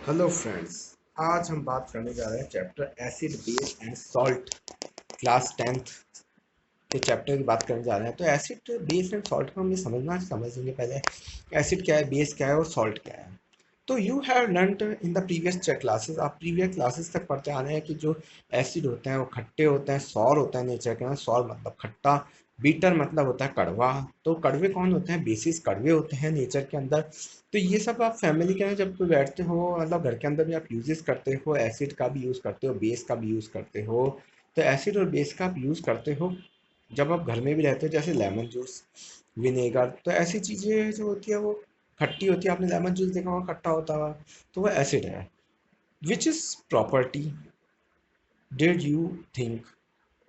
Hello friends. आज हम बात करने जा रहे हैं chapter acid base and salt. Class 10th के चैप्टर की बात करने जा रहे हैं। तो एसिड बेस एंड सॉल्ट को हम ये समझेंगे पहले। एसिड क्या है, बेस क्या है और सॉल्ट क्या है। तो you have learned in the previous classes, आप प्रीवियस क्लासेस तक पढ़ते आ रहे हैं कि जो एसिड होते हैं वो खट्टे होते हैं, सॉर होता है नेचर के अंदर। सॉर मतलब खट्टा, बीटर मतलब होता है कड़वा। तो कड़वे कौन होते हैं? बेसिस कड़वे होते हैं नेचर के अंदर। तो ये सब आप फैमिली के अंदर जब कोई बैठते हो, मतलब घर के अंदर भी आप यूजेस करते हो, एसिड का भी यूज़ करते हो, बेस का भी यूज़ करते हो। तो एसिड और बेस का आप यूज़ करते हो जब आप घर में भी रहते हो, जैसे लेमन जूस, विनेगर। तो ऐसी चीज़ें जो होती है वो खट्टी होती है। आपने लेमन जूस देखा होगा खट्टा होता हुआ, तो वो एसिड है। Which is property did you think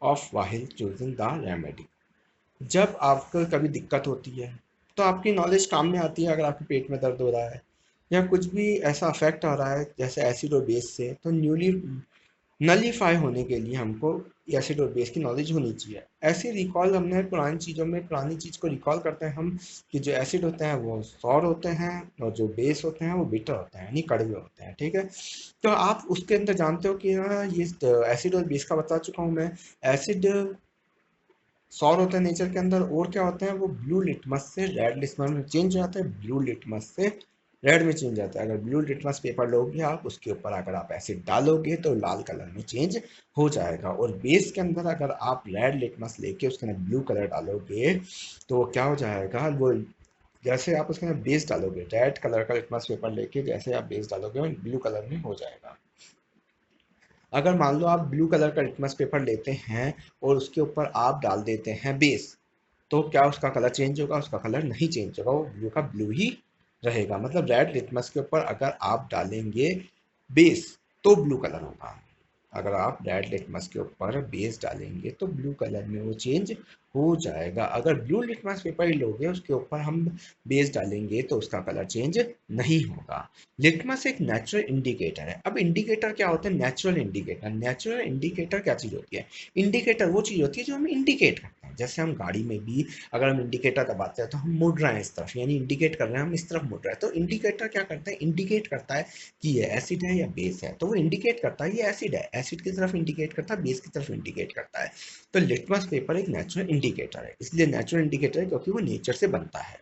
of वाहिल choosing the remedy. जब आपको कभी दिक्कत होती है तो आपकी नॉलेज काम में आती है। अगर आपके पेट में दर्द हो रहा है या कुछ भी ऐसा अफेक्ट आ रहा है जैसे एसिड और बेस से, तो न्यूली नलीफाई होने के लिए हमको एसिड और बेस की नॉलेज होनी चाहिए। ऐसे रिकॉल हमने पुरानी चीज़ों में, पुरानी चीज़ को रिकॉल करते हैं हम कि जो एसिड होते हैं वो सौर होते हैं और जो बेस होते हैं वो बिटर होते हैं, यानी कड़वे होते हैं। ठीक है। तो आप उसके अंदर जानते हो कि हाँ, ये एसिड और बेस का बता चुका हूँ मैं। एसिड सौर होते हैं नेचर के अंदर, और क्या होते हैं वो ब्लू लिटमस से रेड लिटमस में चेंज हो जाते हैं, ब्लू लिटमस से रेड में चेंज जाता है। अगर ब्लू लिटमस पेपर लोगे आप, उसके ऊपर अगर आप एसिड डालोगे तो लाल कलर में चेंज हो जाएगा। और बेस के अंदर अगर आप रेड लिटमस लेके उसके अंदर ब्लू कलर डालोगे तो वो क्या हो जाएगा, वो जैसे आप उसके अंदर बेस डालोगे, रेड कलर का लिटमस पेपर लेके जैसे आप बेस डालोगे वो ब्लू कलर में हो जाएगा। अगर मान लो आप ब्लू कलर का लिटमस पेपर लेते हैं और उसके ऊपर आप डाल देते हैं बेस, तो क्या उसका कलर चेंज होगा? उसका कलर नहीं चेंज होगा, वो ब्लू का ब्लू ही रहेगा। मतलब रेड लिटमस के ऊपर अगर आप डालेंगे बेस तो ब्लू कलर होगा। अगर आप रेड लिटमस के ऊपर बेस डालेंगे तो ब्लू कलर में वो चेंज हो जाएगा। अगर ब्लू लिटमस पेपर ही लोगे उसके ऊपर हम बेस डालेंगे तो उसका कलर चेंज नहीं होगा। लिटमस एक नेचुरल इंडिकेटर है। अब इंडिकेटर क्या होता है? Natural indicator. नेचुरल इंडिकेटर क्या चीज़ होती है? इंडिकेटर वो चीज़ होती है जो हमें इंडिकेट करते हैं। जैसे हम गाड़ी में भी अगर हम इंडिकेटर दबाते हैं तो हम मुड़ रहे हैं इस तरफ, यानी इंडिकेट कर रहे हैं हम इस तरफ मुड़ रहे हैं। तो इंडिकेटर क्या करता है? इंडिकेट करता है कि ये एसिड है या बेस है। तो वो इंडिकेट करता है ये एसिड है, एसिड की तरफ इंडिकेट करता है, बेस की तरफ इंडिकेट करता है। तो लिटमस पेपर एक नेचुरल इंडिकेटर है। इसलिए नेचुरल इंडिकेटर है क्योंकि वो नेचर से बनता है।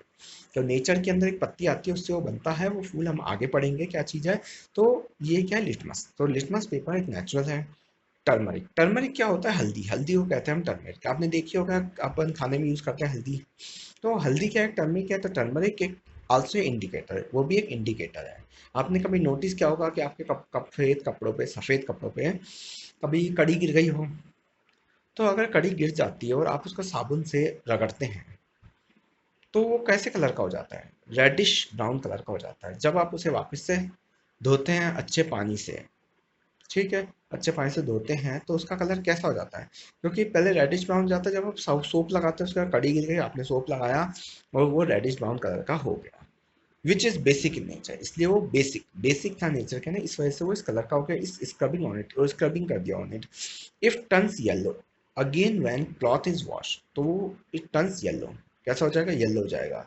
तो नेचर के अंदर एक पत्ती आती है, उससे वो बनता है वो फूल। हम आगे पढ़ेंगे क्या चीज़ है। तो ये क्या है? लिटमस। तो लिटमस पेपर एक नेचुरल है। टर्मरिक। टर्मरिक क्या होता है? हल्दी। हल्दी को कहते हैं हम टर्मरिक। आपने देखी होगा, अपन खाने में यूज करते हैं हल्दी। तो हल्दी क्या है? टर्मरिक क्या है? तो टर्मरिक एक आल्सो इंडिकेटर है, वो भी एक इंडिकेटर है। आपने कभी नोटिस किया होगा कि आपके सफेद कपड़ों पे, सफेद कपड़ों पे कभी कड़ी गिर गई हो। तो अगर कड़ी गिर जाती है और आप उसको साबुन से रगड़ते हैं तो वो कैसे कलर का हो जाता है? रेडिश ब्राउन कलर का हो जाता है। जब आप उसे वापस से धोते हैं अच्छे पानी से, ठीक है, अच्छे पानी से धोते हैं तो उसका कलर कैसा हो जाता है? क्योंकि पहले रेडिश ब्राउन जाता है, जब आप सोप लगाते हैं उसका कड़ी गिर गई, आपने सोप लगाया और वो रेडिश ब्राउन कलर का हो गया। Which is basic in nature, इसलिए वो बेसिक बेसिक था नेचर के ना, इस वजह से वो इस कलर का हो गया। इस स्क्रबिंग ऑन इट, और स्क्रबिंग कर दिया on it. If turns yellow again when cloth is wash, तो इट टर्न्स येलो। कैसा हो जाएगा? येलो हो जाएगा।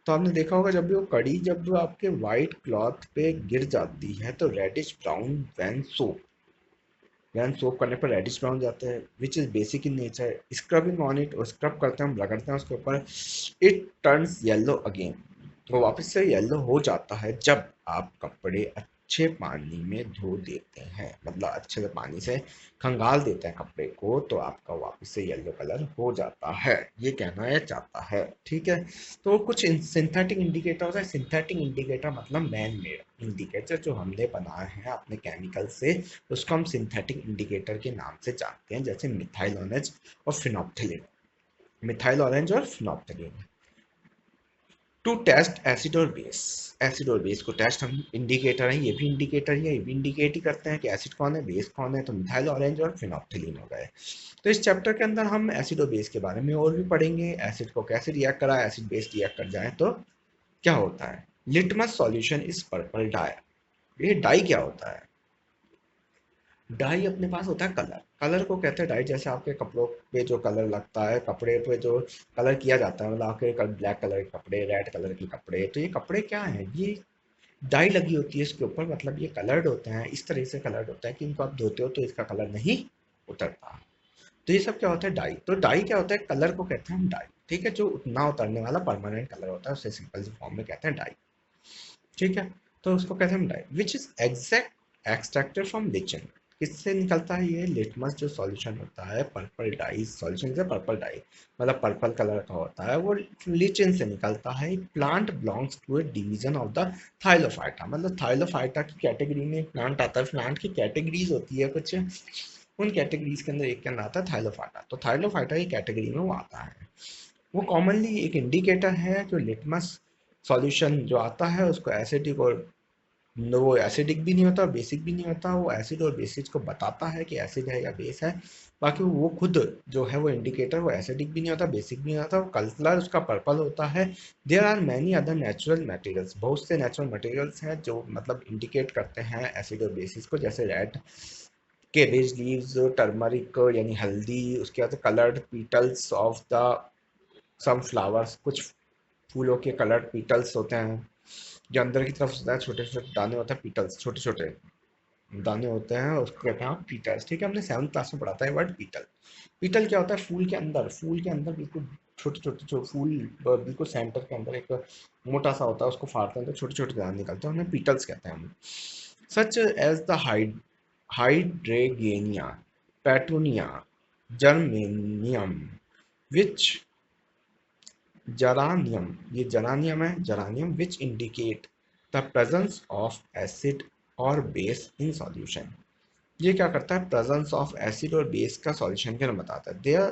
तो आपने देखा होगा जब भी वो कड़ी जब आपके वाइट क्लॉथ पे गिर जाती है तो रेडिश ब्राउन वैन सोप करने पर रेडिश ब्राउन जाता है। Which is basic in nature. Scrubbing on it, और स्क्रब करते हैं हम, रगड़ते हैं उसके ऊपर, इट टर्न्स येलो अगेन, तो वापस से येलो हो जाता है जब आप कपड़े अच्छे पानी में धो देते हैं, मतलब अच्छे से पानी से खंगाल देते हैं कपड़े को, तो आपका वापस से येलो कलर हो जाता है। ये कहना है चाहता है। ठीक है। तो कुछ सिंथेटिक इंडिकेटर होता है। सिंथेटिक इंडिकेटर मतलब मैन मेड इंडिकेटर जो हमने बनाए हैं अपने केमिकल से, उसको हम सिंथेटिक इंडिकेटर के नाम से जानते हैं, जैसे मिथाइल ऑरेंज और फिनोप्थिलीन। मिथाइल ऑरेंज और फिनोप्थिलीन। टू टेस्ट एसिड और बेस। एसिड और बेस को टेस्ट, हम इंडिकेटर हैं, ये भी इंडिकेटर है, ये भी इंडिकेट ही करते हैं कि एसिड कौन है बेस कौन है। तो मिथाइल ऑरेंज और फिनोप्थिलीन हो गए। तो इस चैप्टर के अंदर हम एसिड और बेस के बारे में और भी पढ़ेंगे। एसिड को कैसे रिएक्ट करा, एसिड बेस रिएक्ट कर जाए तो क्या होता है। Litmus solution is purple dye. ये डाई क्या होता है? डाई अपने पास होता है कलर। कलर को कहते हैं डाई। जैसे आपके कपड़ों पे जो कलर लगता है, कपड़े पे जो कलर किया जाता है, मतलब आपके ब्लैक कलर के कपड़े, रेड कलर के कपड़े, तो ये कपड़े क्या हैं? ये डाई लगी होती है इसके ऊपर, मतलब ये कलर्ड होते हैं, इस तरह से कलर्ड होता है कि इनको आप धोते हो तो इसका कलर नहीं उतरता। तो ये सब क्या होता है, डाई। तो डाई क्या होता है, कलर को कहते हैं हम डाई, ठीक है, जो ना उतरने वाला परमानेंट कलर होता है उसे सिंपल सी फॉर्म में कहते हैं डाई, ठीक है। तो उसको कहते हैं हम dye, which is exact extracted from lichen. किससे निकलता है ये लिटमस जो सॉल्यूशन होता है, पर्पल डाई सॉल्यूशन से, पर्पल डाई मतलब पर्पल कलर का होता है, वो लिचन से निकलता है। Plant belongs to a division of the Thallophyta, मतलब थाइलोफाइटा की कैटेगरी में एक प्लांट आता है। प्लांट की कैटेगरीज होती है कुछ, उन कैटेगरीज के अंदर एक के अंदर आता है थाइलोफाइटा। तो थाइलोफाइटा की कैटेगरी में वो आता है। वो कॉमनली एक इंडिकेटर है जो लिटमस सॉल्यूशन जो आता है उसको एसिडिक और वो एसिडिक भी नहीं होता और बेसिक भी नहीं होता, वो एसिड और बेसिक को बताता है कि एसिड है या बेस है। बाकी वो खुद जो है वो इंडिकेटर वो एसिडिक भी नहीं होता, बेसिक भी नहीं होता, वो कलर उसका पर्पल होता है। There are many other natural materials, बहुत से नेचुरल मटेरियल्स हैं जो मतलब इंडिकेट करते हैं एसिड और बेसिस को, जैसे रेड केबेज लीव्स, टर्मरिक यानी हल्दी, उसके बाद coloured petals of the some flowers, कुछ फूलों के कलर्ड पीटल्स होते हैं जो अंदर की तरफ होता है, छोटे छोटे दाने होते हैं, पीटल्स छोटे छोटे दाने होते हैं, उसको कहते हैं पीटल्स, ठीक है। हमने 7th क्लास में पढ़ा था ये वर्ड पीटल। पीटल क्या होता है, फूल के अंदर बिल्कुल छोटे छोटे जो फूल बिल्कुल सेंटर के अंदर एक मोटा सा होता है, उसको फाड़ते हैं तो छोटे छोटे दाने निकलते हैं, उन्हें पीटल्स कहते हैं हम। Such as the hydrangea, petunia, germanium, which geranium, ये geranium है, geranium which indicate the presence of acid or base in solution। ये क्या करता है, presence of acid और base का solution के अंदर बताता है। There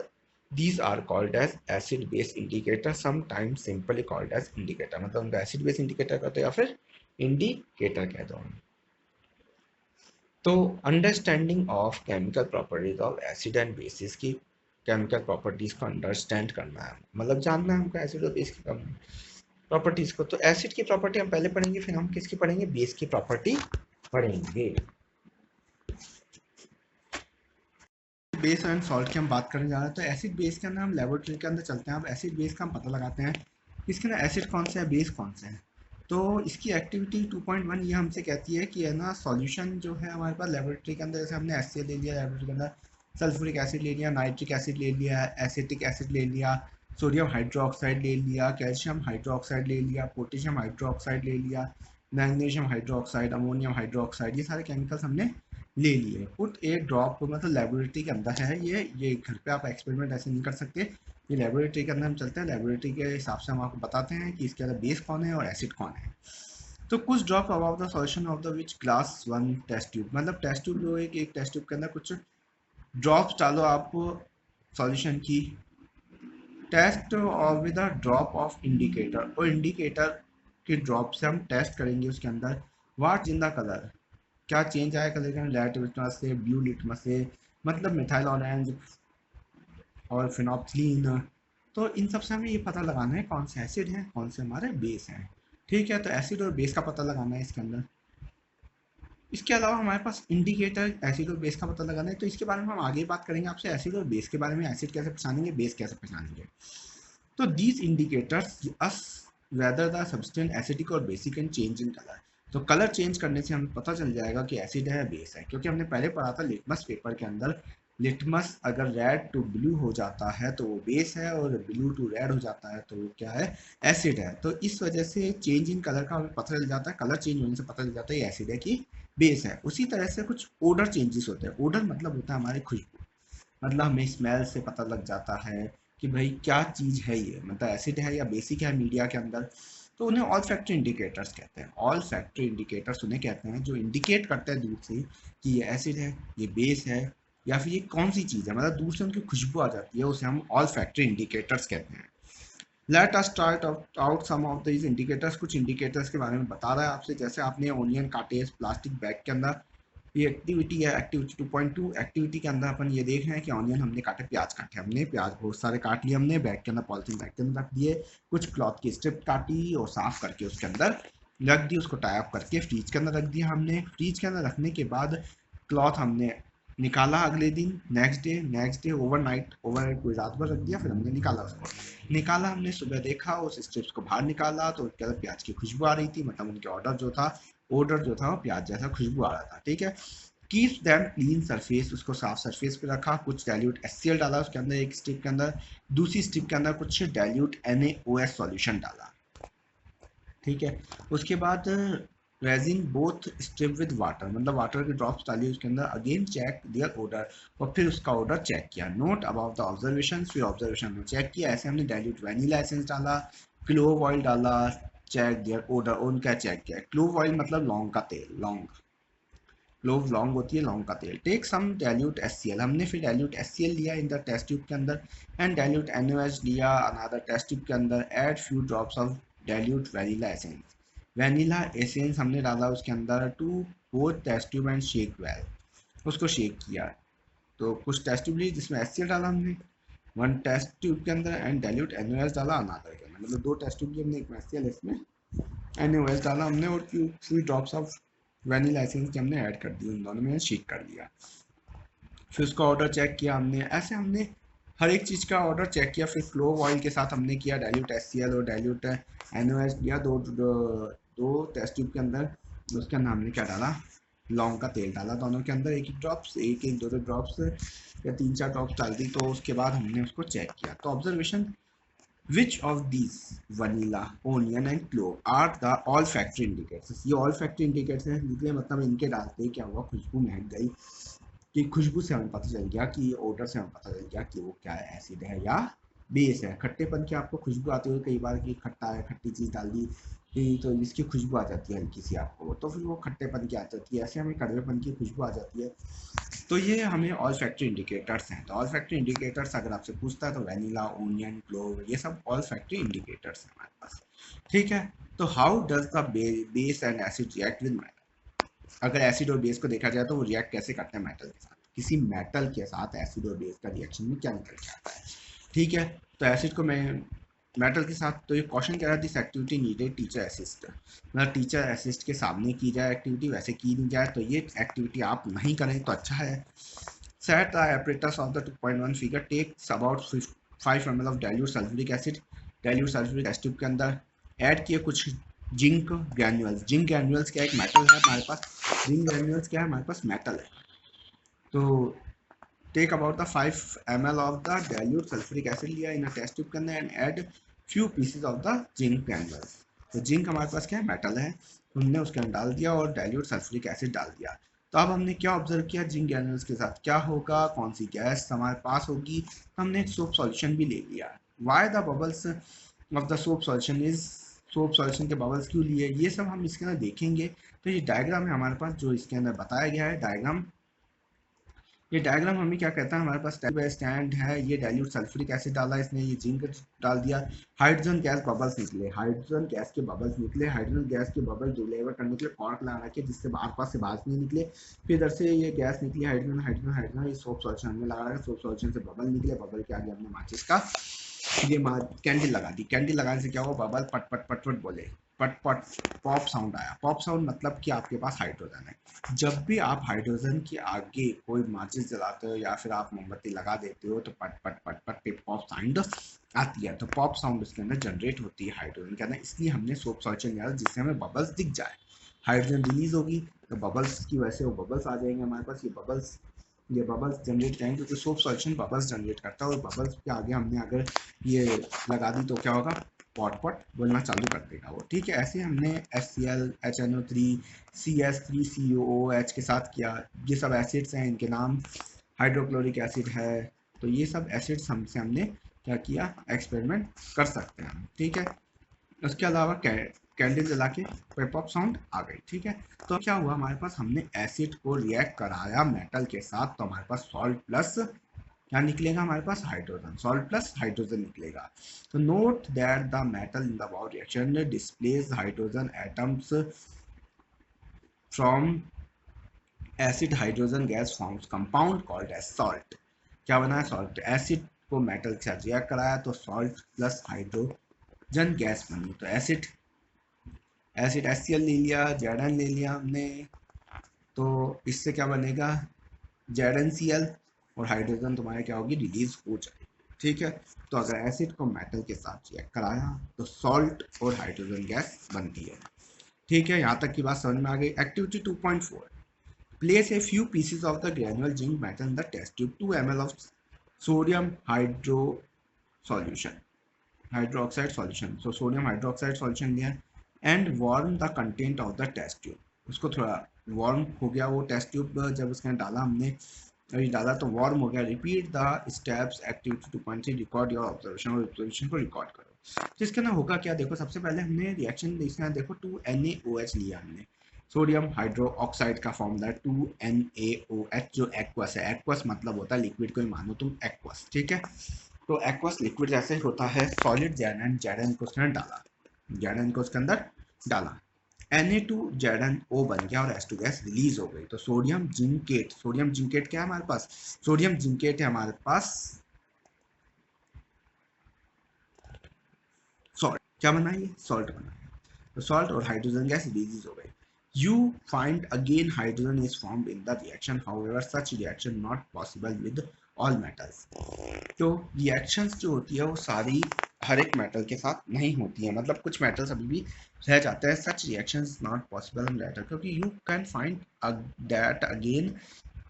these are called as acid base indicator, sometimes simply called as indicator, मतलब उनका acid base indicator कहते हैं या फिर indicator कहते हैं। तो understanding of chemical properties of acid and bases की केमिकल प्रॉपर्टीज को अंडरस्टैंड करना है, मतलब जानना है हमको एसिड और बेस की प्रॉपर्टीज को। तो एसिड की प्रॉपर्टी हम पहले पढ़ेंगे, फिर हम किसकी पढ़ेंगे, बेस की प्रॉपर्टी पढ़ेंगे। बेस एंड सॉल्ट की हम बात करने जा रहे हैं। तो एसिड बेस के अंदर हम लेबोरेटरी के अंदर चलते हैं। अब एसिड बेस का हम पता लगाते हैं इसके अंदर एसिड कौन सा है, बेस कौन सा है। तो इसकी एक्टिविटी 2.1 ये हमसे कहती है कि है ना, सॉल्यूशन जो है हमारे पास लेबोरेटरी के अंदर, जैसे हमने HCl ले लिया लेबोरेटरी के अंदर, सल्फ्यूरिक एसिड ले लिया, नाइट्रिक एसिड ले लिया, एसिटिक एसिड ले लिया, सोडियम हाइड्रोक्साइड ले लिया, कैल्शियम हाइड्रोक्साइड ले लिया, पोटेशियम हाइड्रोक्साइड ले लिया, मैग्नीशियम हाइड्रोक्साइड, अमोनियम हाइड्रोक्साइड, ये सारे केमिकल्स हमने ले लिए। पुट एक ड्रॉप मतलब लेबोरेटरी के अंदर है ये घर पे आप एक्सपेरिमेंट ऐसे नहीं कर सकते, ये लेबोरेटरी के अंदर हम चलते हैं, लेबोरेटरी के हिसाब से हम आपको बताते हैं कि इसके अंदर बेस कौन है और एसिड कौन है। तो कुछ drop about the solution of the which glass 1 test tube, मतलब टेस्ट ट्यूब जो है एक टेस्ट ट्यूब के अंदर कुछ ड्रॉप्स डालो आप सॉल्यूशन की, टेस्ट और with a drop of indicator, और इंडिकेटर के ड्रॉप से हम टेस्ट करेंगे उसके अंदर व्हाट इन द कलर, क्या चेंज आया कलर के अंदर, रेड लिटमस से ब्लू लिटमस से, मतलब मिथाइल ऑरेंज और फिनोप्थलीन। तो इन सब से हमें ये पता लगाना है कौन से एसिड हैं कौन से हमारे बेस हैं, ठीक है। तो एसिड और बेस का पता लगाना है इसके अंदर। इसके अलावा हमारे पास इंडिकेटर एसिड और बेस का पता लगाना है, तो इसके बारे में हम आगे बात करेंगे आपसे, एसिड और बेस के बारे में, एसिड कैसे पहचानेंगे, बेस कैसे पहचानेंगे। तो these indicators us whether the substance acidic और basic can change in colour. तो कलर चेंज करने से हमें पता चल जाएगा कि एसिड है या बेस है, क्योंकि हमने पहले पढ़ा था लिटमस पेपर के अंदर, लिटमस अगर रेड टू ब्लू हो जाता है तो वो बेस है, और ब्लू टू रेड हो जाता है तो वो क्या है, एसिड है। तो इस वजह से चेंज इन कलर का हमें पता चल जाता है, कलर चेंज होने से पता चल जाता है ये एसिड है कि बेस है। उसी तरह से कुछ ओडर चेंजेस होते हैं, ओडर मतलब होता है हमारी खुशबू, मतलब हमें स्मेल से पता लग जाता है कि भाई क्या चीज़ है ये, मतलब एसिड है या बेसिक है मीडिया के अंदर। तो उन्हें ऑल फैक्टर इंडिकेटर्स कहते हैं, ऑल फैक्टर इंडिकेटर्स उन्हें कहते हैं जो इंडिकेट करते हैं दूर से कि ये एसिड है, ये बेस है, या फिर ये कौन सी चीज़ है, मतलब दूर से उनकी खुशबू आ जाती है, उसे हम ऑल फैक्टर इंडिकेटर्स कहते हैं। Let us start out some of these indicators, कुछ इंडिकेटर्स के बारे में बता रहा है आपसे। जैसे आपने ओनियन काटे प्लास्टिक बैग के अंदर, ये एक्टिविटी है, एक्टिविटी 2.2। एक्टिविटी के अंदर अपन ये देख रहे हैं कि ऑनियन हमने काटे, प्याज काटे हमने, प्याज बहुत सारे काट लिए हमने, बैग के अंदर पॉलिथीन बैग के अंदर रख दिए, कुछ क्लॉथ की स्ट्रिप काटी और साफ करके उसके अंदर रख दी, उसको टाई अप करके फ्रीज के अंदर रख दिया हमने। फ्रीज के अंदर रखने के बाद क्लॉथ हमने निकाला अगले दिन, नेक्स्ट डे ओवरनाइट कोई रात भर रख दिया, फिर हमने निकाला उसको। निकाला हमने, सुबह देखा उस स्ट्रिप्स को बाहर निकाला तो उसके अंदर प्याज की खुशबू आ रही थी, मतलब उनके ऑर्डर जो था वो प्याज जैसा खुशबू आ रहा था, ठीक है। कीप दैम क्लीन सरफेस, उसको साफ सरफेस पे रखा, कुछ डाइल्यूट HCl डाला उसके अंदर एक स्ट्रिप के अंदर, दूसरी स्ट्रिप के अंदर कुछ डाइल्यूट NaOH सॉल्यूशन डाला, ठीक है। उसके बाद resin both strip with water, मतलब वाटर की ड्रॉप्स डाली उसके अंदर, अगेन चेक दियर ऑर्डर, और फिर उसका ऑर्डर चेक किया। नोट अबाउट द ऑब्जर्वेशन, फिर ऑब्जर्वेशन में चेक किया। ऐसे हमने डाइल्यूट वैनिला एसेंस डाला, क्लोव ऑयल डाला, चेक दियर ऑर्डर, उनका चेक किया। क्लोव ऑयल मतलब लौंग का तेल, क्लोव लौंग होती है, लौंग का तेल। टेक सम डाइल्यूट HCl, हमने फिर डाइल्यूट HCl लिया इन द टेस्ट ट्यूब के अंदर, एंड डाइल्यूट NaOH लिया अनदर टेस्ट ट्यूब के अंदर। Add few drops of dilute vanilla essence हमने डाला उसके अंदर, to both test tube and shake well, उसको शेक किया। तो कुछ टेस्ट ट्यूब ली जिसमें HCl डाला हमने वन टेस्ट ट्यूब के अंदर, एंड डाइल्यूट NaOH डाला अनदर के अंदर, मतलब दो टेस्ट ट्यूब लिए हमने, एक में HCl इसमें NaOH डाला हमने, और few drops of vanilla essence के हमने ऐड कर दी, उन दोनों में शेक कर दिया। फिर उसका ऑर्डर चेक किया हमने, ऐसे हमने हर एक चीज़ का ऑर्डर चेक किया। फिर क्लोव ऑयल के साथ हमने किया डाइल्यूट HCl और डाइल्यूट NaOH लिया, दो टेस्ट ट्यूब के अंदर, उसके अंदर हमने क्या डाला, लौंग का तेल डाला, दोनों के अंदर एक एक ड्रॉप्स, एक दो ड्रॉप्स या 3-4 ड्रॉप्स डाल दी। तो उसके बाद हमने उसको चेक किया। तो observation, which of these vanilla, onion and clove are the olfactory indicators, ये ऑल फैक्ट्री इंडिकेटर्स हैं, निकले मतलब इनके डालते ही क्या हुआ, खुशबू महक गई, कि खुशबू से हमें पता चल गया, कि ऑर्डर से हमें पता चल गया कि वो क्या है, एसिड है या बेस है। खट्टेपन की आपको खुशबू आती है कई बार, कि खट्टा है, खट्टी चीज़ डाल दी तो इसकी खुशबू आ जाती है हल्की सी आपको, तो फिर वो खट्टेपन की आ जाती है, ऐसे हमें कड़वेपन की खुशबू आ जाती है। तो ये हमें ऑल फैक्ट्री इंडिकेटर्स हैं। तो ऑल फैक्ट्री इंडिकेटर्स अगर आपसे पूछता है तो वैनिला, ओनियन, क्लोव, ये सब ऑल फैक्ट्री इंडिकेटर्स हैं हमारे पास, ठीक है। तो how does the base and acid react with metal, अगर एसिड और बेस को देखा जाए तो वो रिएक्ट कैसे करते हैं मेटल के साथ, किसी मेटल के साथ एसिड और बेस का रिएक्शन में क्या निकल के आता है, ठीक है। तो एसिड को मैं मेटल के साथ, तो ये क्वेश्चन कह रहा है, this activity needed teacher assist, मतलब टीचर असिस्ट के सामने की जाए एक्टिविटी, वैसे की नहीं जाए, तो ये एक्टिविटी आप नहीं करें तो अच्छा है। Set the apparatus of the 2.1 figure takes about 5 ml of dilute sulfuric acid, dilute sulfuric acid के अंदर ऐड किए कुछ जिंक ग्रैन्यूल्स। जिंक ग्रैन्यूल्स क्या, एक मेटल है हमारे पास, जिंक ग्रैन्यूल्स क्या है हमारे पास, मेटल है। तो take about the 5 ml of the dilute sulphuric acid लिया इन अ टेस्ट ट्यूब के अंदर, and add few pieces of the zinc granules. तो जिंक हमारे पास क्या है, मेटल है, हमने उसके अंदर डाल दिया और डाइल्यूट सल्फ्यूरिक एसिड डाल दिया। तो अब हमने क्या ऑब्जर्व किया, जिंक ग्रैन्यूल्स के साथ क्या होगा, कौन सी गैस हमारे पास होगी, तो हमने एक सोप सॉल्यूशन भी ले लिया। Why the bubbles of the soap solution is, soap solution के बबल्स क्यों लिए, ये सब हम इसके अंदर देखेंगे। तो ये डायग्राम है हमारे पास जो इसके अंदर बताया गया है डायग्राम। ये डायग्राम हमें क्या कहता है, हमारे पास स्टैंड है, ये डाइल्यूट सल्फ्यूरिक एसिड डाला इसने, ये जिंक डाल दिया, हाइड्रोजन गैस बबल्स निकले, हाइड्रोजन गैस के बबल्स निकले, हाइड्रोजन गैस के बबल डिलीवर करने के लिए कॉर्क लगा रखे जिससे बाहर पास से बाहर नहीं निकले। फिर इधर से ये गैस निकली, हाइड्रोजन हाइड्रोजन हाइड्रोजन, ये सोप सॉल्यूशन हमने लगा रखा, सोप सॉल्यूशन से बबल निकले, बबल के आगे हमने माचिस का ये कैंडल लगा दी, कैंडल लगाने से क्या हुआ, बबल पट पट पट पट बोले, पट पट पॉप साउंड आया। पॉप साउंड मतलब कि आपके पास हाइड्रोजन है। जब भी आप हाइड्रोजन के आगे कोई माचिस जलाते हो या फिर आप मोमबत्ती लगा देते हो तो पट पट पट पट पे पॉप साउंड आती है। तो पॉप साउंड उसके अंदर जनरेट होती है हाइड्रोजन के अंदर, इसलिए हमने सोप सॉल्यूशन लिया जिससे हमें बबल्स दिख जाए, हाइड्रोजन रिलीज होगी तो बबल्स की वजह से वो बबल्स आ जाएंगे हमारे पास। ये बबल्स जनरेट करेंगे क्योंकि सोप सॉल्यूशन बबल्स जनरेट करता है, और बबल्स के आगे हमने अगर ये लगा दी तो क्या होगा, पॉट पॉट बोलना चालू कर देगा वो, ठीक है। ऐसे हमने HCl, HNO3, CS3COOH के साथ किया। ये सब एसिड्स हैं, इनके नाम हाइड्रोक्लोरिक एसिड है। तो ये सब एसिड्स हमने क्या किया, एक्सपेरिमेंट कर सकते हैं, ठीक है। उसके अलावा कैंडल जला के पॉप साउंड आ गई, ठीक है। तो क्या हुआ हमारे पास, हमने एसिड को रिएक्ट कराया मेटल के साथ, तो हमारे पास सॉल्ट प्लस क्या निकलेगा, हमारे पास हाइड्रोजन, सॉल्ट प्लस हाइड्रोजन निकलेगा। तो note that the metal in the about reaction displace hydrogen atoms from acid hydrogen gas forms compound called as salt. क्या बना है, सॉल्ट। एसिड को मेटल के साथ रिएक्ट कराया तो सॉल्ट प्लस हाइड्रोजन गैस बनी। तो एसिड HCl ले लिया, Zn ले लिया हमने, तो इससे क्या बनेगा, ZnCl और हाइड्रोजन तुम्हारे क्या होगी, रिलीज हो जाएगी। ठीक है, तो अगर एसिड को मेटल के साथ रिएक्ट कराया तो सॉल्ट और हाइड्रोजन गैस बनती है। ठीक है, यहाँ तक की बात समझ में आ गई। Activity 2.4, place a few pieces of the granular zinc metal in the test tube, 2 ml of sodium hydro solution, hydroxide solution, so sodium hydroxide solution लिया and warm the content of the test tube, उसको थोड़ा warm हो गया वो test tube, जब उसके अंदर डाला हमने, अभी डाला तो वार्म हो गया। Repeat the steps activity 2.3, record your observation, और ऑब्जर्वेशन को रिकॉर्ड करो। तो इसके अंदर होगा क्या, देखो सबसे पहले हमने रिएक्शन इसमें देखो 2NaOH लिया हमने, सोडियम हाइड्रो ऑक्साइड का फॉर्मूला 2NaOH, जो एक्वस है, एक्वस मतलब होता है लिक्विड को ही मानो तुम एक्वस। ठीक है, तो एक्वस लिक्विड जैसे होता है सॉलिड, Zn को उसके अंदर डाला, Zn को उसके अंदर डाला, Na2ZnO बन गया और H2 गैस रिलीज हो गई। तो सोडियम जिंकेट, सोडियम जिंकेट क्या है हमारे पास, सोडियम जिंकेट है हमारे पास सॉल्ट, क्या बना ये, सॉल्ट बना है। तो सॉल्ट और हाइड्रोजन गैस रिलीज हो गई। You find again hydrogen is formed in the reaction, however such reaction not possible with all metals। तो रिएक्शंस जो होती है वो सारी हर एक मेटल के साथ नहीं होती है, मतलब कुछ मेटल्स अभी भी रह जाते हैं। Such reactions not possible in letter, क्योंकि you can find that again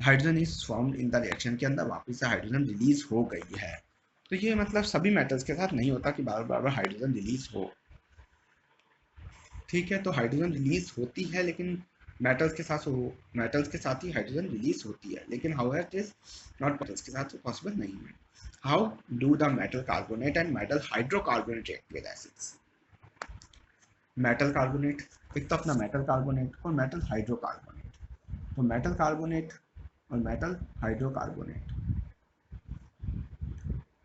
hydrogen is formed in the reaction के अंदर वापस से हाइड्रोजन रिलीज हो गई है। तो ये मतलब सभी मेटल्स के साथ नहीं होता कि बार बार हाइड्रोजन रिलीज हो। ठीक है, तो हाइड्रोजन रिलीज होती है लेकिन मेटल्स के साथ मेटल्स के साथ ही हाइड्रोजन रिलीज होती है, लेकिन however it is not metals के साथ तो पॉसिबल नहीं है। How do the metal carbonate and metal hydrocarbonate react with acids. Metal carbonate, एक तो अपना मेटल कार्बोनेट और मेटल हाइड्रोकार्बोनेट, तो मेटल कार्बोनेट और मेटल हाइड्रोकार्बोनेट,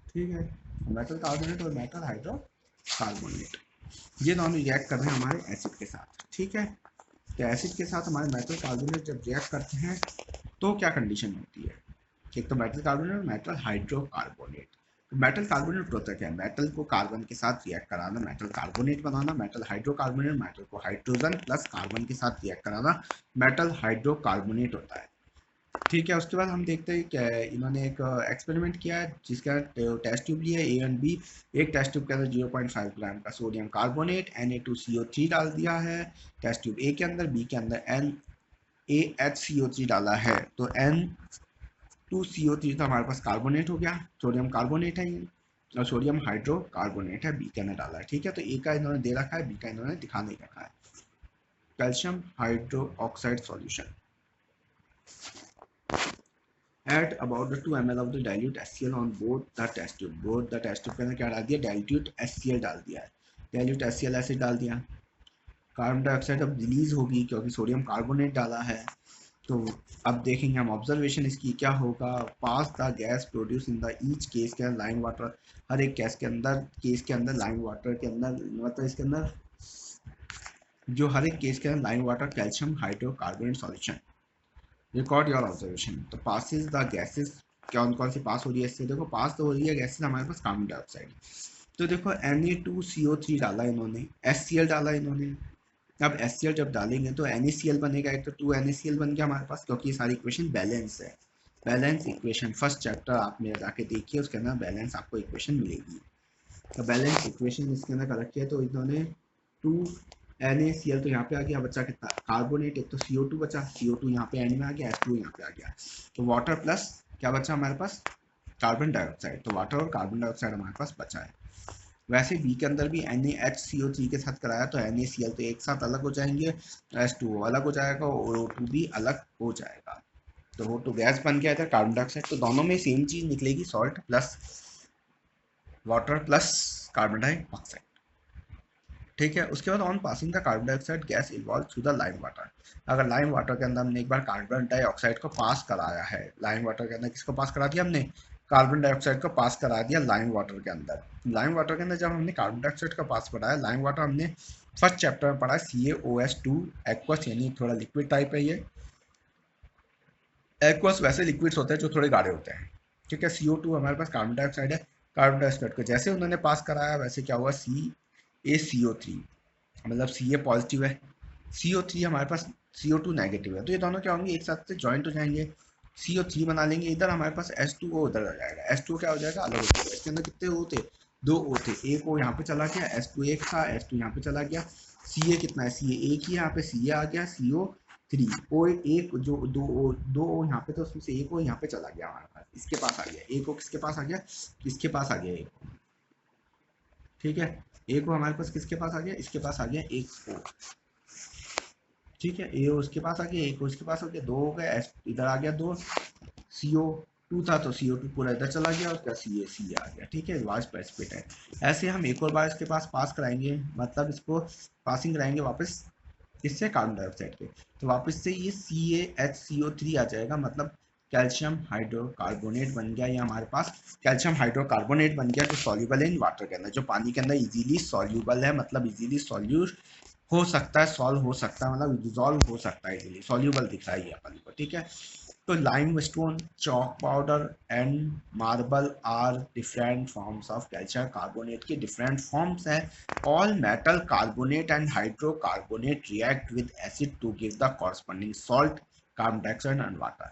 ठीक है, मेटल कार्बोनेट और मेटल हाइड्रोकार्बोनेट ये दोनों रिएक्ट कर रहे हैं हमारे एसिड के साथ। ठीक है, तो एसिड के साथ हमारे मेटल कार्बोनेट जब रिएक्ट करते हैं तो क्या कंडीशन होती है, एक तो मेटल कार्बोनेट और मेटल हाइड्रोकार्बोनेट। तो मेटल कार्बोनेट होता क्या है, मेटल को कार्बन के साथ रिएक्ट कराना, मेटल कार्बोनेट बनाना। मेटल हाइड्रोकार्बोनेट, मेटल को हाइड्रोजन प्लस कार्बन के साथ रिएक्ट कराना, मेटल हाइड्रोकार्बोनेट होता है। ठीक है, उसके बाद हम देखते हैं क्या इन्होंने एक एक्सपेरिमेंट किया है जिसका टेस्ट ट्यूब लिया ए एंड बी। एक टेस्ट ट्यूब के अंदर 0.5 ग्राम का सोडियम कार्बोनेट Na2CO3 डाल दिया है टेस्ट ट्यूब ए के अंदर, बी के अंदर NaHCO3 डाला है। तो N2CO3 तो हमारे पास कार्बोनेट हो गया, सोडियम कार्बोनेट है ये, और सोडियम हाइड्रोकार्बोनेट है बी के अंदर डाला है। ठीक है, तो ए का इन्होंने दे रखा है, बी का इन्होंने दिखा नहीं रखा है। Calcium hydro oxide solution, add about the 2 ml of the dilute HCl on both the test tube, both the test tube के अंदर क्या डाल दिया, dilute HCl डाल दिया है, dilute HCl एसिड डाल दिया। कार्बन डाइऑक्साइड अब रिलीज होगी क्योंकि सोडियम कार्बोनेट डाला है। तो अब देखेंगे हम ऑब्जर्वेशन इसकी क्या होगा, pass the gas produce in the each case के अंदर लाइम वाटर, हर एक केस के अंदर लाइम वाटर के अंदर, मतलब इसके अंदर जो हर एक केस के अंदर lime water calcium hydrocarbonate solution. Record your observation, तो पासिस द गैसेस, कौन कौन सी पास हो रही है इससे, देखो पास तो हो रही है गैसेस हमारे पास कार्बन डाइऑक्साइड। तो देखो Na2CO3 डाला इन्होंने, HCl डाला इन्होंने। अब HCl जब डालेंगे तो NaCl बनेगा, एक तो 2NaCl बन गया हमारे पास, क्योंकि ये सारी इक्वेशन बैलेंस है। बैलेंस इक्वेशन फर्स्ट चैप्टर आप मेरे जाके देखिए, उसके अंदर बैलेंस आपको इक्वेशन मिलेगी। तो बैलेंस इक्वेशन इसके अंदर कर रखी है, तो इन्होंने 2NaCl तो यहाँ पे आ गया, बचा कितना कार्बोनेट, एक तो CO2 बचा, CO2 यहाँ पे एंड में आ गया, H2 यहाँ पे आ गया, तो वाटर प्लस क्या बचा हमारे पास, कार्बन डाइऑक्साइड। तो वाटर और कार्बन डाइऑक्साइड हमारे पास बचा है। वैसे बी के अंदर भी NaHCO3 के साथ कराया तो NaCl तो एक साथ अलग हो जाएंगे, H2O अलग हो जाएगा और O2 भी अलग हो जाएगा। तो वो तो गैस बन गया था कार्बन डाइऑक्साइड, तो दोनों में सेम चीज निकलेगी, salt plus water plus carbon dioxide. ठीक है, उसके बाद on passing the carbon dioxide gas evolve through the lime water. अगर लाइम वाटर के अंदर हमने एक बार कार्बन डाइऑक्साइड को पास कराया है, लाइम वाटर के अंदर किसको पास करा दिया हमने, कार्बन डाइऑक्साइड को पास करा दिया लाइम वाटर के अंदर। लाइम वाटर के अंदर जब हमने कार्बन डाइऑक्साइड का पास कराया, लाइम वाटर हमने फर्स्ट चैप्टर में पढ़ा CaOH2 एक्वस, यानी थोड़ा लिक्विड टाइप है ये। एक्वस वैसे लिक्विड्स होते हैं जो थोड़े गाढ़े होते हैं। ठीक है, CO2 हमारे पास कार्बन डाइऑक्साइड है, कार्बन डाइऑक्साइड को जैसे उन्होंने पास कराया वैसे क्या हुआ, CaCO3, मतलब Ca पॉजिटिव है, CO3 हमारे पास CO2 नेगेटिव है, तो ये दोनों क्या होंगे, एक साथ से ज्वाइंट हो जाएंगे, CO3 बना लेंगे, इधर हमारे पास H2O उधर आ जाएगा, H2O क्या हो जाएगा, अलग हो जाएगा। इसके अंदर कितने O थे, 2 O थे, एक O यहाँ पे चला गया, H2 एक था, H2 यहाँ पे चला गया, Ca कितना है, Ca एक ही, यहाँ पे Ca आ गया, CO3 O एक, जो दो O यहाँ पे, तो उसमें से एक O यहाँ पे चला गया हमारे पास, इसके पास आ गया एक O, किसके पास आ गया, इसके पास आ गया एक O, ठीक है। एक O हमारे पास किसके पास आ गया, इसके पास आ गया एक O, ठीक है। ए उसके पास आ गया, एक उसके पास हो गया, दो हो गया, इधर आ गया दो, CO2 था तो CO2 पूरा इधर चला गया, उसका Ca आ गया, ठीक है। लास्ट प्रेसिपिट है। ऐसे हम एक और बार इसके पास पास कराएंगे, मतलब इसको पासिंग कराएंगे वापस इससे कार्बन डाइऑक्साइड के, तो वापस से ये CaHCO3 आ जाएगा, मतलब कैल्शियम हाइड्रोकार्बोनेट बन गया। ये हमारे पास कैल्शियम हाइड्रोकार्बोनेट बन गया, जो सॉल्यूबल है इन वाटर के अंदर, जो पानी के अंदर इजीली सॉल्यूबल है, मतलब इजीली सॉल्यूट हो सकता है, सॉल्व हो सकता है, मतलब डिजॉल्व हो सकता है इजीली, सॉल्यूबल दिख रहा है ये अपन को, ठीक है। तो lime stone, chalk powder and marble are different forms of calcium carbonate के डिफरेंट फॉर्म्स हैं। All metal carbonate and hydrocarbonate react with acid to give the corresponding salt, carbon dioxide and water.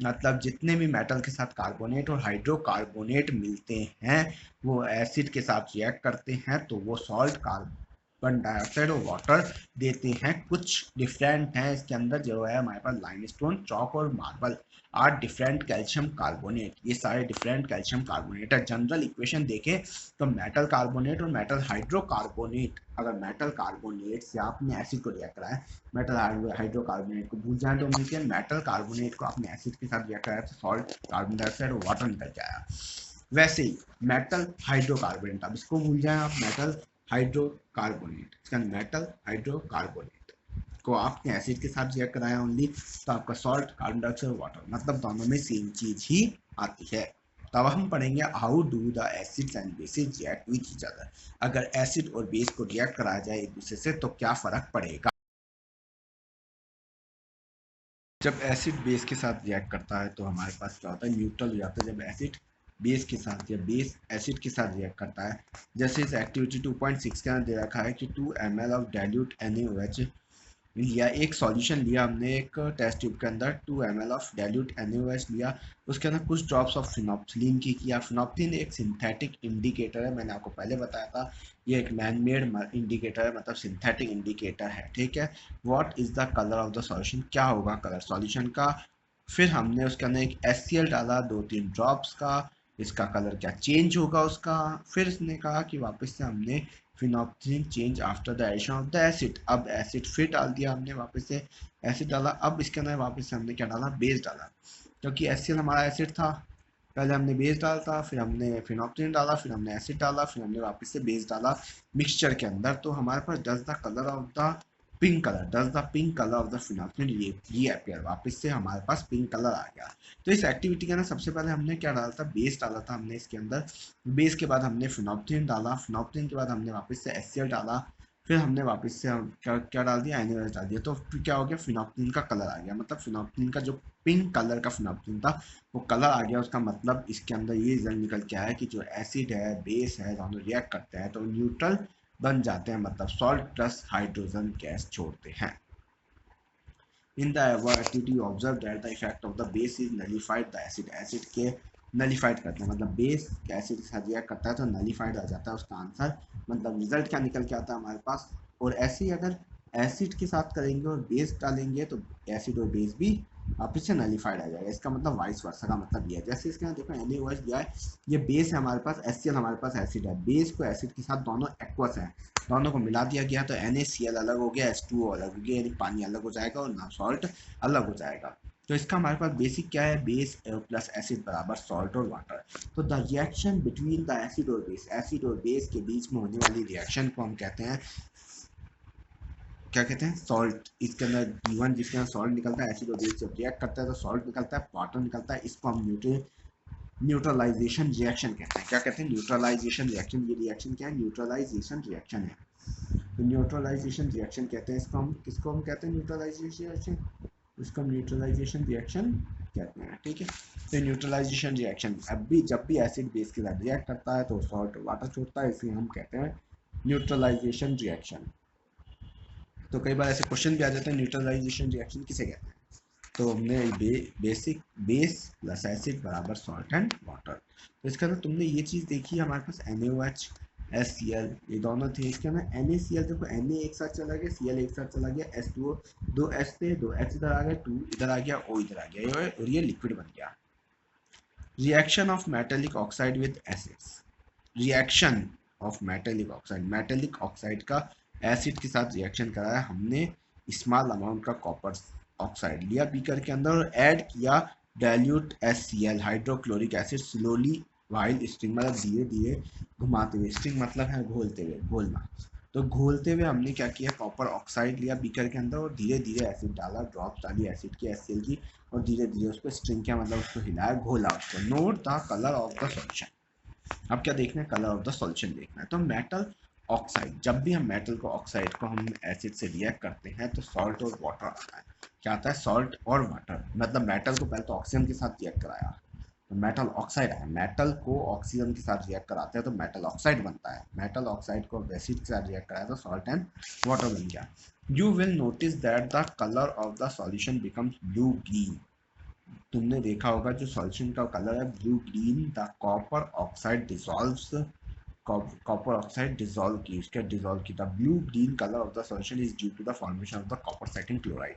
मतलब जितने भी metal के साथ carbonate और hydrocarbonate मिलते हैं वो एसिड के साथ रिएक्ट करते हैं, तो वो सॉल्ट, कार्बन डाइऑक्साइड और वाटर देते हैं। कुछ डिफरेंट हैं इसके अंदर, जो है हमारे पास लाइमस्टोन, चौक और marble are different calcium carbonate, ये सारे डिफरेंट कैल्शियम कार्बोनेट है। जनरल इक्वेशन देखें तो मेटल कार्बोनेट और मेटल हाइड्रोकार्बोनेट, अगर मेटल कार्बोनेट से आपने एसिड को रिएक्ट कराया, मेटल हाइड्रोकार्बोनेट को भूल जाए तो मिलकर मेटल कार्बोनेट को आपने एसिड के साथ रिएक्ट कराया तो सॉल्ट, कार्बन डाइऑक्साइड और वाटर निकल के आया। वैसे ही मेटल हाइड्रोकार्बोनेट, अब इसको भूल जाए आप, मेटल हाइड्रोकार्बोनेट, इसका मेटल हाइड्रोकार्बोनेट को आपने एसिड के साथ रिएक्ट कराया ओनली, तो आपका सॉल्ट, कार्बन डाइऑक्साइड, वाटर, मतलब दोनों में सेम चीज ही आती है। तब हम पढ़ेंगे how do the acids and bases react with each other. अगर एसिड और बेस को रिएक्ट कराया जाए एक दूसरे से तो क्या फर्क पड़ेगा। जब एसिड बेस के साथ रिएक्ट करता है तो हमारे पास क्या होता है, न्यूट्रल हो जाता है। जब एसिड बेस के साथ या बेस एसिड के साथ रिएक्ट करता है, जैसे इस एक्टिविटी 2.6 के अंदर दे रखा है कि 2 ml ऑफ डाइल्यूट NaOH लिया, एक सॉल्यूशन लिया हमने एक टेस्ट ट्यूब के अंदर, 2 ml ऑफ डाइल्यूट NaOH लिया, उसके अंदर कुछ ड्रॉप्स ऑफ फिनोप्थिलीन की किया। फिनोप्थिलीन एक सिंथेटिक इंडिकेटर है, मैंने आपको पहले बताया था, ये एक मैन मेड इंडिकेटर है, मतलब सिंथेटिक इंडिकेटर है, ठीक है। What is the colour of the solution, क्या होगा कलर सॉल्यूशन का। फिर हमने उसके अंदर एक HCl डाला 2-3 ड्रॉप्स का, इसका कलर क्या चेंज होगा उसका। फिर इसने कहा कि वापस से हमने phenolphthalein change after the addition of the acid, अब एसिड फिर डाल दिया हमने, वापस से एसिड डाला, अब इसके अंदर वापस से हमने क्या डाला, बेस डाला, क्योंकि HCl हमारा एसिड था, पहले हमने बेस डाला था, फिर हमने फिनोप्थिलीन डाला, फिर हमने एसिड डाला, फिर हमने वापस से बेस डाला मिक्सचर के अंदर, तो हमारे पास does the colour of the pink colour, does the pink colour of the phenolphthalein reappear, वापस से हमारे पास पिंक कलर आ गया। तो इस एक्टिविटी के अंदर सबसे पहले हमने क्या डाला था, बेस डाला था हमने इसके अंदर, बेस के बाद हमने फिनोप्थिलीन डाला, फिनोप्थिलीन के बाद हमने वापस से HCl डाला, फिर हमने वापस से क्या क्या डाल दिया, NaOH डाल दिया, तो फिर क्या हो गया, फिनोप्थिलीन का कलर आ गया, मतलब फिनोप्थिलीन का जो पिंक कलर का फिनोप्थिलीन था वो कलर आ गया उसका, मतलब इसके अंदर ये रिजल्ट निकल के आया कि जो एसिड है बेस है दोनों रिएक्ट करते हैं तो न्यूट्रल बन जाते हैं, मतलब सॉल्ट प्लस हाइड्रोजन गैस छोड़ते हैं। In the above activity you observe that the effect of the base is nullified the acid, acid के नलीफाइड करते हैं, मतलब बेस एसिड के साथ रिएक्ट करता है तो नलीफाइड आ जाता है उसका आंसर, मतलब रिजल्ट क्या निकल के आता है हमारे पास। और ऐसे ही अगर एसिड के साथ करेंगे और बेस डालेंगे तो एसिड और बेस भी वापस से नलीफाइड आ जाएगा, इसका मतलब वाइस वर्सा का मतलब ये है। जैसे इसके अंदर देखो NaOH दिया है, ये बेस है हमारे पास, HCl हमारे पास एसिड है, बेस को एसिड के साथ दोनों एक्वस है, दोनों को मिला दिया गया तो NaCl अलग हो गया, H2O अलग हो गया, यानी पानी अलग हो जाएगा और ना सॉल्ट अलग हो जाएगा। तो इसका हमारे पास बेसिक क्या है, बेस प्लस एसिड बराबर सॉल्ट और वाटर। तो the reaction between the acid और बेस, एसिड और बेस के बीच में होने वाली रिएक्शन को हम कहते हैं, क्या कहते हैं, सॉल्ट। इसके अंदर गिवन जिसके अंदर सॉल्ट निकलता है, एसिड और बेस जब रिएक्ट करता है तो सॉल्ट निकलता है, वाटर निकलता है, इसको हम न्यूट्रलाइजेशन रिएक्शन कहते हैं। क्या कहते हैं, न्यूट्रलाइजेशन रिएक्शन। ये रिएक्शन क्या है, न्यूट्रलाइजेशन रिएक्शन है, तो न्यूट्रलाइजेशन रिएक्शन कहते हैं इसको हम, किसको हम कहते हैं न्यूट्रलाइजेशन रिएक्शन, इसको हम न्यूट्रलाइजेशन रिएक्शन कहते हैं, ठीक है। तो न्यूट्रलाइजेशन रिएक्शन अब भी जब भी एसिड बेस के साथ रिएक्ट करता है तो सॉल्ट वाटर छोड़ता है, इसलिए हम कहते हैं न्यूट्रलाइजेशन रिएक्शन। तो कई बार ऐसे क्वेश्चन भी आ जाते हैं, न्यूट्रलाइजेशन रिएक्शन किसे कहते हैं। तो हमने बेसिक बेस प्लस एसिड बराबर सॉल्ट एंड वाटर। तो इसके अंदर तुमने ये चीज़ देखी, हमारे पास NaOH HCl ये दोनों थे। इसके अंदर NaCl, देखो Na एक साथ चला गया, Cl एक साथ चला गया, H2O, दो H थे, दो H इधर आ गया, 2 इधर आ गया, O इधर आ गया, और ये लिक्विड बन गया। Reaction of metallic oxide with acids, reaction of metallic oxide का एसिड के साथ रिएक्शन कराया हमने। स्मॉल अमाउंट का कॉपर ऑक्साइड लिया बीकर के अंदर और ऐड किया dilute HCl hydrochloric acid slowly while string, मतलब धीरे धीरे घुमाते हुए, स्ट्रिंग मतलब है घोलते हुए, घोलना। तो घोलते हुए हमने क्या किया, कॉपर ऑक्साइड लिया बीकर के अंदर और धीरे धीरे एसिड डाला, ड्रॉप्स डाली एसिड की HCl की, और धीरे धीरे उसको स्ट्रिंग किया, मतलब उसको हिलाया, घोला उसको। Note the colour of the solution. अब क्या देखना है, कलर ऑफ द सॉल्यूशन देखना है। तो मेटल ऑक्साइड, जब भी हम मेटल को ऑक्साइड को हम एसिड से रिएक्ट करते हैं तो सॉल्ट और वाटर आता है। क्या आता है, सॉल्ट और वाटर, मतलब मेटल को पहले तो ऑक्सीजन के साथ रिएक्ट कराया तो मेटल ऑक्साइड आया, मेटल को ऑक्सीजन के साथ रिएक्ट कराते हैं तो मेटल ऑक्साइड बनता है, मेटल ऑक्साइड को एसिड के साथ रिएक्ट कराया तो सॉल्ट एंड वाटर बन गया। You will notice that the colour of the solution becomes blue green. तुमने देखा होगा जो सॉल्यूशन का कलर है blue green, the copper oxide dissolves, copper oxide dissolve की, उसके डिसॉल्व की, the blue green colour of the solution is due to the formation of the copper second chloride.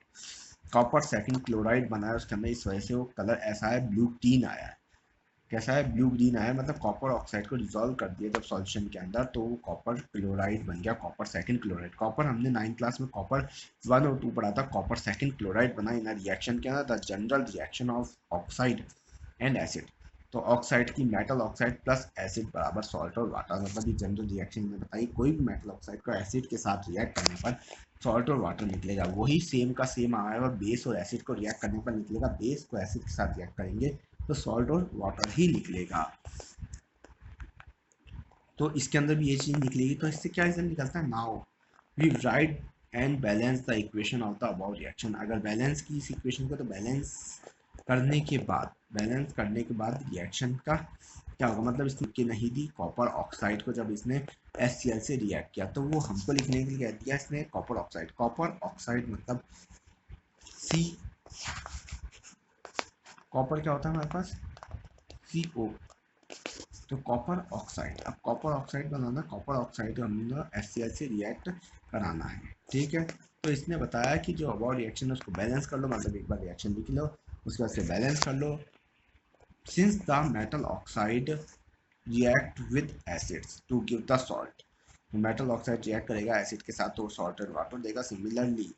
Copper second chloride बना है उसके अंदर, इस वजह से वो कलर ऐसा है, ब्लू ग्रीन आया है। कैसा है, ब्लू ग्रीन आया, मतलब कॉपर ऑक्साइड को डिसॉल्व कर दिया जब सॉल्यूशन के अंदर तो वो कॉपर क्लोराइड बन गया, कॉपर सेकंड क्लोराइड। कॉपर हमने 9th क्लास में कॉपर 1 और 2 पढ़ा था, कॉपर सेकंड क्लोराइड बना इन रिएक्शन के अंदर, the general reaction of oxide and acid. तो ऑक्साइड की मेटल ऑक्साइड प्लस एसिड बराबर सॉल्ट और वाटर, मतलब ये जनरल रिएक्शन में बताई, कोई भी मेटल ऑक्साइड को एसिड के साथ रिएक्ट करने पर सॉल्ट और वाटर निकलेगा। वही सेम का सेम आएगा, बेस और एसिड को रिएक्ट करने पर निकलेगा, बेस को एसिड के साथ रिएक्ट करेंगे तो सॉल्ट और वाटर ही निकलेगा। तो इसके अंदर भी ये चीज निकलेगी। तो इससे क्या रिजल्ट निकलता है, now we write and balance the equation of the above reaction. अगर बैलेंस की इस इक्वेशन को, तो बैलेंस करने के बाद रिएक्शन का क्या होगा, मतलब इसने नहीं दी कॉपर ऑक्साइड को, जब इसने HCl से रिएक्ट किया तो वो हमको लिखने के लिए कह दिया इसने कॉपर ऑक्साइड। कॉपर ऑक्साइड मतलब सी, कॉपर क्या होता है हमारे पास, CO। तो कॉपर ऑक्साइड, अब कॉपर ऑक्साइड बनाना, कॉपर ऑक्साइड हमने HCl से रिएक्ट कराना है, ठीक है। तो इसने बताया कि जो अबाउट रिएक्शन है उसको बैलेंस कर लो, मतलब एक बार रिएक्शन लिख लो उसके बाद से बैलेंस कर लो। Since the metal oxide react with acids to give the salt, metal oxide react करेगा एसिड के साथ तो सॉल्ट और वाटर देगा। Similarly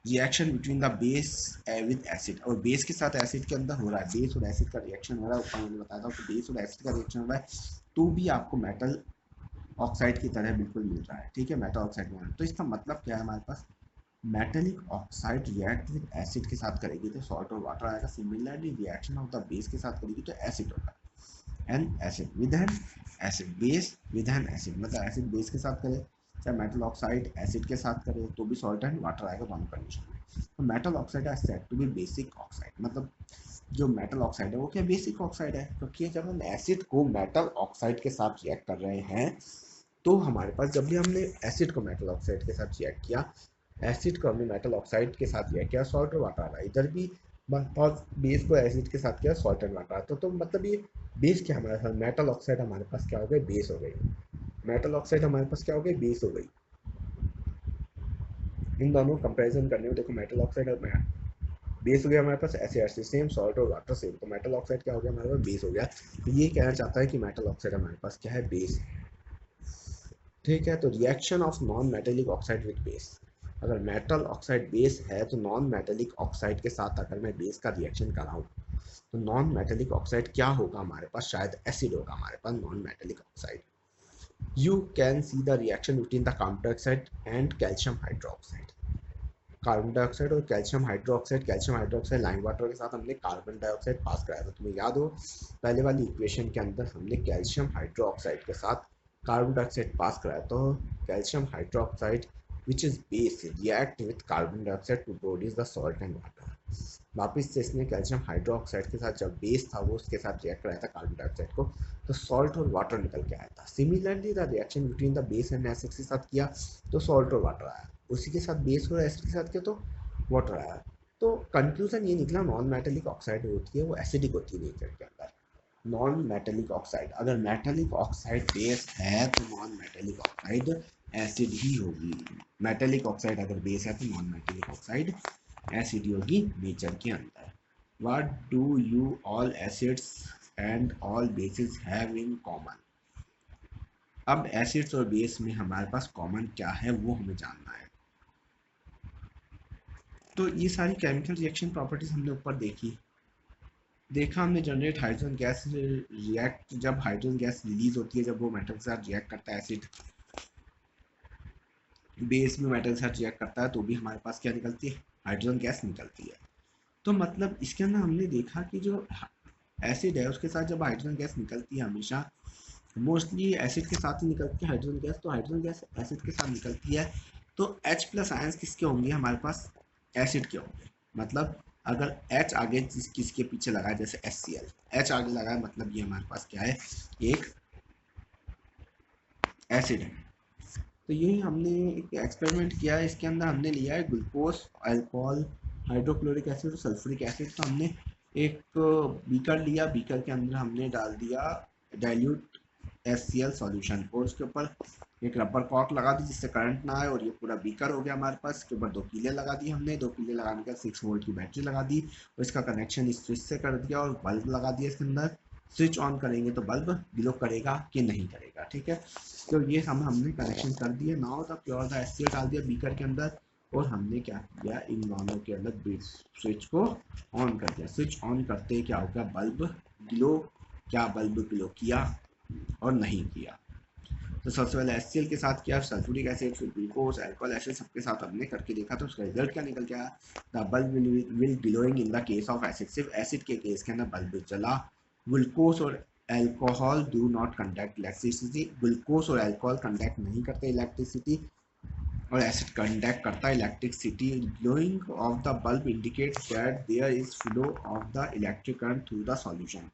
reaction between the base with acid, और बेस के साथ एसिड के अंदर हो रहा है, बेस और एसिड का रिएक्शन हो रहा है, ऊपर मैंने बताया था कि बेस और एसिड का रिएक्शन हो रहा है तो भी आपको मेटल ऑक्साइड की तरह बिल्कुल मिल रहा है, ठीक है, मेटल ऑक्साइड में। तो इसका मतलब क्या है, हमारे पास metallic oxide react with acid के साथ करेगी तो सॉल्ट और वाटर आएगा। Similarly reaction of the base के साथ करेगी तो एसिड होगा, an acid with an acid, base with an acid, मतलब एसिड बेस के साथ करे चाहे मेटल ऑक्साइड एसिड के साथ करे तो भी सॉल्ट एंड वाटर आएगा दोनों कंडीशन में। तो metal oxide are said to be basic oxide, मतलब जो मेटल ऑक्साइड है वो क्या बेसिक ऑक्साइड है, क्योंकि जब हम एसिड को मेटल ऑक्साइड के साथ रिएक्ट कर रहे हैं तो हमारे पास, जब भी हमने एसिड को मेटल ऑक्साइड के साथ रिएक्ट किया, एसिड को हमने मेटल ऑक्साइड के साथ रिएक्ट किया, सॉल्ट और वाटर आ रहा है, इधर भी और बेस को एसिड के साथ किया, सॉल्ट एंड वाटर आता। तो मतलब ये बेस क्या हमारे साथ, मेटल ऑक्साइड हमारे पास क्या हो गई, बेस हो गई, मेटल ऑक्साइड हमारे पास क्या हो गई, बेस हो गई। इन दोनों कंपैरिजन करने में देखो, मेटल ऑक्साइड और बेस हो गया हमारे पास, ऐसे ऐसे सेम, सॉल्ट और वाटर सेम, तो मेटल ऑक्साइड क्या हो गया हमारे पास, बेस हो गया। तो ये कहना चाहता है कि मेटल ऑक्साइड हमारे पास क्या है, बेस, ठीक है। तो reaction of non metallic oxide with base, अगर मेटल ऑक्साइड बेस है तो नॉन मेटेलिक ऑक्साइड के साथ अगर मैं बेस का रिएक्शन कराऊं तो नॉन मेटेलिक ऑक्साइड क्या होगा हमारे पास, शायद एसिड होगा हमारे पास non metallic oxide. You can see the reaction between the carbon dioxide and calcium hydroxide. Carbon dioxide और कैल्शियम हाइड्रोक्साइड लाइम वाटर के साथ हमने कार्बन डाइऑक्साइड पास कराया था, तुम्हें याद हो पहले वाली इक्वेशन के अंदर हमने कैल्शियम हाइड्रोक्साइड के साथ कार्बन डाइऑक्साइड पास कराया। तो calcium hydroxide which is base react with carbon dioxide to produce the salt and water. वापिस से इसने कैल्शियम हाइड्रोक्साइड के साथ जब बेस था वो उसके साथ रिएक्ट कराया था कार्बन डाइऑक्साइड को, तो सॉल्ट और वाटर निकल के आया था। Similarly the reaction between the base and acid के साथ किया तो सॉल्ट और वाटर आया, उसी के साथ बेस और एसिड के साथ किया तो वाटर आया। तो कंक्लूजन ये निकला, नॉन मेटेलिक ऑक्साइड होती है वो एसिडिक होती है नेचर के अंदर। नॉन मेटेलिक ऑक्साइड, अगर मेटेलिक ऑक्साइड बेस है तो नॉन मेटेलिक ऑक्साइड एसिड ही होगी। मेटेलिक ऑक्साइड अगर बेस है तो नॉन मेटेलिक ऑक्साइड एसिड ही होगी नेचर के अंदर। What do you all acids and all basis have in common. अब एसिड्स और बेस में हमारे पास कॉमन क्या है वो हमें जानना है। तो ये सारी केमिकल रिएक्शन प्रॉपर्टीज हमने ऊपर देखा हमने, जनरेट हाइड्रोजन गैस रिएक्ट, जब हाइड्रोजन गैस रिलीज होती है, जब वो मेटल के साथ रिएक्ट करता है, एसिड बेस में मेटल के साथ रिएक्ट करता है तो भी हमारे पास क्या निकलती है, हाइड्रोजन गैस निकलती है। तो मतलब इसके अंदर हमने देखा कि जो एसिड है उसके साथ जब हाइड्रोजन गैस निकलती है, हमेशा मोस्टली एसिड के साथ ही निकलती है हाइड्रोजन गैस, तो हाइड्रोजन गैस एसिड के साथ निकलती है तो H प्लस आयंस किसके होंगे हमारे पास, एसिड के होंगे। मतलब अगर H आगे किसके पीछे लगा है, जैसे HCl, H आगे लगा है मतलब ये हमारे पास क्या है, एक एसिड है। तो ये हमने एक एक्सपेरिमेंट किया है, इसके अंदर हमने लिया है ग्लूकोज, अल्कोहल, हाइड्रोक्लोरिक एसिड और सल्फ्यूरिक एसिड। तो हमने एक बीकर लिया, बीकर के अंदर हमने डाल दिया डाइल्यूट HCl सॉल्यूशन और उसके ऊपर एक रबर कॉर्क लगा दी जिससे करंट ना आए, और ये पूरा बीकर हो गया हमारे पास। इसके ऊपर 2 कीले लगा दिए हमने, 2 कीले लगाने के बाद 6 वोल्ट की बैटरी लगा दी और इसका कनेक्शन इस स्विच से कर दिया और बल्ब लगा दिया इसके अंदर। स्विच ऑन करेंगे तो बल्ब ग्लो करेगा कि नहीं करेगा, ठीक है। तो ये हमने कनेक्शन कर दिए। Now the pure the HCl डाल दिया बीकर के अंदर और हमने क्या किया, इन दोनों के अंदर स्विच को ऑन कर दिया। स्विच ऑन करते ही क्या हो गया, बल्ब ग्लो, क्या बल्ब ग्लो किया और नहीं किया। तो सबसे पहले HCl के साथ किया, सल्फ्यूरिक एसिड, फिर ग्लूकोज, अल्कोहल एसिड, सबके साथ हमने करके देखा तो उसका रिजल्ट क्या निकल गया, the bulb will glowing in the case of acid, सिर्फ एसिड के केस के अंदर बल्ब जला। ग्लूकोज और alcohol do not conduct electricity, glucose और अल्कोहल कंडक्ट नहीं करते इलेक्ट्रिसिटी और एसिड कंडक्ट करता है electricity. Glowing of the bulb indicates that there is flow of the electric current through the solution.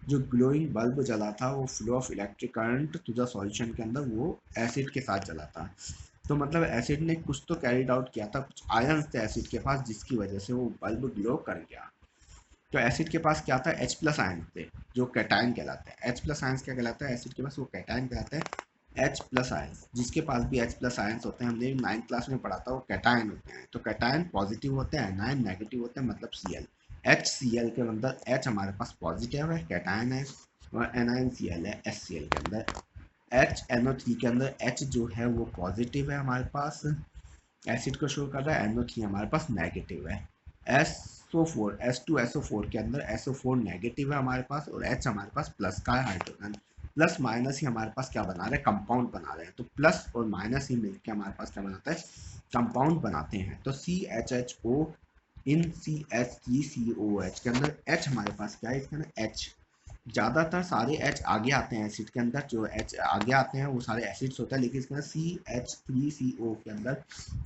जो ग्लोइंग बल्ब जला था वो flow of electric current to the solution के अंदर वो एसिड के साथ जला था। तो मतलब एसिड ने कुछ तो कैरिड आउट किया था, कुछ आयंस थे एसिड के पास जिसकी वजह से वो बल्ब ग्लो कर गया। तो एसिड के पास क्या था, H प्लस आयंस थे जो कैटायन कहलाते हैं। H प्लस आयंस क्या कहलाता है, एसिड के पास वो कैटायन कहलाता है। H प्लस आयंस, जिसके पास भी H प्लस आयंस होते हैं, हमने 9th क्लास में पढ़ा था, वो कैटायन होते हैं। तो कैटायन पॉजिटिव होते हैं, एनायन नेगेटिव होते हैं, मतलब Cl। HCl के अंदर H हमारे पास पॉजिटिव है, कैटायन है, और एनायन Cl है HCl के अंदर। HNO3 के अंदर H जो है वो पॉजिटिव है हमारे पास, एसिड को शो कर रहा है, NO3 हमारे पास नेगेटिव है। SO4 H2SO4 के अंदर SO4 नेगेटिव है हमारे पास और H हमारे पास प्लस का है हाइड्रोजन। प्लस माइनस ही हमारे पास क्या बना रहे हैं, कंपाउंड बना रहे हैं। तो प्लस और माइनस ही मिलकर हमारे पास क्या बनाता है, कंपाउंड बनाते हैं। तो CHHO इन CH3COH के अंदर H हमारे पास क्या है, इसके अंदर H ज़्यादातर सारे H आगे आते हैं एसिड के अंदर, जो H आगे आते हैं वो सारे एसिड्स होते हैं, लेकिन इसके अंदर CH3CO के अंदर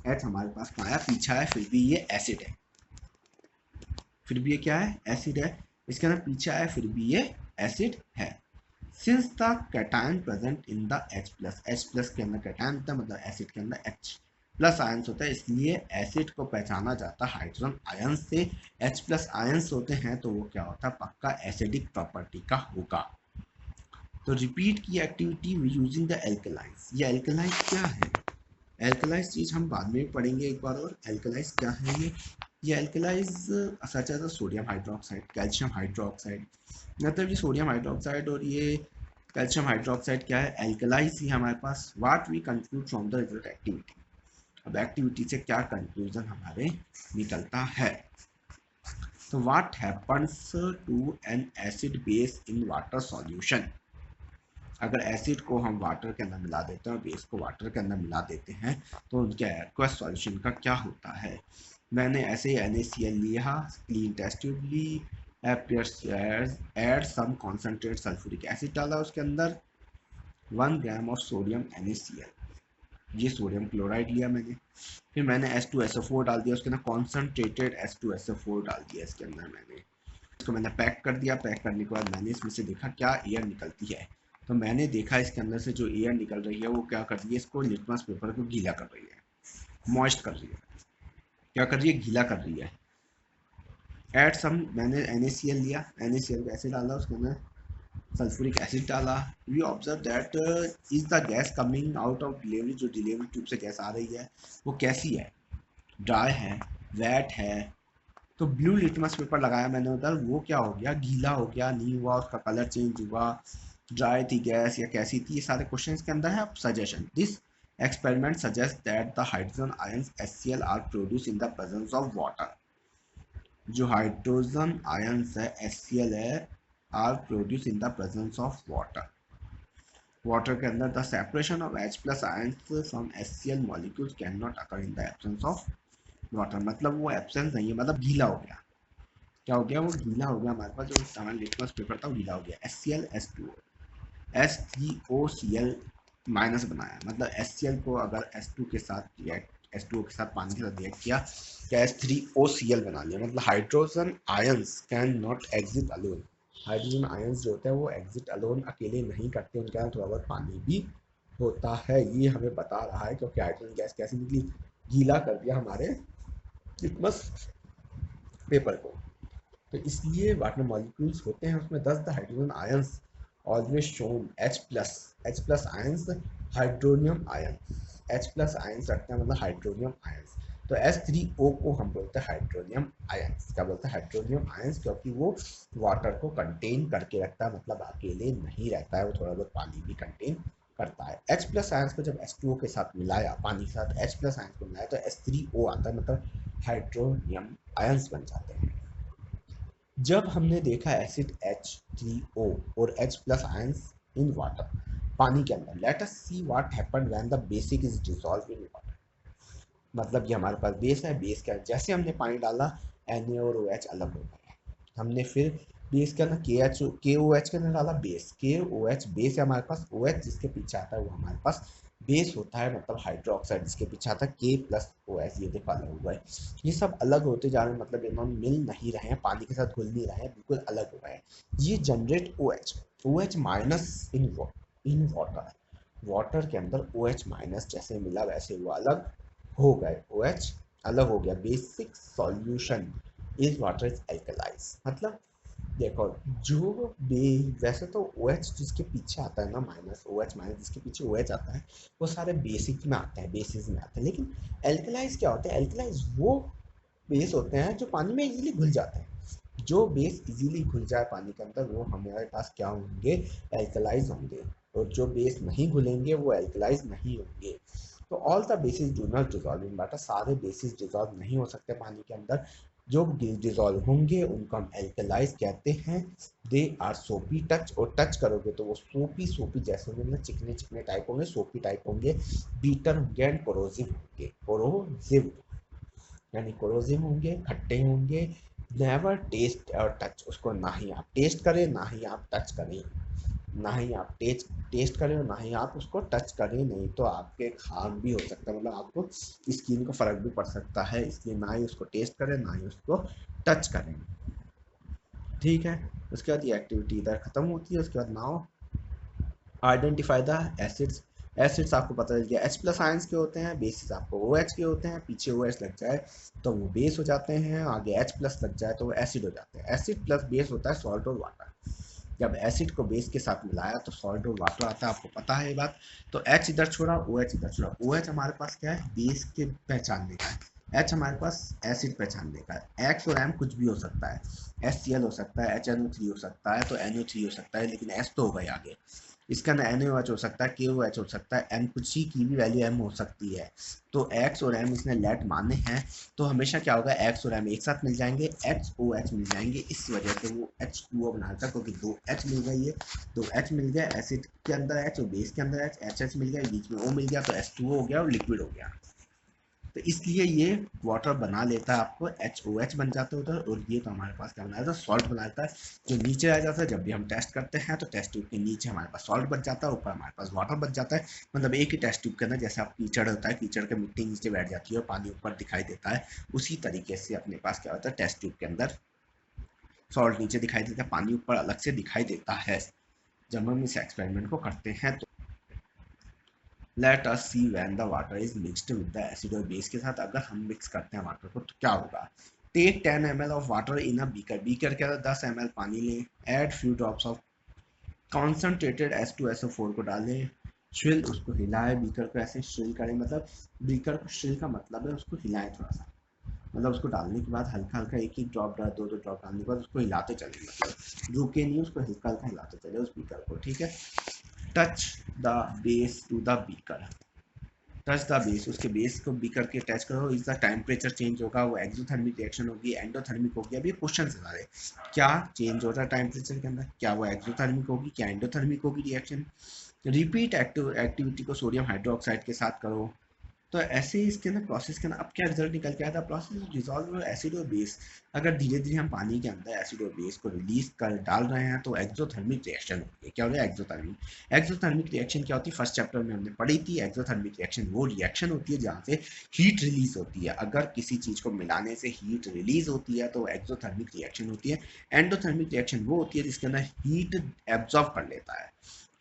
H हमारे पास कहाँ है, पीछा है, फिर भी ये एसिड है, फिर भी ये क्या है, एसिड है। इसके अंदर पीछा है फिर भी ये एसिड है। Since the cation present in the H plus के अंदर कैटायन होता है, मतलब एसिड के अंदर H प्लस आयंस होता है, इसलिए एसिड को पहचाना जाता है हाइड्रोजन आयंस से। H प्लस आयंस होते हैं तो वो क्या होता है, पक्का एसिडिक प्रॉपर्टी का होगा। तो रिपीट की एक्टिविटी यूजिंग द एल्कलाइंस, ये एल्कलाइंस क्या है, एल्कलाइज चीज़ हम बाद में पढ़ेंगे एक बार और। एल्कलाइज क्या है ये alkalis such as sodium hydroxide, calcium hydroxide, मतलब ये सोडियम हाइड्रोक्साइड और ये कैल्शियम हाइड्रोक्साइड क्या है, एल्कलाइज ही हमारे पास। What we conclude from the result activity, अब एक्टिविटी से क्या कंक्लूजन हमारे निकलता है। तो what happens to an acid base in water solution, अगर एसिड को हम वाटर के अंदर मिला देते हैं और बेस को वाटर के अंदर मिला देते हैं तो उनके एक्वस सॉल्यूशन का क्या होता है। मैंने ऐसे ही NaCl लिया, क्लीन टेस्ट ट्यूब ली, add some concentrate sulphuric acid डाला उसके अंदर, 1 ग्राम ऑफ सोडियम NaCl, ये सोडियम क्लोराइड लिया मैंने। फिर मैंने H2SO4 डाल दिया उसके अंदर, कॉन्सेंट्रेटेड H2SO4 डाल दिया इसके अंदर मैंने। इसको मैंने पैक कर दिया, पैक करने के बाद मैंने इसमें से देखा क्या एयर निकलती है। तो मैंने देखा इसके अंदर से जो एयर निकल रही है वो क्या कर रही है, इसको लिटमस पेपर को गीला कर रही है, मॉइस्ट कर रही है, क्या कर रही है, गीला कर रही है। ऐड सम, मैंने NaCl लिया, NaCl कैसे डाला, उसके अंदर सल्फ्यूरिक एसिड डाला। We observe that is the gas coming out of delivery, जो डिलीवरी ट्यूब से गैस आ रही है वो कैसी है, ड्राई है, वेट है। तो ब्लू लिटमस पेपर लगाया मैंने उधर, वो क्या हो गया, गीला हो गया, नहीं हुआ, उसका कलर चेंज हुआ, ड्राई थी गैस या कैसी थी, ये सारे क्वेश्चंस के अंदर है। Suggestion, this experiment suggests that the hydrogen ions HCl are produced in the presence of water। जो हाइड्रोजन आयंस है HCl है, are produce in the presence of water. Water के अंदर the separation of H plus ions from HCl molecules can not occur in the absence of water. मतलब वो absence नहीं है, मतलब गीला हो गया। क्या हो गया, वो गीला हो गया, हमारे पास जो हमारा लिटमस पेपर था वो गीला हो गया। HCl H2O, H3OCl माइनस बनाया, मतलब HCl को अगर H2 के साथ रिएक्ट, H2O के साथ पानी के साथ रिएक्ट किया तो H3OCl बना लिया। मतलब hydrogen ions can not exit alone. Hydrogen ions जो होते हैं वो एग्जिट अलोन अकेले नहीं करते, उनके अंदर थोड़ा बहुत पानी भी होता है। ये हमें बता रहा है क्योंकि हाइड्रोजन गैस कैसे निकली, गीला कर दिया हमारे लिटमस पेपर को। तो इसलिए वाटर मॉलिक्यूल्स होते हैं उसमें 10 the hydrogen ions always shown H plus ions hydronium ions, H plus ions रखते हैं मतलब हाइड्रोनियम आयंस। तो H3O को हम बोलते हैं हाइड्रोनियम आयंस। क्या बोलते हैं, हाइड्रोनियम आयंस, क्योंकि वो वाटर को कंटेन करके रखता है, मतलब अकेले नहीं रहता है, वो थोड़ा बहुत पानी भी कंटेन करता है। H प्लस आयंस को जब H2O के साथ मिलाया, पानी के साथ H प्लस आयंस को मिलाया तो H3O आता है, मतलब हाइड्रोनियम आयंस बन जाते हैं। जब हमने देखा एसिड H3O और H plus ions in water, पानी के अंदर, let us see what happened when the basic is dissolve in water. मतलब ये हमारे पास बेस है, बेस का जैसे हमने पानी डाला Na और OH अलग हो गए। हमने फिर बेस के अंदर KOH के अंदर डाला, बेस KOH बेस है हमारे पास, OH जिसके पीछे आता है वो हमारे पास बेस होता है, मतलब हाइड्रोक्साइड जिसके पीछे आता है K प्लस OH, ये देखो अलग हुआ है। ये सब अलग होते जा रहे हैं, मतलब इन्होंने मिल नहीं रहे हैं, पानी के साथ घुल नहीं रहे हैं, बिल्कुल अलग हो गए हैं। ये जनरेट OH माइनस इन वाटर। वाटर के अंदर OH माइनस जैसे मिला वैसे वो अलग हो गए, OH अलग हो गया। Basic solution is water is alkalis. मतलब देखो, जो बे वैसे तो OH जिसके पीछे आता है ना, माइनस OH माइनस जिसके पीछे OH आता है, वो सारे बेसिक में आते हैं, बेसिस में आते हैं। लेकिन एल्कलाइज क्या होते हैं, एल्कलाइज वो बेस होते हैं जो पानी में इजीली घुल जाते हैं। जो बेस इजीली घुल जाए पानी के अंदर वो हमारे पास क्या होंगे, एल्कलाइज होंगे। और जो बेस नहीं घुलेंगे वो एल्कलाइज नहीं होंगे। तो all the basis do not dissolve in water, सारे बेसिस डिजॉल्व नहीं हो सकते पानी के अंदर। जो डिजॉल्व होंगे उनको हम एल्कलाइज कहते हैं। दे आर सोपी टच, और टच करोगे तो वो सोपी सोपी जैसे होंगे, मतलब चिकने चिकने टाइप होंगे, सोपी टाइप होंगे, बीटर होंगे एंड कोरोसिव होंगे। कोरोसिव यानी कोरोसिव होंगे, खट्टे होंगे। नेवर टेस्ट और टच, उसको ना ही आप टेस्ट करें ना ही आप टच करें, ना ही आप टेस्ट करें और ना ही आप उसको टच करें, नहीं तो आपके हार्म भी हो सकता है, मतलब आपको स्किन को फर्क भी पड़ सकता है। इसलिए ना ही उसको टेस्ट करें ना ही उसको टच करें। ठीक है, उसके बाद ये एक्टिविटी इधर खत्म होती है। उसके बाद now identify the acids. Acids आपको पता चल गया H प्लस आयंस के होते हैं, बेसिस आपको OH के होते हैं, पीछे OH लग जाए तो वो बेस हो जाते हैं, आगे H प्लस लग जाए तो वो एसिड हो जाते हैं। एसिड प्लस बेस होता है सॉल्ट और वाटर। जब एसिड को बेस के साथ मिलाया तो सॉल्ट और वाटर आता है, आपको पता है ये बात। तो H इधर छोड़ा, OH इधर छोड़ा। OH हमारे पास क्या है, बेस के पहचानने का है, H हमारे पास एसिड पहचानने का है। X और M कुछ भी हो सकता है, HCl हो सकता है, HNO3 हो सकता है, तो NO3 हो सकता है, लेकिन S तो होगा ही आगे। इसका ना NaOH हो सकता है, KOH हो सकता है, M कुछ ही की भी वैल्यू M हो सकती है। तो X और M इसने लेट माने हैं, तो हमेशा क्या होगा, X और M एक साथ मिल जाएंगे, HOH मिल जाएंगे। इस वजह से वो H2O बनाता है, क्योंकि दो H मिल गई है, दो H मिल गया, एसिड के अंदर H और बेस के अंदर H मिल गया, बीच में O मिल गया, तो H2O हो गया और लिक्विड हो गया। तो इसलिए ये वाटर बना लेता है, आपको HOH बन जाता है उधर। और ये तो हमारे पास क्या बनाया था, सॉल्ट बनाता है, जो नीचे आ जाता है। जब भी हम टेस्ट करते हैं तो टेस्ट ट्यूब के नीचे हमारे पास सॉल्ट बच जाता है, ऊपर हमारे पास वाटर बच जाता है। मतलब एक ही टेस्ट ट्यूब के अंदर जैसे आप कीचड़ होता है, कीचड़ के मिट्टी नीचे बैठ जाती है और पानी ऊपर दिखाई देता है, उसी तरीके से अपने पास क्या होता है, टेस्ट ट्यूब के अंदर सॉल्ट नीचे दिखाई देता है, पानी ऊपर अलग से दिखाई देता है। जब हम इस एक्सपेरिमेंट को करते हैं तो let us see when the water is mixed with the acid और बेस के साथ अगर हम मिक्स करते हैं वाटर को तो क्या होगा। Take 10 ml of water in a beaker, beaker के अंदर 10 ml पानी लें, add few drops of concentrated H2SO4 को डालें, श्रिल उसको हिलाएं, बीकर को ऐसे श्रिल करें, मतलब बीकर को श्रिल का मतलब है उसको हिलाएं थोड़ा सा, मतलब उसको डालने के बाद हल्का हल्का एक एक ड्रॉप डाल, दो दो ड्रॉप डालने के बाद उसको हिलाते चले, मतलब रुके नहीं, उसको हल्का हल्का हिलाते चले उस बीकर को, ठीक है। Touch the base to the beaker, touch the base, उसके बेस को बीकर के टच करो, इस द टेम्परेचर चेंज होगा, वो एक्सोथर्मिक रिएक्शन होगी, एंडोथर्मिक होगी। अभी क्वेश्चन से सारे क्या चेंज होता है टेम्परेचर के अंदर, क्या वो एक्सोथर्मिक होगी, क्या एंडोथर्मिक होगी रिएक्शन। रिपीट एक्टिविटी को सोडियम हाइड्रोक्साइड के साथ करो। तो ऐसे ही इसके अंदर प्रोसेस के अंदर अब क्या रिजल्ट निकल के आया था, प्रोसेस डिजॉल्व एसिड और बेस, अगर धीरे धीरे हम पानी के अंदर एसिड और बेस को रिलीज कर डाल रहे हैं तो एक्सोथर्मिक रिएक्शन होती है। क्या हो रहा है, एक्सोथर्मिक। एक्सोथर्मिक रिएक्शन क्या होती है, फर्स्ट चैप्टर में हमने पढ़ी थी। एक्सोथर्मिक रिएक्शन वो रिएक्शन होती है जहाँ से हीट रिलीज होती है, अगर किसी चीज को मिलाने से हीट रिलीज होती है तो एक्सोथर्मिक रिएक्शन होती है। एंडोथर्मिक रिएक्शन वो होती है जिसके अंदर हीट एब्जॉर्ब कर लेता है,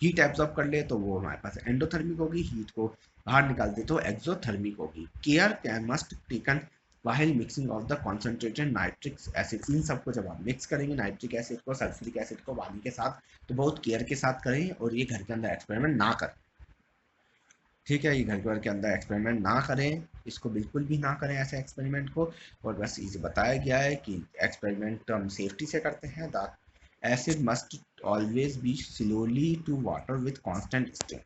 हीट एब्जॉर्ब कर ले तो वो हमारे पास एंडोथर्मिक होगी, हीट को बाहर निकाल दे तो एक्सोथर्मिक होगी। Care can must taken while mixing of the concentrated nitric acid, इन सबको जब आप मिक्स करेंगे नाइट्रिक एसिड को सल्फ्यूरिक एसिड को पानी के साथ, तो बहुत केयर के साथ करें और ये घर के अंदर एक्सपेरिमेंट ना करें, ठीक है। ये घर के अंदर एक्सपेरिमेंट ना करें, इसको बिल्कुल भी ना करें ऐसे एक्सपेरिमेंट को। और बस इसे बताया गया है कि एक्सपेरिमेंट हम सेफ्टी से करते हैं। The acid must always be slowly to water with constant strain,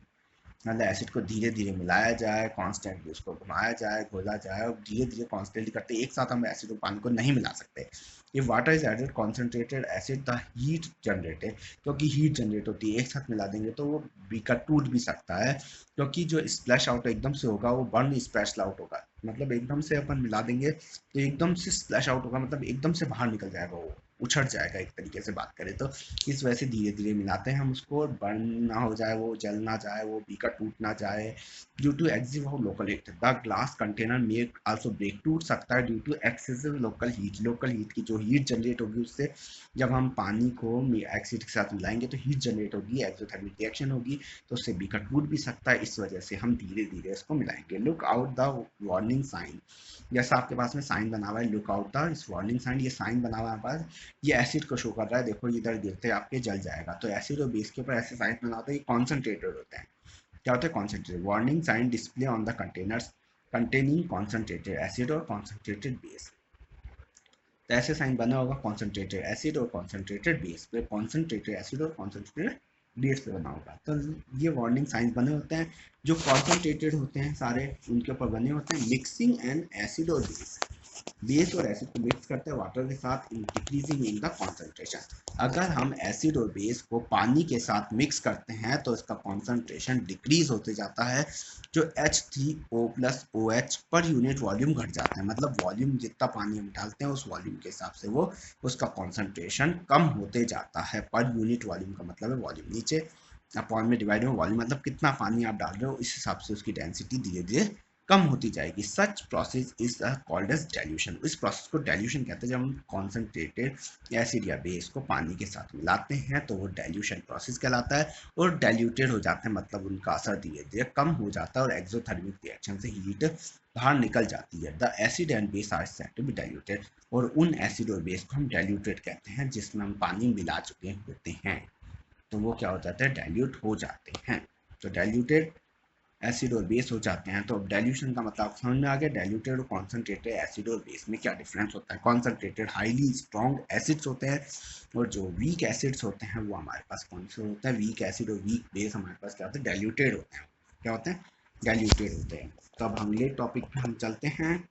मतलब एसिड को धीरे धीरे मिलाया जाए, कांस्टेंटली उसको घुमाया जाए, घोला जाए, और धीरे धीरे कांस्टेंटली करते एक साथ हम एसिड और पानी को नहीं मिला सकते। ये water is added concentrated acid the heat generated, क्योंकि हीट जनरेट होती है, एक साथ मिला देंगे तो वो बीकर टूट भी सकता है, क्योंकि जो स्प्लैश आउट एकदम से होगा वो बर्न स्प्लैश आउट होगा, मतलब एकदम से अपन मिला देंगे तो एकदम से स्प्लैश आउट होगा, मतलब एकदम से बाहर निकल जाएगा, वो उछड़ जाएगा एक तरीके से बात करें तो। इस वजह से धीरे धीरे मिलाते हैं हम उसको, बर्न ना हो जाए, वो जल ना जाए, वो बीकर टूट ना जाए। Due to excessive local heat the glass container में आल्सो ब्रेक, टूट सकता है due to excessive local heat, local heat की जो हीट जनरेट होगी उससे, जब हम पानी को एसिड के साथ मिलाएंगे तो हीट जनरेट होगी, एक्सोथर्मिक रिएक्शन होगी, तो उससे बीकर टूट भी सकता है। इस वजह से हम धीरे धीरे इसको मिलाएंगे। Look out the warning sign, जैसा आपके पास में साइन बना हुआ है लुक आउट द, इस वार्निंग साइन, ये साइन बना हुआ है पास, ये एसिड को शो कर रहा है, देखो इधर गिरते आपके जल जाएगा। तो एसिड और बेस के ऊपर ऐसे साइन बना होता है, ये कॉन्सेंट्रेटेड होते हैं। क्या होता है, concentrated. Warning sign display on the containers containing concentrated acid और कॉन्सेंट्रेटेड बेस, तो ऐसे साइन बना होगा कॉन्सेंट्रेटेड एसिड और कॉन्सेंट्रेटेड बेस पे, कॉन्सेंट्रेटेड एसिड और कॉन्सेंट्रेटेड बेस पे बना होगा। तो ये वार्निंग साइंस बने होते हैं जो कॉन्सेंट्रेटेड होते हैं सारे, उनके ऊपर बने होते हैं। मिक्सिंग एंड एसिड और बेस, बेस और एसिड को मिक्स करते हैं वाटर के साथ in decreasing in the concentration, अगर हम एसिड और बेस को पानी के साथ मिक्स करते हैं तो इसका कॉन्सेंट्रेशन डिक्रीज होते जाता है, जो H3O plus OH per unit volume घट जाता है, मतलब वॉल्यूम जितना पानी हम डालते हैं उस वॉल्यूम के हिसाब से वो उसका कॉन्सेंट्रेशन कम होते जाता है, पर यूनिट वॉल्यूम का मतलब है वॉल्यूम नीचे अपॉन में डिवाइड में वॉल्यूम, मतलब कितना पानी आप डाल रहे हो इस हिसाब से उसकी डेंसिटी धीरे धीरे कम होती जाएगी। Such process is called as dilution, इस प्रोसेस को डाइल्यूशन कहते हैं। जब हम कॉन्सेंट्रेटेड एसिड या बेस को पानी के साथ मिलाते हैं तो वो डाइल्यूशन प्रोसेस कहलाता है, और डाइल्यूटेड हो जाते हैं, मतलब उनका असर धीरे धीरे कम हो जाता है और एक्सोथर्मिक रिएक्शन से हीट बाहर निकल जाती है। The acid and base are said to be diluted, और उन एसिड और बेस को हम डाइल्यूटेड कहते हैं जिसमें हम पानी मिला चुके होते हैं, तो वो क्या हो जाता है, डाइल्यूट हो जाते हैं। तो डाइल्यूटेड एसिड और बेस हो जाते हैं। तो अब डाइल्यूशन का मतलब समझ में आ गया, डाइल्यूटेड और कॉन्सेंट्रेटेड एसिड और बेस में क्या डिफरेंस होता है। कॉन्सेंट्रेटेड हाईली स्ट्रॉन्ग एसिड्स होते हैं, और जो वीक एसिड्स होते हैं वो हमारे पास कौन से होते हैं, वीक एसिड और वीक बेस हमारे पास क्या होते हैं, डाइल्यूटेड होते हैं। क्या होते हैं, डाइल्यूटेड होते हैं। तो अब अगले टॉपिक पे हम चलते हैं,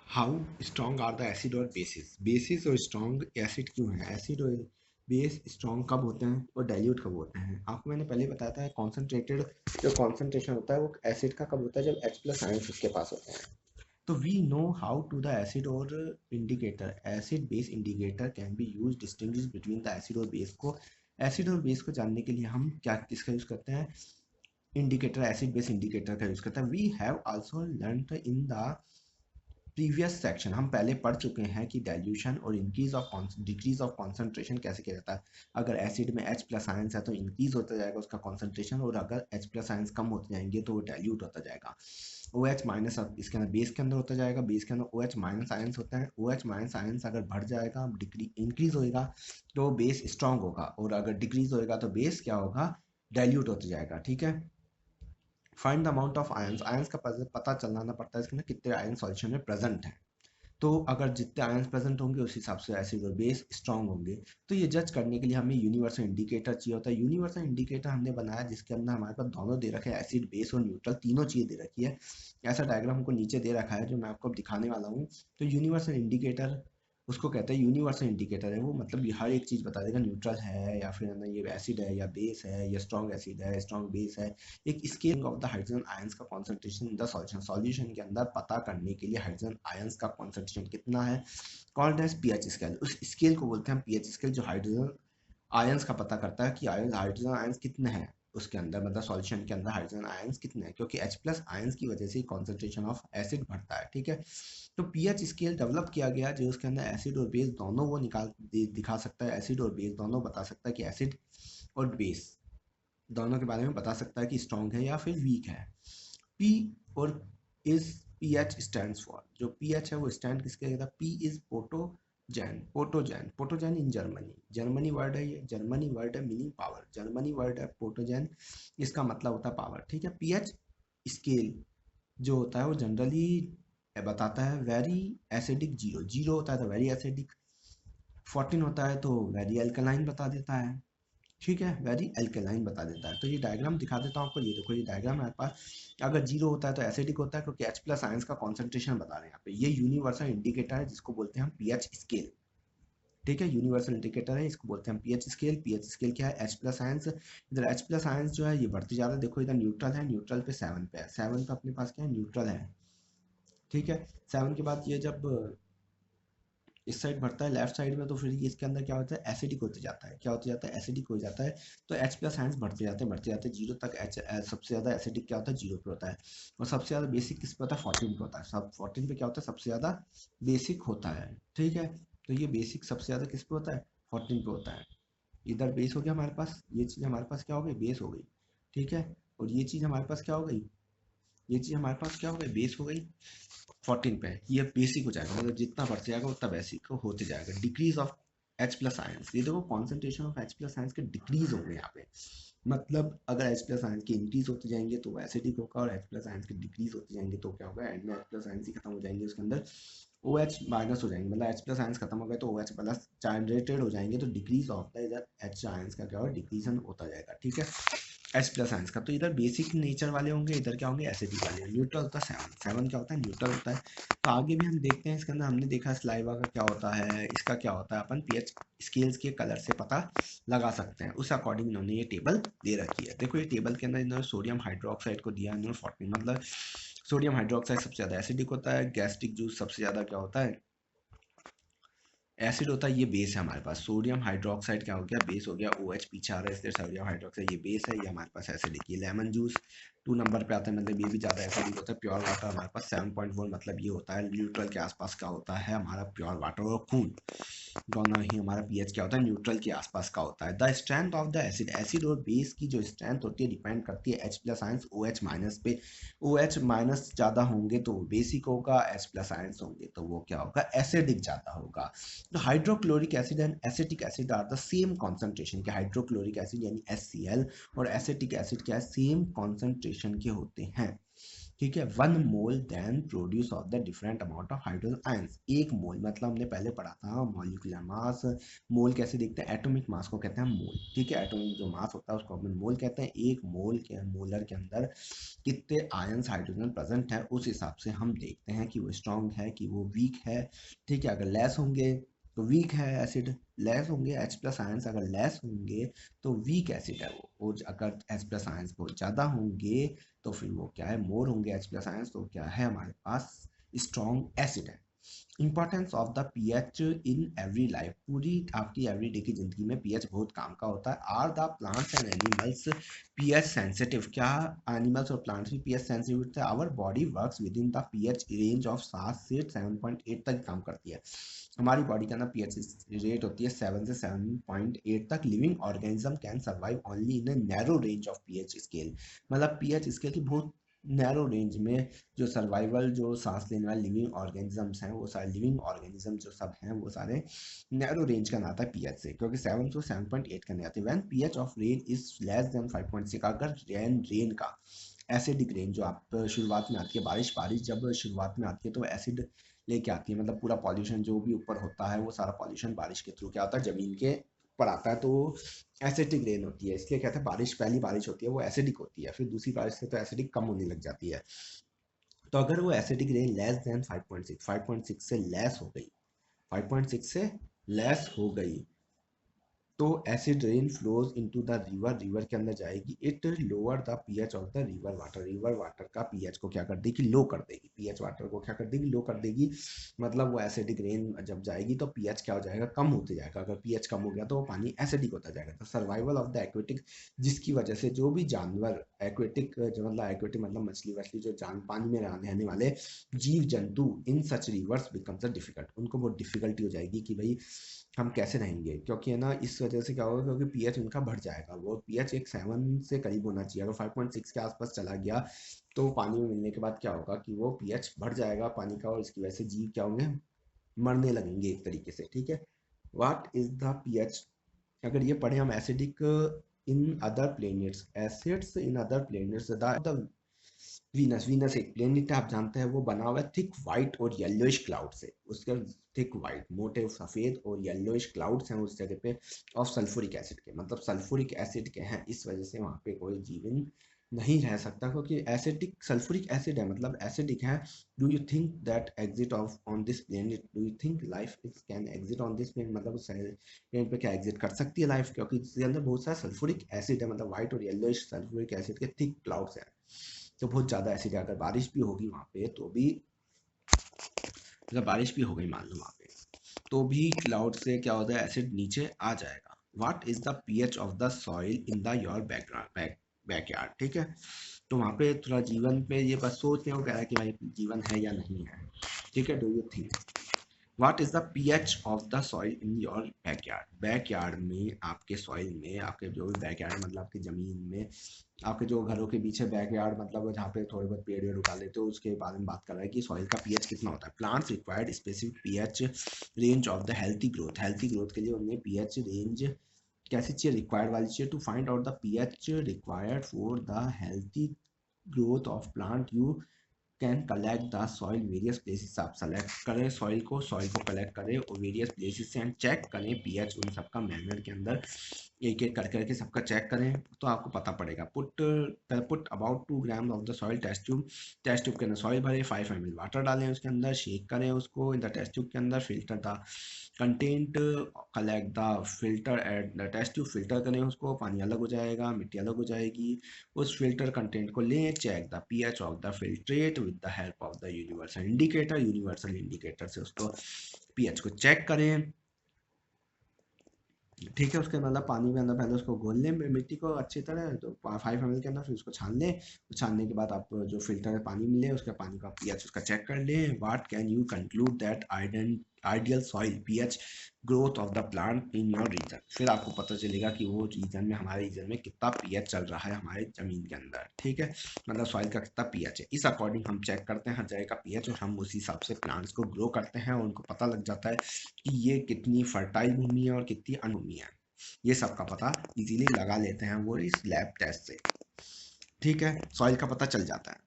how strong are the acid और बेसिस, बेसिस और स्ट्रॉन्ग एसिड क्यों है, एसिड और बेस स्ट्रॉन्ग कब होते हैं और डाइल्यूट कब होते हैं। आपको मैंने पहले बताया था कॉन्सेंट्रेटेड जो कॉन्सेंट्रेशन होता है वो एसिड का कब होता है, जब H प्लस आयंस उसके पास होते हैं। तो we know how to the acid और indicator, acid base indicator can be use distinguish between the acid और बेस को, एसिड और बेस को जानने के लिए हम क्या किसका यूज करते हैं, इंडिकेटर, एसिड बेस इंडिकेटर का यूज करते हैं। We have also learn in the previous section हम पहले पढ़ चुके हैं कि डाइल्यूशन और डिक्रीज ऑफ कॉन्सेंट्रेशन कैसे किया जाता है। अगर एसिड में H प्लस आयंस है तो इंक्रीज होता जाएगा उसका कॉन्सेंट्रेशन, और अगर H प्लस आयंस कम होते जाएंगे तो वो डाइल्यूट होता जाएगा। OH माइनस अब इसके अंदर बेस के अंदर होता जाएगा, बेस के अंदर OH माइनस आयंस होता है। OH माइनस आयंस अगर बढ़ जाएगा, इंक्रीज होएगा तो बेस स्ट्रांग होगा, और अगर डिक्रीज होएगा तो बेस क्या होगा, डाइल्यूट होता जाएगा। ठीक है, find the amount of ions, ions का पता चलाना पड़ता है इसके अंदर कितने आयन सॉल्यूशन में प्रेजेंट हैं। तो अगर जितने आयंस प्रेजेंट होंगे उस हिसाब से एसिड और बेस स्ट्रांग होंगे। तो ये जज करने के लिए हमें यूनिवर्सल इंडिकेटर चाहिए होता है। यूनिवर्सल इंडिकेटर हमने बनाया जिसके अंदर हमारे पास दोनों दे रखे हैं, एसिड बेस और न्यूट्रल, तीनों चीज़ें दे रखी है। ऐसा डायग्राम हमको नीचे दे रखा है जो मैं आपको दिखाने वाला हूँ। तो यूनिवर्सल इंडिकेटर उसको कहते हैं, यूनिवर्सल इंडिकेटर है वो, मतलब ये हर एक चीज़ बता देगा, न्यूट्रल है या फिर ना ये एसिड है या बेस है या स्ट्रॉन्ग एसिड है स्ट्रॉन्ग बेस है। एक scale of the hydrogen ions का concentration in the solution, solution के अंदर पता करने के लिए हाइड्रोजन आयंस का कॉन्सेंट्रेशन कितना है, कॉल्ड एज पीएच स्केल। उस स्केल को बोलते हैं पीएच स्केल, जो हाइड्रोजन आयंस का पता करता है कि हाइड्रोजन आयंस कितने हैं उसके अंदर, मतलब सॉल्यूशन के अंदर हाइड्रोजन आयंस कितने हैं, क्योंकि H प्लस आयंस की वजह से कॉन्सेंट्रेशन ऑफ एसिड बढ़ता है। ठीक है, तो पीएच स्केल डेवलप किया गया जो उसके अंदर एसिड और बेस दोनों वो दिखा सकता है, एसिड और बेस दोनों बता सकता है कि एसिड और बेस दोनों के बारे में बता सकता है कि स्ट्रॉन्ग है या फिर वीक है। पी और इज पीएच स्टैंड्स फॉर, जो पीएच है वो स्टैंड किसके कहता है, P is potogen in Germany, Germany word है ये, जर्मनी वर्ड है मीनिंग पावर, जर्मनी वर्ड है पोटोजैन, इसका मतलब होता है पावर। ठीक है, पीएच स्केल जो होता है वो जनरली बताता है वेरी एसिडिक, जीरो जीरो होता है तो वेरी एसिडिक, 14 होता है तो वेरी अल्कलाइन बता देता है। ठीक है, वेरी अल्कलाइन बता देता है। तो ये डायग्राम दिखा देता हूँ आपको, ये देखो ये डायग्राम हमारे पास, अगर जीरो होता है तो एसिडिक होता है क्योंकि H प्लस आयंस का कॉन्सेंट्रेशन बता रहे हैं यहाँ पे। ये यूनिवर्सल इंडिकेटर है जिसको बोलते हैं हम पीएच स्केल। ठीक है, यूनिवर्सल इंडिकेटर है, इसको बोलते हैं पीएच स्केल। पीएच स्केल क्या है, H प्लस आयंस, इधर H प्लस आयंस जो है ये बढ़ते जा रहा है, देखो इधर न्यूट्रल है, न्यूट्रल पे 7 पे है, 7 पे अपने पास क्या है, न्यूट्रल है। ठीक है, 7 के बाद ये जब इस साइड बढ़ता है लेफ्ट साइड में, तो फिर ये इसके अंदर क्या होता है, एसिडिक होते जाता है, क्या होते जाता है, एसिडिक हो जाता है। तो H प्लस आयंस बढ़ते जाते हैं जीरो तक। सबसे ज़्यादा एसिडिक क्या होता है, जीरो पे होता है, और सबसे ज़्यादा बेसिक किस पे होता है, 14 पे होता है। सब 14 पे क्या होता है, सबसे ज़्यादा बेसिक होता है। ठीक है, तो ये बेसिक सबसे ज़्यादा किस पे होता है, 14 पे होता है। इधर बेस हो गया हमारे पास, ये चीज़ हमारे पास क्या हो गई, बेस हो गई। ठीक है, और ये चीज़ हमारे पास क्या हो गई, ये चीज़ हमारे पास क्या हो गई, बेस हो गई। 14 पे ये बेसिक हो जाएगा, मतलब जितना बढ़ते जाएगा उतना बेसिक होते जाएगा। Decrease of H plus ions, ये देखो concentration of H plus ions के डिक्रीज हो गए यहाँ पे, मतलब अगर H प्लस आयंस के इंक्रीज होते जाएंगे तो वो एसिडिक होगा, और H प्लस आयंस के डिक्रीज होते जाएंगे तो क्या होगा, एंड में H प्लस आयंस ही खत्म हो जाएंगे, उसके अंदर OH माइनस हो जाएंगे, मतलब H प्लस आयंस खत्म हो गए तो OH प्लस जनरेटेड हो जाएंगे, तो डिक्रीज ऑफ द इधर H आयंस का क्या होगा, डिक्रीजन होता जाएगा। ठीक है, H प्लस आयंस का, तो इधर बेसिक नेचर वाले होंगे, इधर क्या होंगे, एसिडिक वाले। न्यूट्रल होता है 7, 7 क्या होता है, न्यूट्रल होता है। तो आगे भी हम देखते हैं इसके अंदर, हमने देखा स्लाइवा का क्या होता है, इसका क्या होता है, अपन पीएच स्केल्स के कलर से पता लगा सकते हैं, उस अकॉर्डिंग इन्होंने ये टेबल दे रखी है। देखो ये टेबल के अंदर इन्होंने सोडियम हाइड्रोक्साइड को दिया इन्होंने 14, मतलब सोडियम हाइड्रोक्साइड सबसे ज़्यादा एसिडिक होता है, गैस्ट्रिक जूस सबसे ज़्यादा क्या होता है, एसिड होता है। ये बेस है हमारे पास, सोडियम हाइड्रोक्साइड क्या हो गया, बेस हो गया, OH पीछे आ रहा है इसलिए सोडियम हाइड्रोक्साइड ये बेस है, ये हमारे पास एसिडिक। ये लेमन जूस 2 नंबर पे आता है, मतलब ये भी ज़्यादा एसिडिक होता है। प्योर वाटर हमारे पास 7.1, मतलब ये होता है न्यूट्रल के आसपास का होता है हमारा प्योर वाटर, और खून दोनों ही हमारा पीएच क्या होता है, न्यूट्रल के आसपास का होता है। The strength of the acid, acid और बेस की जो स्ट्रेंथ होती है डिपेंड करती है H plus ions OH minus पे। OH माइनस ज़्यादा होंगे तो वो बेसिक होगा, H प्लस आयंस होंगे तो वो क्या होगा, एसिडिक ज़्यादा होगा। तो hydrochloric acid and acetic acid are the same concentration के, हाइड्रोक्लोरिक एसिड यानी HCl और एसिटिक एसिड क्या है, सेम कॉन्सेंट्रेशन के होते हैं। ठीक है, 1 mole then produce of the different amount of hydrogen ions. 1 mole मतलब हमने पहले पढ़ा था मॉलिक्यूलर मास, मोल कैसे देखते हैं, एटॉमिक मास को कहते हैं मोल। ठीक है, एटॉमिक जो मास होता है उसको अपन मोल कहते हैं। 1 मोल के मोलर के अंदर कितने आयंस हाइड्रोजन प्रेजेंट है, उस हिसाब से हम देखते हैं कि वो स्ट्रॉन्ग है कि वो वीक है। ठीक है, अगर लेस होंगे तो वीक है एसिड, लेस होंगे H प्लस आयंस अगर लेस होंगे तो वीक एसिड है वो, और अगर H प्लस आयंस बहुत ज़्यादा होंगे तो फिर वो क्या है, मोर होंगे H प्लस आयंस तो क्या है हमारे पास, स्ट्रॉन्ग एसिड है। Importance of the pH in every life, पूरी आपकी एवरीडे की जिंदगी में पीएच बहुत काम का होता है। Are the plants and animals pH sensitive, क्या एनिमल्स और प्लांट्स भी पीएच सेंसिटिव होते हैं? Our body works with in the pH range of 7 से 7.8 तक काम करती है। हमारी बॉडी का ना पीएच रेट होती है 7 से 7.8 तक। Living organism can survive only in a narrow range of pH scale, मतलब पीएच स्केल की बहुत नैरो रेंज में जो सर्वाइवल, जो सांस लेने वाले लिविंग ऑर्गेनिजम्स हैं, वो सारे लिविंग ऑर्गेनिज्म जो सब हैं वो सारे नैरो रेंज का नाता है पीएच से, क्योंकि 7 to 7.8 का नहीं आते। When pH of rain is less than 5.6, अगर रेन का एसिडिक रेन जो आप शुरुआत में आती है, बारिश जब शुरुआत में आती है तो एसिड लेके आती है, मतलब पूरा पॉल्यूशन जो भी ऊपर होता है वो सारा पॉल्यूशन बारिश के थ्रू क्या होता है, जमीन के ऊपर आता है, तो एसिडिक रेन होती है। इसलिए कहते हैं बारिश, पहली बारिश होती है वो एसिडिक होती है, फिर दूसरी बारिश से तो एसिडिक कम होने लग जाती है। तो अगर वो एसिडिक रेन लेस देन 5.6 से लेस हो गई, 5.6 से लेस हो गई, तो acid rain flows into the river, river के अंदर जाएगी। It lower the pH of the river water, river water का पीएच को क्या कर देगी, लो कर देगी। पीएच वाटर को क्या कर देगी, लो कर देगी। मतलब वो एसिडिक रेन जब जाएगी तो पीएच क्या हो जाएगा, कम होते जाएगा। अगर पीएच कम हो गया तो वो पानी एसिडिक होता जाएगा। तो सर्वाइवल ऑफ द एक्वेटिक, जिसकी वजह से जो भी जानवर एक्वेटिक, जो मतलब एक्वेटिक मतलब मछली वछली, जो जान पानी में रहने वाले जीव जंतु इन सच रिवर्स बिकम्स डिफिकल्ट, उनको बहुत डिफिकल्टी हो जाएगी कि भाई हम कैसे रहेंगे, क्योंकि है ना इस वजह से क्या होगा, क्योंकि पीएच उनका बढ़ जाएगा। वो पीएच एक 7 से करीब होना चाहिए, अगर 5.6 के आसपास चला गया तो पानी में मिलने के बाद क्या होगा कि वो पीएच बढ़ जाएगा पानी का, और इसकी वजह से जीव क्या होंगे, मरने लगेंगे एक तरीके से। ठीक है, व्हाट इज द पीएच, अगर ये पढ़े हम, acidic in other planets, acids in other planets, the Venus, Venus एक प्लेनेट है आप जानते हैं, वो बना हुआ है थिक वाइट और येलोइश क्लाउड से। उसके थिक वाइट, मोटे सफेद और येलोइश क्लाउड्स हैं उस जगह पे, ऑफ सल्फ्यूरिक एसिड के, मतलब सल्फ्यूरिक एसिड के हैं, इस वजह से वहाँ पे कोई जीवन नहीं रह सकता, क्योंकि एसिडिक सल्फ्यूरिक एसिड है, मतलब एसिडिक है। Do you think that exit of on this planet, do you think life is can exit on this planet, मतलब उस प्लेनेट पे क्या एग्जिट कर सकती है लाइफ, क्योंकि इसके अंदर बहुत सारा सल्फ्यूरिक एसिड है, मतलब व्हाइट और येलोइश सल्फ्यूरिक एसिड के थिक क्लाउड्स हैं। तो बहुत ज़्यादा एसिड है। अगर बारिश भी होगी वहाँ पे तो भी, अगर बारिश भी हो गई मान लो वहाँ पे, तो भी क्लाउड से क्या होता है, एसिड नीचे आ जाएगा। What is the pH of the soil in the your backyard, ठीक है। तो वहाँ पे थोड़ा जीवन पे ये बस सोच रहे हो, कह रहा है कि भाई जीवन है या नहीं है। ठीक है, do you think what is the pH of the soil in your backyard, backyard में, आपके सॉइल में, आपके जो भी बैकयार्ड मतलब आपकी जमीन में, आपके जो घरों के पीछे बैकयार्ड मतलब जहाँ पे थोड़े बहुत पेड़ वेड़ उगा लेते हो, उसके बारे में बात कर रहा है कि सॉइल का पीएच कितना होता है। Plants required specific pH range of the healthy growth, healthy growth के लिए उन्हें पीएच रेंज कैसी चाहिए, रिक्वायर्ड वाली चाहिए। To find out the pH required for the healthy growth of plant, you can collect the soil various places, आप select करें soil को कलेक्ट करें और वेरियस प्लेसेस से, एंड चेक करें पीएच उन सबका मैनुअल के अंदर, एक एक कर करके सबका चेक करें तो आपको पता पड़ेगा। Put about 2 gram of the soil test tube, test tube के अंदर सॉइल भरें, 5 ml वाटर डालें उसके अंदर, शेक करें उसको इन द टेस्ट ट्यूब के अंदर, filter the content, collect the filter at the test tube, filter करें उसको, पानी अलग हो जाएगा, मिट्टी अलग हो जाएगी, उस फिल्टर कंटेंट को लें। Check the pH of the filtrate with the help of the universal indicator, universal indicator से उसको पीएच को चेक करें। ठीक है, उसके मतलब पानी में अंदर पहले उसको घोल लें मिट्टी को अच्छी तरह, तो 5 ml के अंदर, फिर उसको छान लें। छानने के बाद आप जो फिल्टर है पानी मिले उसका पानी का पीएच उसका चेक कर लें। What can you conclude that ideal soil pH growth of the plant in your region, फिर आपको पता चलेगा कि वो रीजन में, हमारे रीजन में कितना पीएच चल रहा है हमारे जमीन के अंदर। ठीक है, मतलब सॉइल का कितना पीएच है, इस अकॉर्डिंग हम चेक करते हैं हर जगह का पीएच, और हम उसी हिसाब से प्लांट्स को ग्रो करते हैं, और उनको पता लग जाता है कि ये कितनी फर्टाइल भूमि है और कितनी अनभूमि है। ये सब का पता इजीली लगा लेते हैं वो इस लैब टेस्ट से। ठीक है, सॉइल का पता चल जाता है।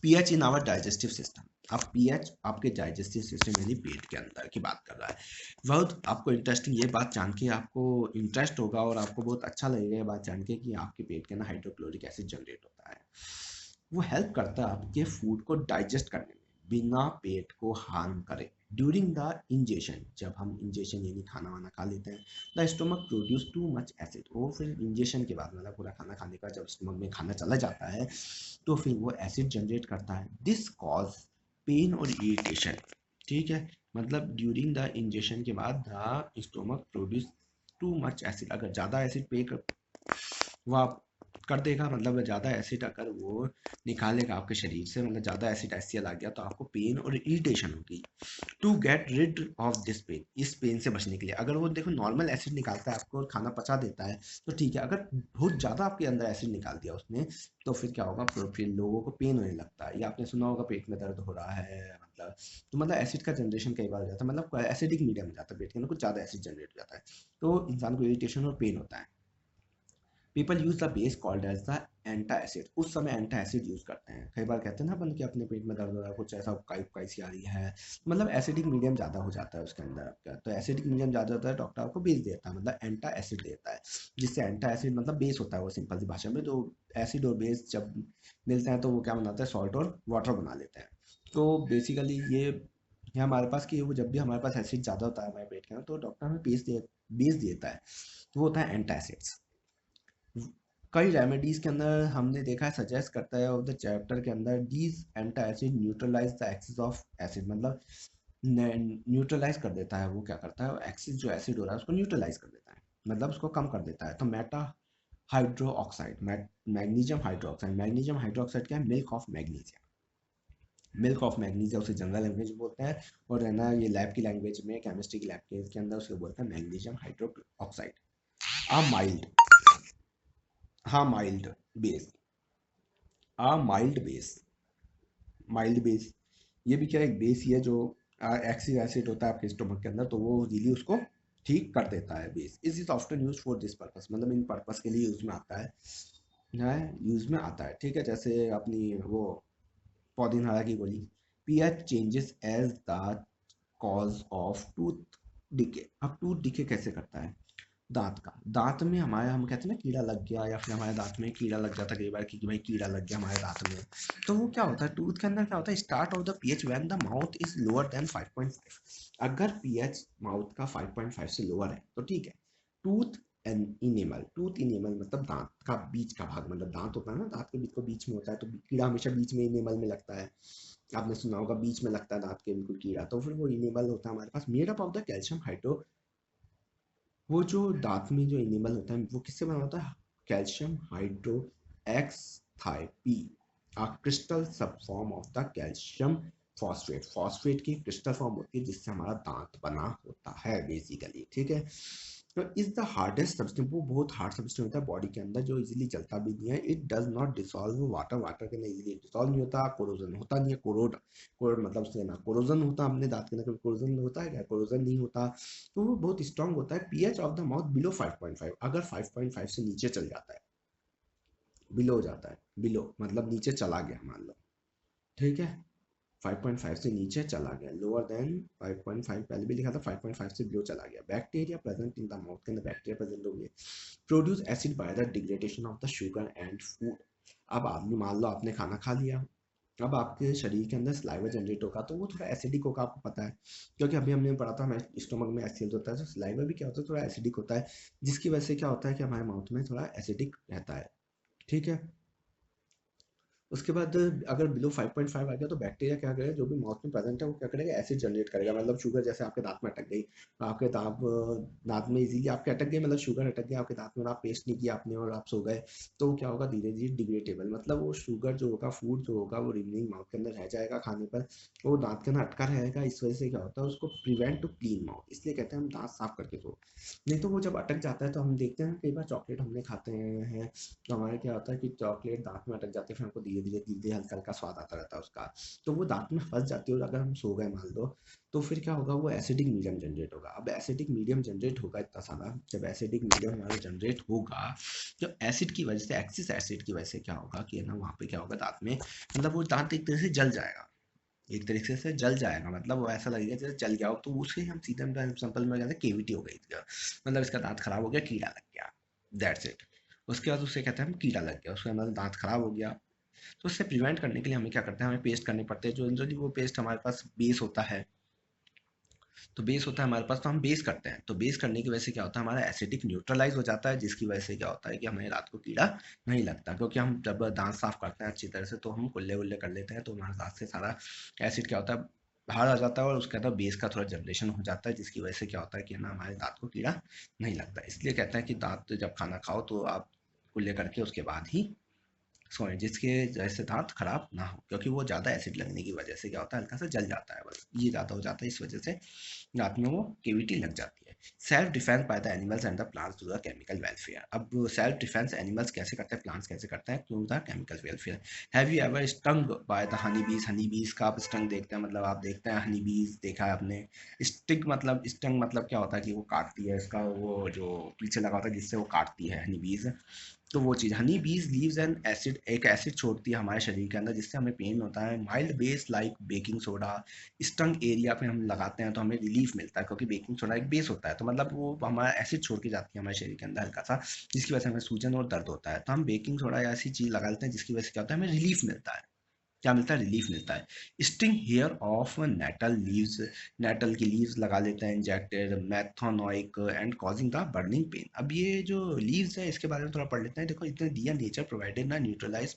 PH in our digestive system, अब पीएच आपके डाइजेस्टिव सिस्टम यानी पेट के अंदर की बात कर रहा है। बहुत आपको इंटरेस्टिंग ये बात जान के आपको इंटरेस्ट होगा और आपको बहुत अच्छा लगेगा ये बात जान के कि आपके पेट के अंदर हाइड्रोक्लोरिक एसिड जनरेट होता है। वो हेल्प करता है आपके फूड को डाइजेस्ट करने में बिना पेट को हार्म करे। ड्यूरिंग द इंजेशन, जब हम इंजेशन यानी खाना वाना खा लेते हैं, the stomach produce too much acid, वो फिर इंजेशन के बाद मतलब पूरा खाना खाने का जब स्टोमक में खाना चला जाता है तो फिर वो एसिड जनरेट करता है। दिस कॉज पेन और इरिटेशन, ठीक है, मतलब ड्यूरिंग द इंजेक्शन के बाद the stomach produce too much acid, अगर ज़्यादा एसिड पे वो आप कर देगा, मतलब ज़्यादा एसिड अगर वो निकालेगा आपके शरीर से, मतलब ज़्यादा एसिड HCl आ गया तो आपको पेन और इरिटेशन होगी। To get rid of this pain, इस पेन से बचने के लिए, अगर वो देखो नॉर्मल एसिड निकालता है आपको और खाना पचा देता है तो ठीक है, अगर बहुत ज़्यादा आपके अंदर एसिड निकाल दिया उसने तो फिर क्या होगा, फिर लोगों को पेन होने लगता है, या आपने सुना होगा पेट में दर्द हो रहा है, मतलब तो मतलब एसिड का जनरेशन कई बार हो जाता है, मतलब एसिडिक मीडियम हो जाता है पेट के अंदर, कुछ ज़्यादा एसिड जनरेट हो जाता है तो इंसान को इरिटेशन और पेन होता है। People use the base called as the antacid, उस समय एंटा एसिड यूज करते हैं, कई बार कहते हैं ना अपन कि अपने पेट में दर्द हो रहा है, कुछ ऐसा उकाई उकाई सी आ रही है, मतलब एसिडिक मीडियम ज़्यादा हो जाता है उसके अंदर आपका, तो एसिडिक मीडियम ज़्यादा होता है, डॉक्टर आपको बेस देता है, मतलब एंटा एसिड देता है, जिससे एंटा एसिड मतलब बेस होता है वो सिंपल सी भाषा में, तो एसिड और बेस जब मिलते हैं तो वो क्या बनाता है, सॉल्ट और वाटर बना लेते हैं। तो बेसिकली ये हमारे पास कि वो जब भी हमारे पास एसिड ज़्यादा होता है हमारे पेट के अंदर तो डॉक्टर हमें बेस देता है, तो वो होता है एंटा एसिड्स। कई रेमेडीज के अंदर हमने देखा है सजेस्ट करता है ऑफ द चैप्टर के अंदर these antacid neutralize the excess of acid, मतलब न्यूट्रलाइज कर देता है, वो क्या करता है एक्सिस जो एसिड हो रहा है उसको न्यूट्रलाइज कर देता है, मतलब उसको कम कर देता है। तो Meta hydro oxide, magnesium hydro oxide, magnesium hydro oxide क्या है, milk of magnesium, milk of magnesium उसे जनरल लैंग्वेज में बोलते हैं, और है ना ये लैब की लैंग्वेज में केमिस्ट्री की लैब के अंदर उसे बोलते हैं मैग्नीशियम हाइड्रो ऑक्साइड। आ माइल्ड, हाँ माइल्ड बेस, आ माइल्ड बेस, माइल्ड बेस, ये भी क्या एक बेस ही है जो एक्सिक एसिड होता है आपके स्टोमक के अंदर, तो वो इजीली उसको ठीक कर देता है। Base is often use for this purpose, मतलब इन पर्पस के लिए यूज में आता है यूज में आता है, ठीक है। जैसे अपनी वो पौधीनहरा की गोली, pH changes as the cause of tooth decay, अब टूथ डिके कैसे करता है, दांत का, दांत में हमारे हम कहते हैं ना कीड़ा लग गया, या फिर हमारे दांत में कीड़ा लग जाता है कई बार कि भाई कीड़ा लग गया हमारे दांत में, तो वो क्या होता है टूथ के अंदर क्या होता है, start of the pH when the mouth is lower than 5.5, अगर पीएच माउथ का 5.5 से लोअर है तो ठीक है। Tooth and enamel, tooth enamel मतलब दांत का बीच का भाग, मतलब दांत होता है ना, दांत के बीच को बीच में होता है, तो कीड़ा हमेशा बीच में इनेमल में लगता है, आपने सुना होगा बीच में लगता है दांत के बिल्कुल कीड़ा, तो फिर वो इनेमल होता है हमारे पास, made up of the calcium hydro, वो जो दांत में जो एनिमल होता है वो किससे बना होता है, calcium hydroxyapatite, a crystal सब form of the calcium phosphate, phosphate की क्रिस्टल फॉर्म होती है जिससे हमारा दांत बना होता है बेसिकली, ठीक है। तो इज द हार्डेस्ट सब्सटेंस, वो बहुत हार्ड सब्सटेंस होता है बॉडी के अंदर जो इजीली जलता भी नहीं है, it does not dissolve water, water के अंदर इजीली डिसॉल्व नहीं होता, कोरोजन होता नहीं है, कोरोड, कोरोड मतलब उससे ना कोरोजन होता, हमने दांत के अंदर कभी कोरोजन होता है क्या, कोरोजन नहीं होता, तो वो बहुत स्ट्रांग होता है। PH of the mouth below 5.5, अगर 5.5 से नीचे चल जाता है, बिलो हो जाता है, बिलो मतलब नीचे चला गया मान लो, ठीक है, 5.5 से नीचे चला गया, लोअर देन 5.5 पहले भी लिखा था, 5.5 से बिलो चला गया, bacteria present in the mouth के अंदर बैक्टीरिया प्रेजेंट हो गए, produce acid by the degradation of the sugar and food. अब आपने मान लो आपने खाना खा लिया, अब आपके शरीर के अंदर सलाइवा जनरेट होगा तो वो थोड़ा एसिडिक होगा, आपको पता है, क्योंकि अभी हमने पढ़ा था हमारे स्टोमक में एसिड होता है, तो सलाइवा भी क्या होता है थोड़ा एसिडिक होता है, जिसकी वजह से क्या होता है कि हमारे माउथ में थोड़ा एसिडिक रहता है, ठीक है। उसके बाद अगर बिलो 5.5 आ गया तो बैक्टीरिया क्या करेगा, जो भी माउथ में प्रेजेंट है वो क्या करेगा, एसिड जनरेट करेगा, मतलब शुगर जैसे आपके दांत में अटक गई, आपके दांत में इजीली आपके अटक गई, मतलब शुगर अटक गया आपके दांत में और आप पेस्ट नहीं किया आपने और आप सो गए, तो वो क्या होगा धीरे धीरे डिग्रेडेबल, मतलब वो शुगर जो होगा फूड जो होगा वो रिमेनिंग माउथ के अंदर रह जाएगा खाने पर, वो दांत के अंदर अटका रहेगा, इस वजह से क्या होता है उसको प्रिवेंट टू क्लीन माउथ, इसलिए कहते हैं हम दांत साफ करके सो, नहीं तो वो जब अटक जाता है तो हम देखते हैं कई बार चॉकलेट हमने खाते हैं तो हमारे क्या होता है कि चॉकलेट दांत में अटक जाती है, फिर हमको धीरे धीरे धीरे धीरे हल्का हल्का स्वाद आता रहता है उसका, तो वो दांत में फंस जाती है, और अगर हम सो गए मान लो तो फिर क्या होगा, वो एसिडिक मीडियम जनरेट होगा। अब एसिडिक मीडियम जनरेट होगा इतना सारा, जब एसिडिक मीडियम हमारा जनरेट होगा, तो एसिड की वजह से, एक्सिस एसिड की वजह से क्या होगा कि ना वहाँ पे क्या होगा दांत में, मतलब वो दांत एक तरह से जल जाएगा, एक तरीके से जल जाएगा, मतलब वो ऐसा लगेगा जैसे जल गया हो, तो उसे हम सीधे सिंपल में कहते हैं केविटी हो गई इसका, मतलब इसका दांत खराब हो गया, कीड़ा लग गया, दैट्स इट। उसके बाद उसे कहते हैं हम कीड़ा लग गया, उसका मतलब दांत खराब हो गया, तो उससे प्रिवेंट करने के लिए हमें क्या करते हैं, हमें पेस्ट करने पड़ते हैं, जो जनरली वो पेस्ट हमारे पास बेस होता है, तो बेस होता है हमारे पास, तो हम बेस करते हैं, तो बेस करने की वजह से क्या होता है हमारा एसिडिक न्यूट्रलाइज हो जाता है, जिसकी वजह से क्या होता है कि हमें रात को कीड़ा नहीं लगता, क्योंकि हम जब दांत साफ करते हैं अच्छी तरह से तो हम कुल्ले उल्ले कर लेते हैं, तो हमारे दांत से सारा एसिड क्या होता है बाहर आ जाता है और उसके अंदर बेस का थोड़ा जनरेशन हो जाता है, जिसकी वजह से क्या होता है कि ना हमारे दांत को कीड़ा नहीं लगता। इसलिए कहते हैं कि दांत जब खाना खाओ तो आप कुल्ले करके उसके बाद ही सोएं, जिसके जैसे दांत खराब ना हो, क्योंकि वो ज़्यादा एसिड लगने की वजह से क्या होता है हल्का सा जल जाता है, बस ये ज़्यादा हो जाता है, इस वजह से रात में वो केविटी लग जाती है। Self defence by the animals and the plants to the chemical welfare. अब सेल्फ डिफेंस एनिमल्स कैसे करते हैं, प्लांट्स कैसे करते हैं to the chemical welfare. Have you ever stung by the honey bees. Honey बीज का आप स्टंग देखते हैं, मतलब आप देखते हैं हनी बीज देखा है आपने। स्टिक मतलब स्टंग मतलब क्या होता है कि वो काटती है, इसका वो जो पीछे लगा होता है जिससे वो काटती है हनी बीज। तो वो चीज़ हनी बीज लीव्स एन एसिड, एक एसिड छोड़ती है हमारे शरीर के अंदर जिससे हमें पेन होता है। Mild base like baking soda stung area पे हम लगाते हैं तो हमें रिलीफ मिलता है, क्योंकि बेकिंग सोडा एक बेस होता है, तो मतलब वो हमारा एसिड छोड़ के जाती है हमारे शरीर के अंदर हल्का सा, जिसकी वजह से हमें सूजन और दर्द होता है। तो हम बेकिंग सोडा या ऐसी चीज़ लगा लेते हैं जिसकी वजह से क्या होता है हमें रिलीफ मिलता है। क्या मिलता है, रिलीफ मिलता है। Sting hair of nettle leaves, nettle की लीव्स लगा लेते हैं injected methanoic and causing the burning pain. अब ये जो लीव्स है इसके बारे में थोड़ा पढ़ लेते हैं। देखो इतने दिया नेचर प्रोवाइडेड ना न्यूट्रलाइज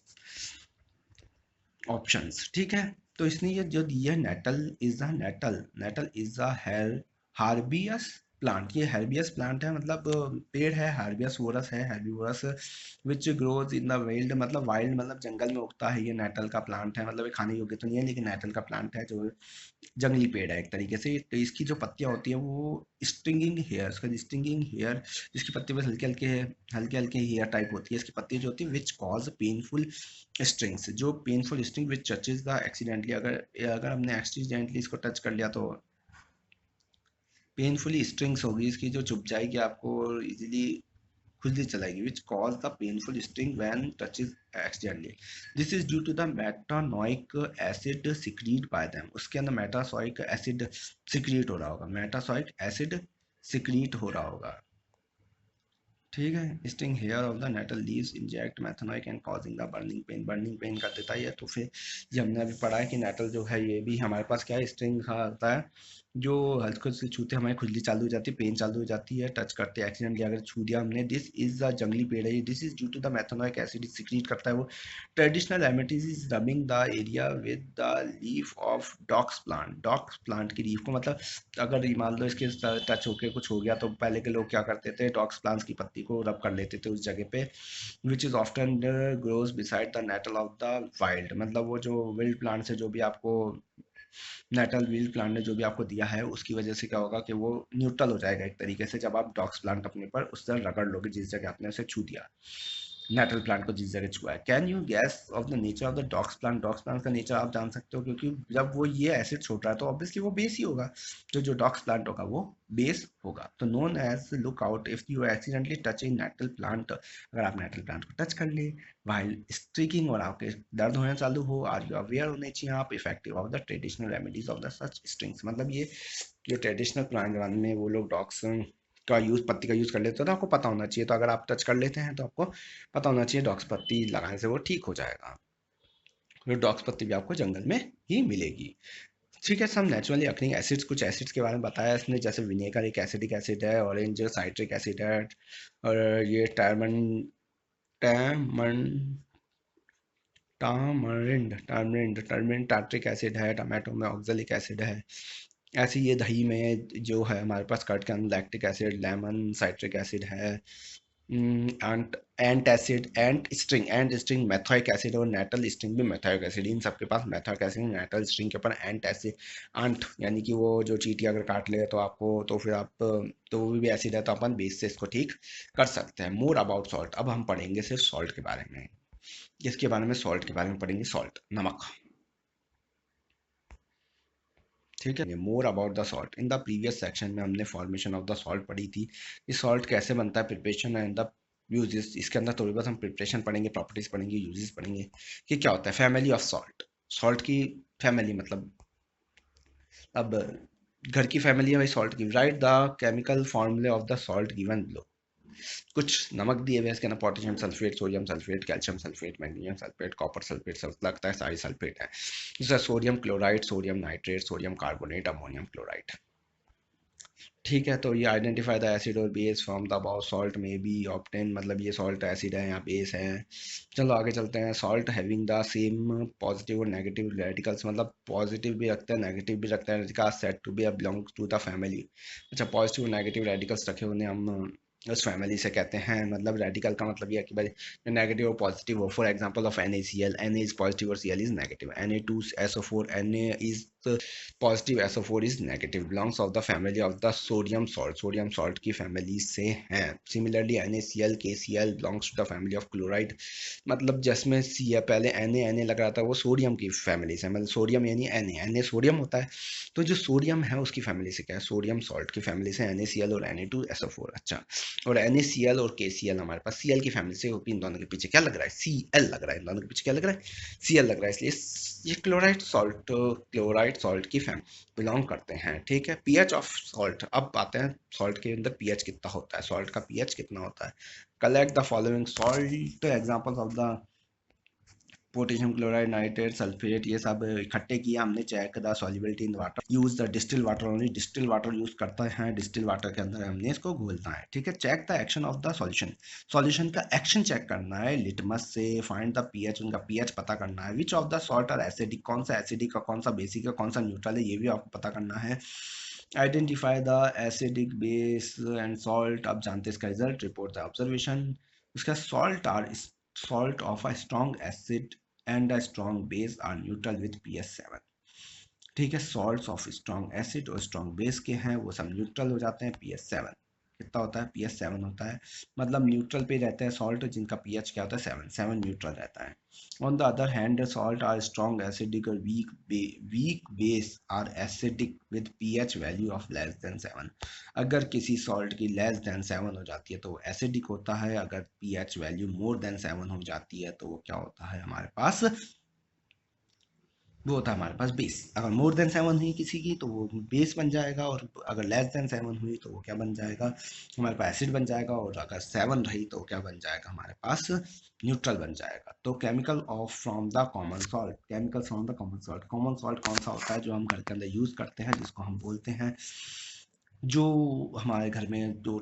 ऑप्शंस, ठीक है। तो इसने ये जो दिया है nettle is the nettle, nettle is the her herbaceous plant. ये हेर्बियस प्लांट है, मतलब पेड़ है, हार्बियस वोरस है, herbivorous which grows in the wild, मतलब वाइल्ड मतलब जंगल में उगता है। ये नेटल का प्लांट है, मतलब ये खाने योग्य तो नहीं है लेकिन नेटल का प्लांट है जो जंगली पेड़ है एक तरीके से। तो इसकी जो पत्तियां होती है वो स्टिंगिंग हेयर, उसका स्टिंगिंग हेयर, जिसकी पत्ती बस हल्के हल्के हेयर टाइप होती है इसकी पत्ती जो होती है, विच कॉज पेनफुल स्ट्रिंग्स, जो painful string which touches the accidentally, अगर अगर हमने एक्सीडेंटली इसको टच कर लिया तो पेनफुली स्ट्रिंग्स होगी इसकी, जो चुभ जाएगी आपको इजीली खुजली चलाएगी, which cause the painful sting when touches accidentally. This is due to the methanoic acid secrete by them. उसके अंदर मेटासोइक एसिड सिक्रीट हो रहा होगा, मेटासोइक एसिड सिक्रीट हो रहा होगा, ठीक है। Sting hair of the nettle leaves inject methanoic and causing the burning pain, burning pain कर देता है ये। तो फिर ये हमने अभी पढ़ा है कि नेटल जो है ये भी हमारे पास क्या है, स्टिंग होता है, जो हल्के से छूते हमारी खुजली चालू हो जाती है, पेन चालू हो जाती है, टच करते एक्सीडेंटली अगर छू दिया हमने। दिस इज द जंगली पेड़ है, this is due to the methanoic acid secrete करता है वो। Traditional remedies is rubbing the area with the leaf of docks plant, docks plant की लीफ को, मतलब अगर मान लो इसके टच होके कुछ हो गया तो पहले के लोग क्या करते थे, डॉग्स प्लांट्स की पत्ती को रब कर लेते थे उस जगह पे, which is often grows beside the nettle of the wild, मतलब वो जो विल्ड प्लांट है जो भी आपको नेटल विल्ड प्लांट ने जो भी आपको दिया है उसकी वजह से क्या होगा कि वो न्यूट्रल हो जाएगा एक तरीके से, जब आप डॉग्स प्लांट अपने पर उस तरह रगड़ लोगे जिस जगह आपने उसे छू दिया, नेटल प्लांट को जिस जगह छुआ है। Can you gas off the nature of the dogs plant, dogs plant का नेचर आप जान सकते हो, क्योंकि जब वो ये एसिड छोड़ रहा है तो ऑब्वियसली वो बेस ही होगा, तो जो डॉग्स प्लांट होगा वो बेस होगा। तो known as look out if you accidentally touch a nettle plant, अगर आप नेटल प्लांट को टच कर ले वाइल स्ट्रीकिंग और आपके दर्द होना चालू हो, आर यू अवेयर होने चाहिए आप effective of the traditional remedies of the such strings, मतलब ये जो ट्रेडिशनल पुराने जमाने में वो लोग डॉग्स का यूज़, पत्ती का यूज़ कर लेते हो तो आपको पता होना चाहिए, तो अगर आप टच कर लेते हैं तो आपको पता होना चाहिए डॉग्स पत्ती लगाने से वो ठीक हो जाएगा। तो डॉग्स पत्ती भी आपको जंगल में ही मिलेगी, ठीक है। सम नेचुरली अकरिंग एसिड्स, कुछ एसिड्स के बारे में बताया इसने, जैसे विनेगर एक एसिडिक एसिड है, ऑरेंज साइट्रिक एसिड है, और ये टैमन टामरिंड टार्ट्रिक एसिड है, टमाटो में ऑक्जेलिक एसिड है। ऐसे ये दही में जो है हमारे पास कर्ड के अंदर lactic acid, lemon citric acid है, एंट स्ट्रिंग मेथोइक एसिड, और नेटल स्ट्रिंग भी मेथोइक एसिड, इन सबके पास मेथोइक एसिड, नेटल स्ट्रिंग के ऊपर एंट एसिड, आंट यानी कि वो जो चींटी अगर काट ले तो आपको, तो फिर आप, तो वो भी एसिड है तो अपन बेस से इसको ठीक कर सकते हैं। मोर अबाउट सॉल्ट, अब हम पढ़ेंगे सिर्फ सॉल्ट के बारे में, इसके बारे में सॉल्ट के बारे में पढ़ेंगे, सॉल्ट नमक, ठीक है। More about the salt, in the previous section में हमने फॉर्मेशन ऑफ द सॉल्ट पढ़ी थी, ये सॉल्ट कैसे बनता है, प्रिपरेशन एंड द यूजेस, इसके अंदर थोड़ी बहुत हम प्रिपरेशन पढ़ेंगे, प्रॉपर्टीज पढ़ेंगे, यूजेस पढ़ेंगे कि क्या होता है। फैमिली ऑफ सॉल्ट, सॉल्ट की फैमिली मतलब, अब घर की फैमिली है भाई सॉल्ट की। राइट द केमिकल फॉर्मूले of the salt given below, कुछ नमक दिए हुए इसके ना, potassium sulphate, sodium sulphate, calcium sulphate, magnesium sulphate, copper sulphate, सब लगता है सारी सल्फेट है। जैसे sodium chloride, sodium nitrate, sodium carbonate, ammonium chloride, ठीक है, तो ये आइडेंटिफाई द एसिड और base from the about salt में बी ऑब्टेन, मतलब ये सॉल्ट एसिड है या बेस है। चलो आगे चलते हैं। Salt having the same positive और नेगेटिव रेडिकल्स, मतलब पॉजिटिव भी रखते हैं नेगेटिव भी रखते हैं, का said to be belong to the family. अच्छा, पॉजिटिव और नेगेटिव रेडिकल्स रखे उन्हें हम उस फैमिली से कहते हैं। मतलब रेडिकल का मतलब ये है कि भाई नेगेटिव और पॉजिटिव हो। For example of NaCl, Na is positive और Cl is negative. Na2SO4, Na is positive, SO4 is negative, belongs of the family of the sodium salt, sodium salt की फैमिली से हैं। Similarly NaCl, KCl belongs to the family of chloride. मतलब जिसमें सी है, पहले Na लग रहा था, वो सोडियम की फैमिली से, मतलब सोडियम यानी Na सोडियम होता है, तो जो सोडियम है उसकी फैमिली से क्या है, सोडियम सॉल्ट की फैमिली से NaCl और Na2SO4। अच्छा, और NaCl और KCl हमारे पास Cl की फैमिली से, इन दोनों के पीछे क्या लग रहा है, Cl लग रहा है, इन दोनों के पीछे क्या लग रहा है, Cl लग रहा है, इसलिए ये क्लोराइड सॉल्ट की फैमिली बिलोंग करते हैं। ठीक है, पीएच ऑफ सॉल्ट, अब आते हैं सॉल्ट के अंदर पीएच कितना होता है, सॉल्ट का पीएच कितना होता है। Collect the following salt examples of the potassium chloride, nitrate, sulphate, ये सब इकट्ठे किया हमने। Check the solubility in water, use the distil water only, distil water use करते हैं, डिस्टिल वाटर के अंदर हमने इसको घोलना है। ठीक है, check the action of the solution, solution का एक्शन चेक करना है लिटमस से। फाइंड द पीएच, उनका पीएच पता करना है। Which of the salt are acidic, कौन सा एसिडिक का, कौन सा बेसिक है, कौन सा न्यूट्रल है, ये भी आपको पता करना है। Identify the acidic base and salt, अब जानते हैं इसका रिजल्ट। रिपोर्ट द ऑब्जर्वेशन, उसका salt of a strong acid and a strong base are neutral with pH 7। ठीक है, सॉल्ट्स ऑफ स्ट्रॉन्ग एसिड और स्ट्रॉन्ग बेस के हैं वो सब न्यूट्रल हो जाते हैं pH 7। कितना होता है, pH 7 होता है, मतलब न्यूट्रल पे रहते हैं सॉल्ट जिनका pH क्या होता है, 7 न्यूट्रल रहता है। On the other hand salt are strong acidic और weak base are acidic with pH value of less than 7। अगर किसी सॉल्ट की लेस देन 7 हो जाती है तो वो एसिडिक होता है, अगर pH वैल्यू मोर देन 7 हो जाती है तो वो क्या होता है हमारे पास, वो होता है हमारे पास बेस। अगर मोर देन 7 हुई किसी की तो वो बेस बन जाएगा, और अगर लेस देन 7 हुई तो वो क्या बन जाएगा, हमारे पास एसिड बन जाएगा, और अगर 7 रही तो क्या बन जाएगा हमारे पास, न्यूट्रल बन जाएगा। तो chemical of from the common salt, chemical from the common salt कौन सा होता है, जो हम घर के अंदर यूज करते हैं, जिसको हम बोलते हैं, जो हमारे घर में जो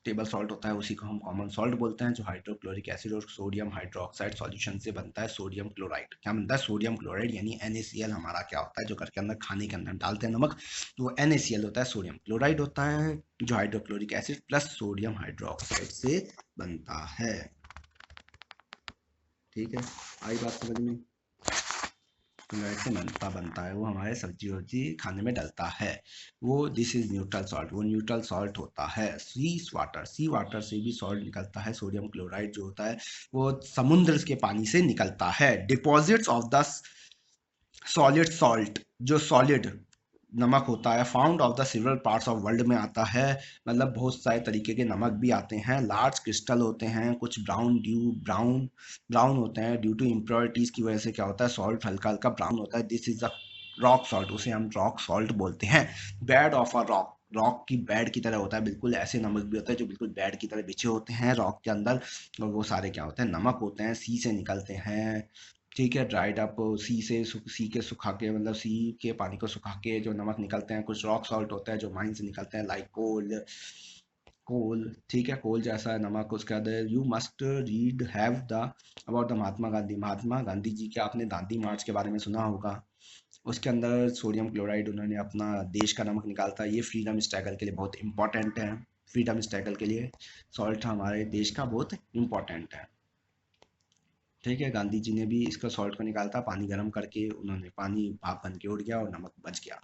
टेबल सॉल्ट होता है उसी को हम कॉमन सॉल्ट बोलते हैं, जो हाइड्रोक्लोरिक एसिड और सोडियम हाइड्रोक्साइड सॉल्यूशन से बनता है। सोडियम क्लोराइड क्या बनता है, सोडियम क्लोराइड यानी NaCl हमारा क्या होता है, जो घर के अंदर खाने के अंदर डालते हैं नमक, तो वो NaCl होता है। सोडियम क्लोराइड होता है जो hydrochloric acid plus sodium hydroxide से बनता है। ठीक है, आई बात समझ में, क्लोराइड से बनता है, वो हमारे सब्जी वब्जी खाने में डलता है। वो दिस इज न्यूट्रल सॉल्ट, वो न्यूट्रल सॉल्ट होता है। सी वाटर से भी सॉल्ट निकलता है। सोडियम क्लोराइड जो होता है वो समुद्र के पानी से निकलता है। Deposits of the solid salt, जो सॉलिड नमक होता है, found of the several parts of world में आता है, मतलब बहुत सारे तरीके के नमक भी आते हैं। लार्ज क्रिस्टल होते हैं, कुछ ब्राउन होते हैं ड्यू टू इम्प्योरिटीज की वजह से क्या होता है, सॉल्ट हल्का हल्का ब्राउन होता है। This is a rock salt, उसे हम रॉक सॉल्ट बोलते हैं। Bed of a rock, rock की बेड की तरह होता है, बिल्कुल ऐसे नमक भी होता है जो बिल्कुल बेड की तरह बिछे होते हैं रॉक के अंदर, और वो सारे क्या होते हैं, नमक होते हैं, सी से निकलते हैं। ठीक है, ड्राइड अप, सी के सुखा के, मतलब सी के पानी को सुखा के जो नमक निकलते हैं। कुछ रॉक सॉल्ट होता है जो माइन से निकलते हैं, लाइक कोल। ठीक है, कोल जैसा नमक। उसके अंदर you must read have the about the Mahatma Gandhi ji के, आपने दांडी मार्च के बारे में सुना होगा। उसके अंदर सोडियम क्लोराइड उन्होंने अपना देश का नमक निकालता है। ये फ्रीडम स्ट्रगल के लिए बहुत इंपॉर्टेंट है, फ्रीडम स्ट्रगल के लिए सॉल्ट हमारे देश का बहुत इंपॉर्टेंट है। ठीक है, गांधी जी ने भी इसका सॉल्ट को निकाला था, पानी गर्म करके उन्होंने, पानी भाप बन के उड़ गया और नमक बच गया।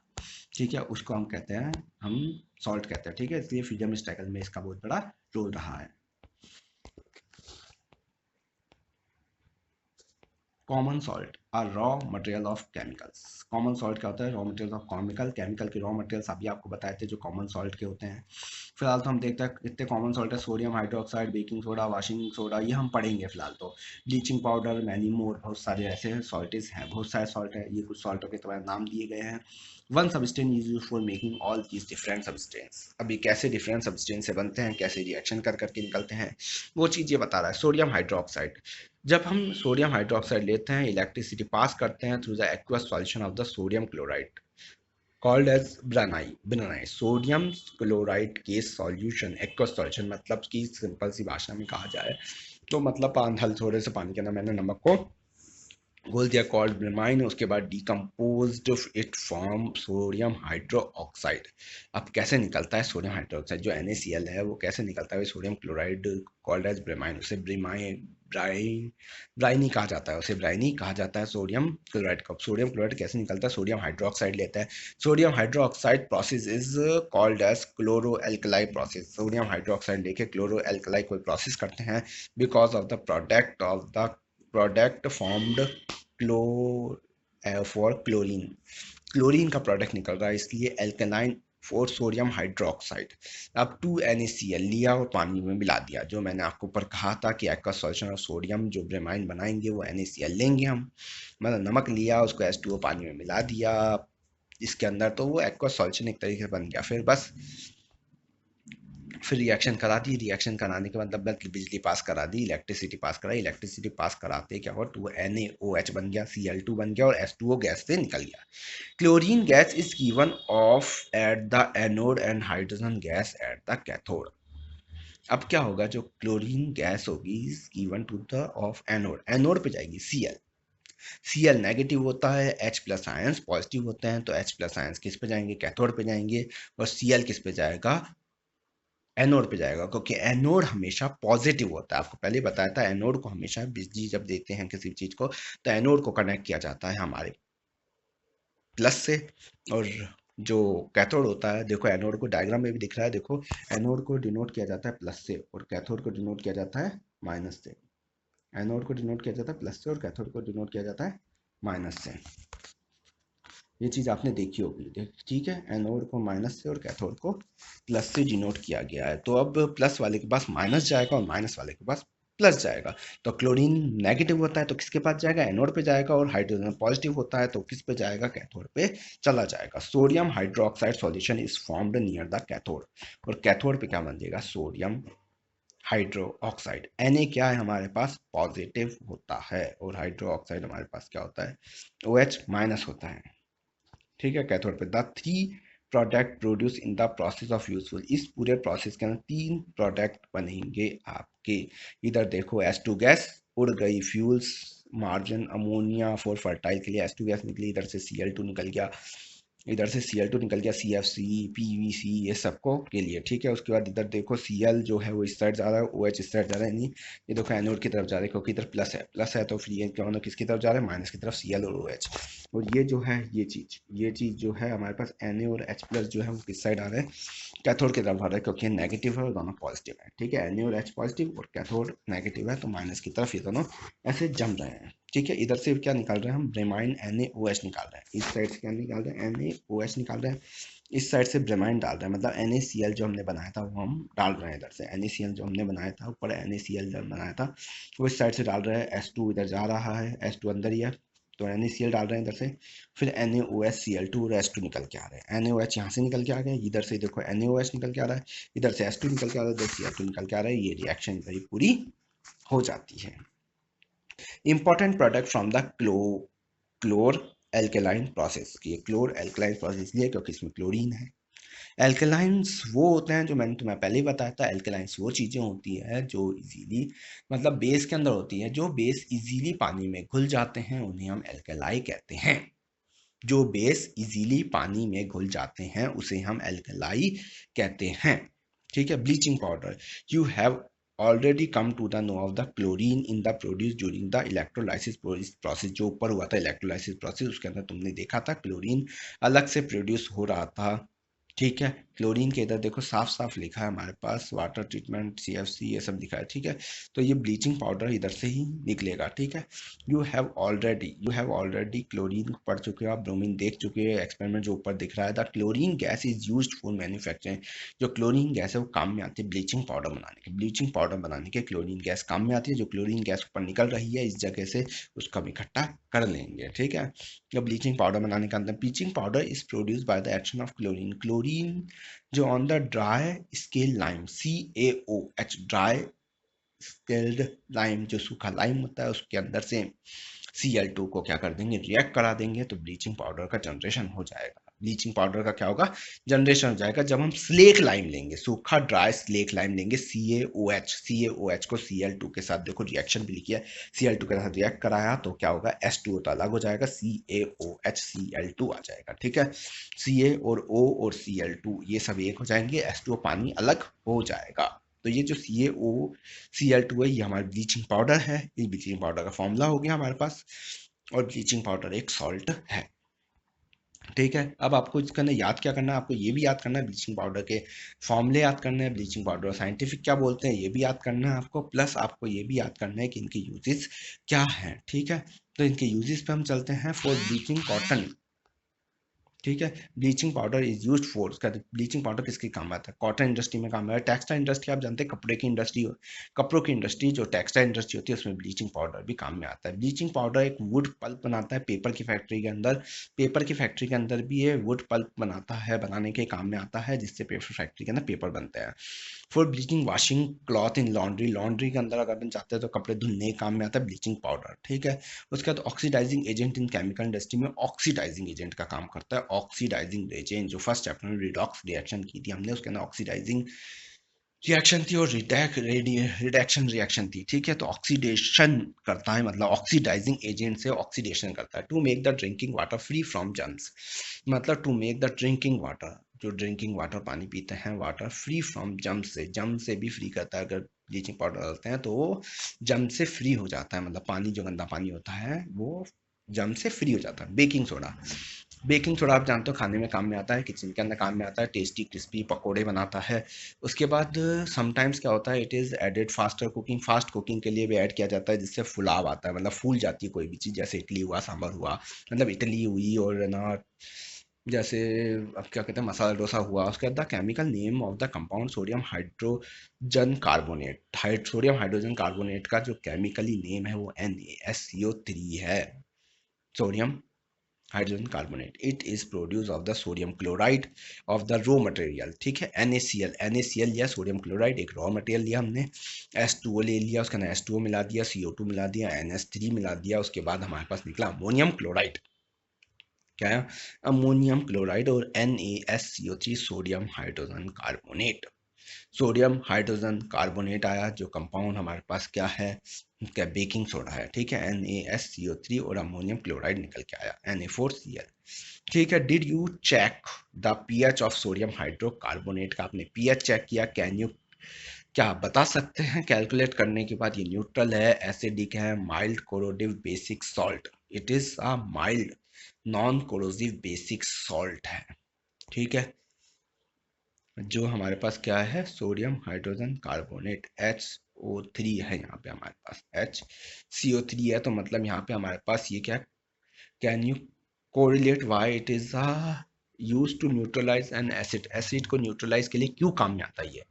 ठीक है, उसको हम कहते हैं, हम सॉल्ट कहते हैं। ठीक है, इसलिए फ्रीडम स्ट्रगल में इसका बहुत बड़ा रोल रहा है। Common salt are raw material of chemicals, common salt क्या होता है, raw material of chemical, chemical के रॉ मटेरियल्स अभी आपको बताए थे जो कॉमन सॉल्ट के होते हैं। फिलहाल तो हम देखते हैं कितने कॉमन सॉल्ट है, sodium hydroxide, baking soda, washing soda, ये हम पढ़ेंगे फिलहाल तो। ब्लीचिंग पाउडर, मैनी मोर, बहुत सारे ऐसे सॉल्टेज हैं, बहुत सारे सॉल्ट है, ये कुछ सॉल्टों के तुम्हारे नाम दिए गए हैं। One substance is use for making all these different substance, अभी कैसे डिफरेंट सबस्टेंस से बनते हैं, कैसे रिएक्शन कर करके निकलते हैं, वो चीज़ ये बता रहा है। सोडियम हाइड्रोक्साइड, जब हम सोडियम हाइड्रोक्साइड लेते हैं, इलेक्ट्रिसिटी पास करते हैं through the aqueous solution of the sodium chloride, called as brine sodium chloride के सॉल्यूशन एक्वस सॉल्यूशन, मतलब कि सिंपल सी भाषा में कहा जाए तो मतलब थोड़े से पानी के अंदर मैंने नमक को घोल दिया, कॉल्ड ब्रोमाइन, उसके बाद decomposed it form sodium hydro oxide. अब कैसे निकलता है सोडियम हाइड्रो ऑक्साइड, जो NaCl है वो कैसे निकलता है, sodium chloride called as bromine, उसे ब्राइनी कहा जाता है, उसे ब्राइनी कहा जाता है सोडियम क्लोराइड का। सोडियम क्लोराइड कैसे निकलता है, सोडियम हाइड्रो ऑक्साइड लेता है, sodium hydro oxide process is called as chloro alkali process, sodium hydro oxide लेके क्लोरो एल्कलाई कोई प्रोसेस करते हैं, because of the product formed for chlorine, chlorine का प्रोडक्ट निकल रहा है, इसलिए एल्कलाइन फॉर सोडियम हाइड्रोक्साइड। अब 2NaCl लिया और पानी में मिला दिया, जो मैंने आपको ऊपर कहा था कि एक्वस सॉल्यूशन और सोडियम जो ब्रोमाइन बनाएंगे वो NaCl लेंगे हम, मतलब नमक लिया उसको H2O पानी में मिला दिया इसके अंदर, तो वो एक्वस सॉल्यूशन एक तरीके से बन गया। फिर रिएक्शन करा दी, रिएक्शन कराने के बाद मतलब बिजली पास करा दी, इलेक्ट्रिसिटी पास कराई, इलेक्ट्रिसिटी पास कराते क्या हुआ, तो NaOH बन गया, Cl2 बन गया और H2O गैस से निकल गया। Chlorine gas is given off at the anode and hydrogen gas at the cathode. अब क्या होगा, जो क्लोरीन गैस होगी is given to the of anode, anode पे जाएगी Cl नेगेटिव होता है, H प्लस आयंस पॉजिटिव होते हैं, तो H प्लस आयंस किस पे जाएंगे, कैथोड पे जाएंगे, और Cl किस पे जाएगा, एनोड पे जाएगा, क्योंकि एनोड हमेशा पॉजिटिव होता है। आपको पहले ही बताया था एनोड को हमेशा बिजली जब देते हैं किसी चीज को तो एनोड को कनेक्ट किया जाता है हमारे प्लस से, और जो कैथोड होता है, देखो एनोड को डायग्राम में भी दिख रहा है, देखो एनोड को डिनोट किया जाता है प्लस से और कैथोड को डिनोट किया जाता है माइनस से, एनोड को डिनोट किया जाता है प्लस से और कैथोड को डिनोट किया जाता है माइनस से। ये चीज़ आपने देखी होगी, ठीक है, एनोड को माइनस से और कैथोड को प्लस से डिनोट किया गया है। तो अब प्लस वाले के पास माइनस जाएगा और माइनस वाले के पास प्लस जाएगा, तो क्लोरीन नेगेटिव होता है तो किसके पास जाएगा, एनोड पे जाएगा, और हाइड्रोजन पॉजिटिव होता है तो किस पे जाएगा, कैथोड पे चला जाएगा। Sodium hydroxide solution is formed near the cathode, और कैथोड पे क्या बन जाएगा, सोडियम हाइड्रो ऑक्साइड। Na क्या है हमारे पास, पॉजिटिव होता है, और हाइड्रो ऑक्साइड हमारे पास क्या होता है, OH माइनस होता है, ठीक है, कैथोड पे। The three product produce in the process of useful, इस पूरे प्रोसेस के अंदर 3 प्रोडक्ट बनेंगे आपके। इधर देखो H2 गैस उड़ गई, fuels margin ammonia for fertile के लिए H2 गैस निकली, इधर से Cl2 निकल गया, इधर से Cl2 निकल गया, CFC PVC ये सबको के लिए, ठीक है। उसके बाद इधर देखो Cl जो है वो इस साइड जा रहा है, OH इस साइड जा रहा है, नहीं ये देखो एनोड की तरफ जा रहा है, क्योंकि इधर प्लस है तो फिर ये क्या होना, किसकी तरफ जा रहा है, माइनस की तरफ, Cl और OH। और ये जो है ये चीज़ जो है हमारे पास Na और H प्लस जो है वो किस साइड आ रहे हैं, कैथोड की तरफ आ रहा है, क्योंकि नेगेटिव है और दोनों पॉजिटिव है, ठीक है, Na और H पॉजिटिव और कैथोड नेगेटिव है, तो माइनस की तरफ ये दोनों ऐसे जम रहे हैं, ठीक है। इधर से क्या निकाल रहे हैं हम, ब्रोमाइन NaOH निकाल रहे हैं, इस साइड से क्या निकाल रहे हैं, NaOH निकाल रहे हैं, इस साइड से ब्रोमाइन डाल रहे हैं, मतलब NaCl जो हमने बनाया था वो हम डाल रहे हैं इधर से, NaCl जो हमने बनाया था ऊपर NaCl जो बनाया था वो इस साइड से डाल रहे हैं, H2 इधर जा रहा है, H2 अंदर ही है तो NaCl डाल रहे हैं इधर से, फिर NaOH Cl2 और H2 निकल के आ रहे हैं, NaOH यहाँ से निकल के आ गए, इधर से देखो NaOH निकल के आ रहा है, इधर से H2 निकल के आ रहा है, इधर Cl2 निकल के आ रहा है, ये रिएक्शन पूरी हो जाती है। Important product from the chlor alkaline process, ये क्लोर एल्केलाइन प्रोसेस इसलिए क्योंकि इसमें क्लोरीन है। एल्केलाइंस वो होते हैं जो मैंने तुम्हें पहले ही बताया था, एल्केलाइंस वो चीज़ें होती है जो इजीली मतलब बेस के अंदर होती है, जो बेस इजीली पानी में घुल जाते हैं उन्हें हम एल्केलाई कहते हैं, जो बेस इजीली पानी में घुल जाते हैं उसे हम एल्केलाई कहते हैं, ठीक है। Bleaching powder, you have already come to the know of the chlorine in the produce during the electrolysis process, जो ऊपर हुआ था इलेक्ट्रोलाइसिस प्रोसेस उसके अंदर तुमने देखा था क्लोरीन अलग से प्रोड्यूस हो रहा था, ठीक है। क्लोरीन के इधर देखो साफ साफ लिखा है हमारे पास वाटर ट्रीटमेंट CFC ये सब लिखा है, ठीक है। तो ये ब्लीचिंग पाउडर इधर से ही निकलेगा, ठीक है। यू हैव ऑलरेडी क्लोरीन पढ़ चुके हो आप, ब्रोमीन देख चुके हो, एक्सपेरिमेंट जो ऊपर दिख रहा है, the chlorine gas is used for manufacturing, जो क्लोरीन गैस है वो काम में आती है ब्लीचिंग पाउडर बनाने के, ब्लीचिंग पाउडर बनाने के क्लोरीन गैस काम में आती है, जो क्लोरीन गैस ऊपर निकल रही है इस जगह से उसको हम इकट्ठा कर लेंगे, ठीक है। जब ब्लीचिंग पाउडर बनाने का अंदर, bleaching powder is produce by the action of chlorine, chlorine जो on the dry scale lime CaOH dry scaled lime जो सूखा लाइम होता है उसके अंदर से Cl2 को क्या कर देंगे, रिएक्ट करा देंगे, तो ब्लीचिंग पाउडर का जनरेशन हो जाएगा, ब्लीचिंग पाउडर का क्या होगा, जनरेशन हो जाएगा जब हम स्लेक लाइम लेंगे, सूखा ड्राई स्लेक लाइम लेंगे, CaOH को Cl2 के साथ, देखो रिएक्शन भी लिखी है, Cl2 के साथ रिएक्ट कराया तो क्या होगा, H2O तो अलग हो जाएगा, CaOH Cl2 आ जाएगा। ठीक है, Ca और O और Cl2 ये सब एक हो जाएंगे, H2O पानी अलग हो जाएगा। तो ये जो CaCl2 है ये हमारा ब्लीचिंग पाउडर है, ये ब्लीचिंग पाउडर का फॉर्मूला हो गया हमारे पास, और ब्लीचिंग पाउडर एक सॉल्ट है। ठीक है, अब आपको इसका ना याद क्या करना है, आपको ये भी याद करना है ब्लीचिंग पाउडर के फॉर्मूले याद करना है, ब्लीचिंग पाउडर साइंटिफिक क्या बोलते हैं ये भी याद करना है आपको, प्लस आपको ये भी याद करना है कि इनके यूजेस क्या हैं। ठीक है, तो इनके यूजेस पे हम चलते हैं। फॉर ब्लीचिंग कॉटन, ठीक है, bleaching powder is used for, उसका ब्लीचिंग पाउडर किसके काम आता है, कॉटन इंडस्ट्री में काम आता है। टेक्सटाइल इंडस्ट्री आप जानते हैं, कपड़े की इंडस्ट्री, कपड़ों की इंडस्ट्री जो टेक्सटाइल इंडस्ट्री होती है उसमें ब्लीचिंग पाउडर भी काम में आता है। ब्लीचिंग पाउडर एक वुड पल्प बनाता है पेपर की फैक्ट्री के अंदर, पेपर की फैक्ट्री के अंदर भी ये वुड पल्प बनाता है, बनाने के काम में आता है, जिससे पेपर फैक्ट्री के अंदर पेपर बनते हैं। For bleaching washing cloth in laundry, laundry के अंदर अगर अपन चाहते हैं तो कपड़े धुलने के काम में आता है ब्लीचिंग पाउडर। ठीक है, उसके बाद oxidising agent in chemical industry में ऑक्सीडाइजिंग एजेंट का काम करता है। ऑक्सीडाइजिंग एजेंट जो फर्स्ट चैप्टर में रिडॉक्स रिएक्शन की थी हमने, उसके अंदर ऑक्सीडाइजिंग रिएक्शन थी और रिडक्शन रिएक्शन थी। ठीक है, तो ऑक्सीडेशन करता है, मतलब ऑक्सीडाइजिंग एजेंट से ऑक्सीडेशन करता है। To make the drinking water free from germs, मतलब to make the drinking water, जो ड्रिंकिंग वाटर पानी पीते हैं वाटर, फ्री फ्रॉम जर्म्स से, जर्म्स से भी फ्री करता है। अगर ब्लीचिंग पाउडर डालते हैं तो वो जर्म से फ्री हो जाता है, मतलब पानी जो गंदा पानी होता है वो जर्म से फ्री हो जाता है। बेकिंग सोडा, बेकिंग सोडा आप जानते हो खाने में काम में आता है, किचन के अंदर काम में आता है, टेस्टी क्रिस्पी पकोड़े बनाता है। उसके बाद समटाइम्स क्या होता है, it is added faster cooking, fast cooking के लिए भी ऐड किया जाता है, जिससे फुलाव आता है, मतलब फूल जाती है कोई भी चीज़, जैसे इडली हुआ, सांभर हुआ, मतलब इडली हुई और ना, जैसे अब क्या कहते हैं मसाला डोसा हुआ। उसके बाद the chemical name of the compound sodium hydrogen carbonate, sodium hydrogen carbonate का जो केमिकली नेम है वो NaSCO3 है, sodium hydrogen carbonate. It is produce of the sodium chloride of the raw material. ठीक है, NaCl लिया, सोडियम क्लोराइड एक raw material लिया हमने, H2O ले लिया, उसके अंदर H2O मिला दिया, CO2 मिला दिया, NH3 मिला दिया, उसके बाद हमारे पास निकला अमोनियम क्लोराइड। क्या है, अमोनियम क्लोराइड, और NaSCO3 sodium hydrogen carbonate. Sodium hydrogen carbonate आया, जो कंपाउंड हमारे पास क्या है, क्या बेकिंग सोडा है। ठीक है, NaSCO3 और अमोनियम क्लोराइड निकल के आया Na4Cl। ठीक है, did you check the pH of sodium hydrocarbonate का, आपने pH चेक किया, कैन यू, क्या आप बता सकते हैं कैलकुलेट करने के बाद, ये न्यूट्रल है, एसिडिक है, mild corrosive basic salt, it is a mild non corrosive basic salt है। ठीक है, जो हमारे पास क्या है, सोडियम हाइड्रोजन कार्बोनेट HO3 है, यहाँ पे हमारे पास HCO3 है, तो मतलब यहाँ पे हमारे पास ये क्या, can you correlate why it is use to neutralise an acid, acid को न्यूट्रलाइज के लिए क्यों काम में आता है, ये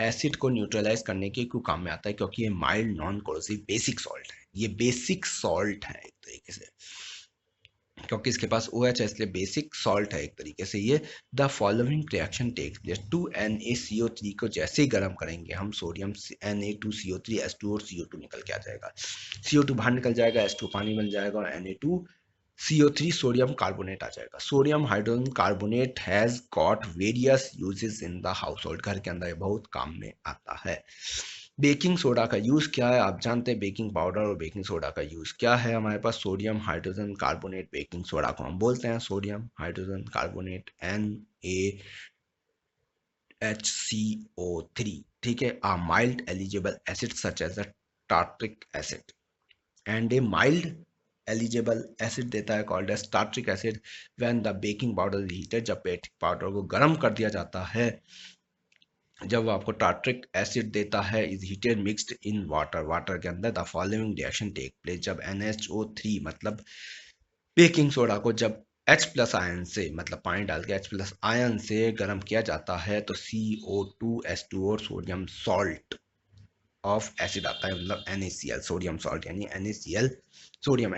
एसिड को न्यूट्रलाइज करने के क्यों काम में आता है, क्योंकि ये mild non corrosive basic salt है, ये बेसिक सॉल्ट है एक तरीके से, क्योंकि इसके पास OH है इसलिए बेसिक सॉल्ट है एक तरीके से ये। The following reaction takes place, 2NaCO3 को जैसे ही गर्म करेंगे हम, सोडियम Na2CO3 H2 और CO2 निकल के आ जाएगा, CO2 बाहर निकल जाएगा, H2 पानी बन जाएगा और Na2CO3 सोडियम कार्बोनेट आ जाएगा। Sodium hydrogen carbonate has got various uses in the house hold, घर के अंदर बहुत काम में आता है। बेकिंग सोडा का यूज क्या है, आप जानते हैं बेकिंग पाउडर और बेकिंग सोडा का यूज क्या है, हमारे पास sodium hydrogen carbonate, baking soda को हम बोलते हैं सोडियम हाइड्रोजन कार्बोनेट NaHCO3। ठीक है, a mild eligible acid such as a tartric acid and a mild eligible acid देता है called as tartric acid when the baking powder is heated, जब baking powder को गर्म कर दिया जाता है, जब वो आपको टार्ट्रिक एसिड देता है, is heated mixed in water, water के अंदर the following reaction take place, जब NaHO3 मतलब बेकिंग सोडा को जब H प्लस आयन से, मतलब पानी डाल के H प्लस आयन से गर्म किया जाता है, तो CO2 H2 और सोडियम सॉल्ट ऑफ एसिड आता है, मतलब NaCl सोडियम सॉल्ट, यानी NaCl sodium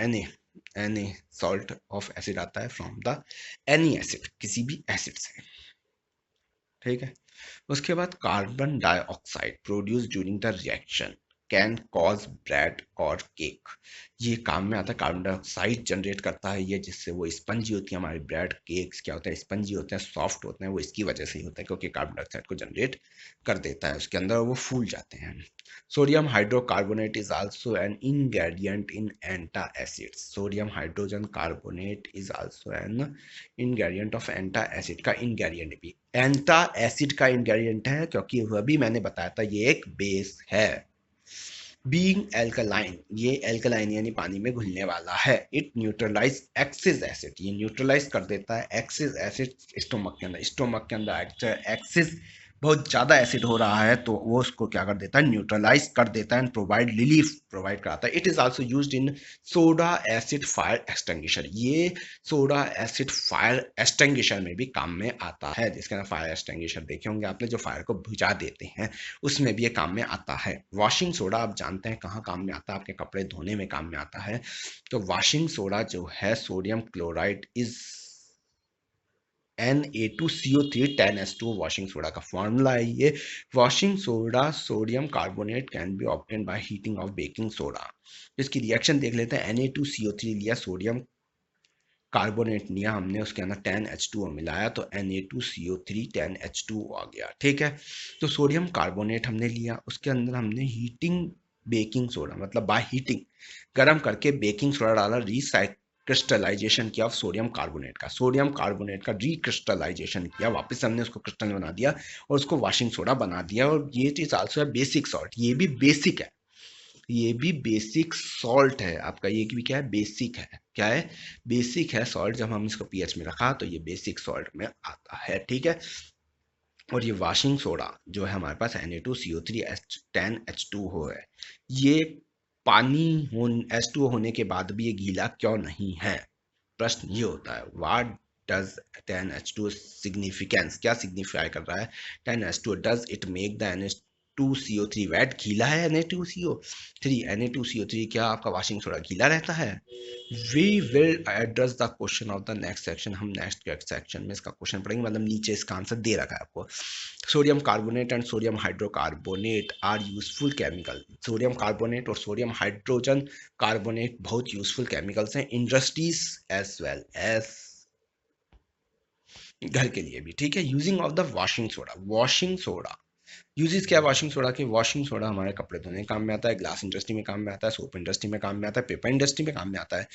Na salt of acid आता है फ्रॉम द एनी एसिड, किसी भी एसिड से। ठीक है, उसके बाद carbon dioxide produce during the reaction, can cause bread और केक। ये काम में आता है, कार्बन डाइऑक्साइड जनरेट करता है ये, जिससे वो स्पंजी होती है हमारी ब्रेड केक्स, क्या होता है स्पंजी होते हैं, सॉफ्ट होते हैं, वो इसकी वजह से ही होता है क्योंकि कार्बन डाइऑक्साइड को जनरेट कर देता है उसके अंदर और वो फूल जाते हैं। Sodium hydrocarbonate is also an ingredient in antacids. Sodium hydrogen carbonate is also an ingredient of antacid का इंग्रेडिएंट भी एंटा एसिड का इंग्रेडिएंट है क्योंकि वह भी मैंने बताया था ये एक बेस है। बीइंग एल्कलाइन, ये एल्कलाइन यानी पानी में घुलने वाला है। इट न्यूट्रलाइज एक्सिस एसिड, ये न्यूट्रलाइज कर देता है एक्सिस एसिड स्टोमक के अंदर। स्टोमक के अंदर एक्सिस बहुत ज़्यादा एसिड हो रहा है तो वो उसको क्या कर देता है, न्यूट्रलाइज कर देता है एंड प्रोवाइड रिलीफ प्रोवाइड कराता है। It is also used in soda acid fire extinguisher, ये सोडा एसिड फायर एक्सटिंग्विशर में भी काम में आता है, जिसके अंदर फायर एक्सटिंग्विशर देखे होंगे आपने जो फायर को बुझा देते हैं, उसमें भी ये काम में आता है। वॉशिंग सोडा आप जानते हैं कहाँ काम में आता है, आपके कपड़े धोने में काम में आता है। तो वॉशिंग सोडा जो है sodium chloride is Na2CO3 10H2O washing soda का फॉर्मूला है ये। Washing soda sodium carbonate can B obtain by heating of baking soda. इसकी रिएक्शन देख लेते हैं। Na2CO3 लिया, सोडियम कार्बोनेट लिया हमने, उसके अंदर 10H2O मिलाया तो Na2CO3 10H2O आ गया, ठीक है। तो सोडियम कार्बोनेट हमने लिया, उसके अंदर हमने हीटिंग बेकिंग सोडा मतलब बाय हीटिंग गर्म करके बेकिंग सोडा डाला, क्रिस्टलाइजेशन किया सोडियम कार्बोनेट का, सोडियम कार्बोनेट का रिक्रिस्टलाइजेशन किया, वापस हमने उसको क्रिस्टल बना दिया और उसको वॉशिंग सोडा बना दिया। और ये चीज आल्सो है बेसिक सॉल्ट, ये भी बेसिक है, ये भी बेसिक सॉल्ट है आपका, ये भी क्या है बेसिक है, क्या है बेसिक है सॉल्ट। जब हम इसको पीएच में रखा तो ये बेसिक सॉल्ट में आता है, ठीक है। और ये वॉशिंग सोडा जो है हमारे पास Na2CO3 10H2O है, ये पानी H2O होने के बाद भी ये गीला क्यों नहीं है। प्रश्न ये होता है व्हाट डज 10H2O सिग्निफिकेंस, क्या सिग्निफाई कर रहा है 10H2O, does it make the Na2CO3 wet, गीला है Na2CO3 क्या आपका वॉशिंग सोडा गीला रहता है। We will address the question of the next section, हम नेक्स्ट सेक्शन में इसका क्वेश्चन पढ़ेंगे, मतलब नीचे इसका आंसर दे रखा है आपको। Sodium carbonate and sodium hydrocarbonate are useful chemical, sodium carbonate और सोडियम हाइड्रोजन कार्बोनेट बहुत यूजफुल केमिकल्स हैं इंडस्ट्रीज एज वेल एज घर के लिए भी, ठीक है। Using of the washing soda, washing soda uses क्या है वॉशिंग सोडा के, वॉशिंग सोडा हमारे कपड़े धोने काम में आता है, ग्लास इंडस्ट्री में काम में आता है, सोप इंडस्ट्री में काम में आता है, पेपर इंडस्ट्री में काम में आता है।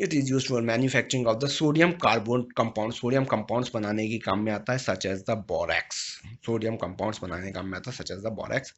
It is used for manufacturing of the sodium carbon compound, sodium compounds बनाने के काम में आता है, such as the borax, sodium compounds बनाने के काम में आता है such as the borax.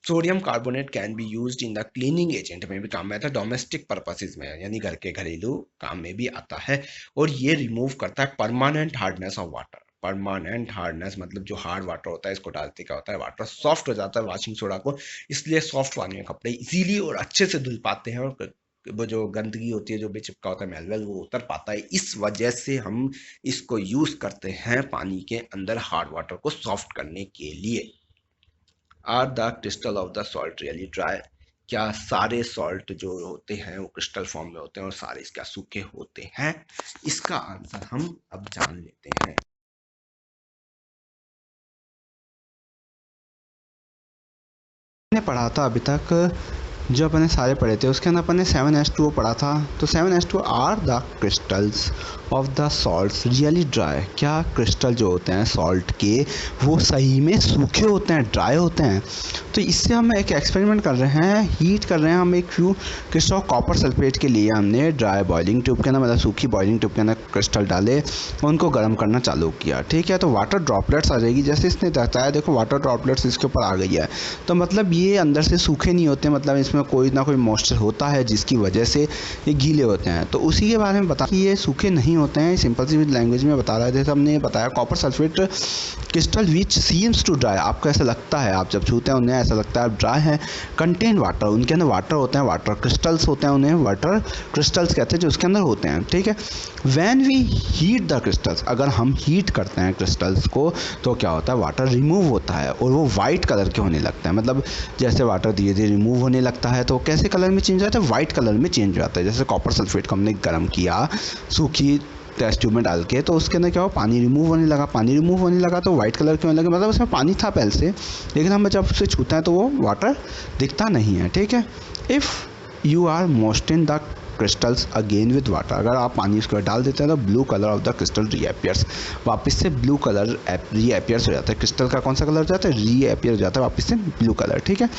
Sodium carbonate can be used in the cleaning agent में भी काम में आता है, डोमेस्टिक पर्पसेज में यानी घर के घरेलू काम में भी आता है। और ये रिमूव करता है permanent hardness of water, permanent hardness मतलब जो हार्ड वाटर होता है इसको डालते क्या होता है वाटर सॉफ्ट हो जाता है वॉशिंग सोडा को, इसलिए सॉफ्ट पानी में कपड़े इजीली और अच्छे से धुल पाते हैं और वो जो गंदगी होती है जो भी चिपका होता है मैल वैल वो उतर पाता है। इस वजह से हम इसको यूज करते हैं पानी के अंदर हार्ड वाटर को सॉफ्ट करने के लिए। Are the crystal of the salt really dry, क्या सारे सॉल्ट जो होते हैं वो क्रिस्टल फॉर्म में होते हैं और सारे क्या सूखे होते हैं, इसका आंसर हम अब जान लेते हैं। पढ़ा था अभी तक जो अपने सारे पढ़े थे उसके अंदर अपन ने 7H2O पढ़ा था। तो 7H2O are the crystals of the salts really dry, क्या क्रिस्टल जो होते हैं सॉल्ट के वो सही में सूखे होते हैं, ड्राई होते हैं। तो इससे हम एक एक्सपेरिमेंट कर रहे हैं, हीट कर रहे हैं हम एक फ्यू क्रिस्टल क्ॉपर सल्फेट के लिए हमने ड्राई बॉइलिंग ट्यूब के अंदर मतलब सूखी बॉइलिंग ट्यूब के अंदर क्रिस्टल डाले और उनको गर्म करना चालू किया, ठीक है। तो वाटर ड्रॉपलेट्स आ जाएगी, जैसे इसने बताया देखो वाटर ड्रॉपलेट्स इसके ऊपर आ गई है, तो मतलब ये अंदर से सूखे नहीं होते, मतलब इसमें कोई ना कोई मॉइस्चर होता है जिसकी वजह से ये गीले होते हैं। तो उसी के बारे में बता कि ये सूखे नहीं होते हैं, सिंपल सी लैंग्वेज में बता रहे थे। तो हमने बताया copper sulphate crystal which seems to dry, आपको ऐसा लगता है आप जब छूते हैं उन्हें ऐसा लगता है ड्राई है, कंटेन वाटर, उनके अंदर वाटर होते हैं, वाटर क्रिस्टल्स होते हैं, उन्हें वाटर क्रिस्टल्स कहते हैं जो उसके अंदर होते हैं, ठीक है। When we heat the crystals, अगर हम हीट करते हैं क्रिस्टल्स को तो क्या होता है वाटर रिमूव होता है और वो वाइट कलर के होने लगता है, मतलब जैसे वाटर धीरे धीरे रिमूव होने लगता है तो कैसे कलर में चेंज हो जाता है, वाइट कलर में चेंज हो जाता है। जैसे कॉपर सल्फेट को हमने गर्म किया सूखी टेस्ट ट्यूब में डाल के, तो उसके अंदर क्या हो, पानी रिमूव होने लगा तो वाइट कलर क्यों लगे, मतलब उसमें पानी था पहले से, लेकिन हम जब उसे छूते हैं तो वो वाटर दिखता नहीं है, ठीक है। If you are moistening the crystals again with water, अगर आप पानी उसके डाल देते हैं तो blue colour of the crystal reappears, वापस से ब्लू कलर रीअपियर्स हो जाता है। क्रिस्टल का कौन सा कलर हो जाता है, रीअपियर हो जाता है वापस से ब्लू कलर, ठीक है।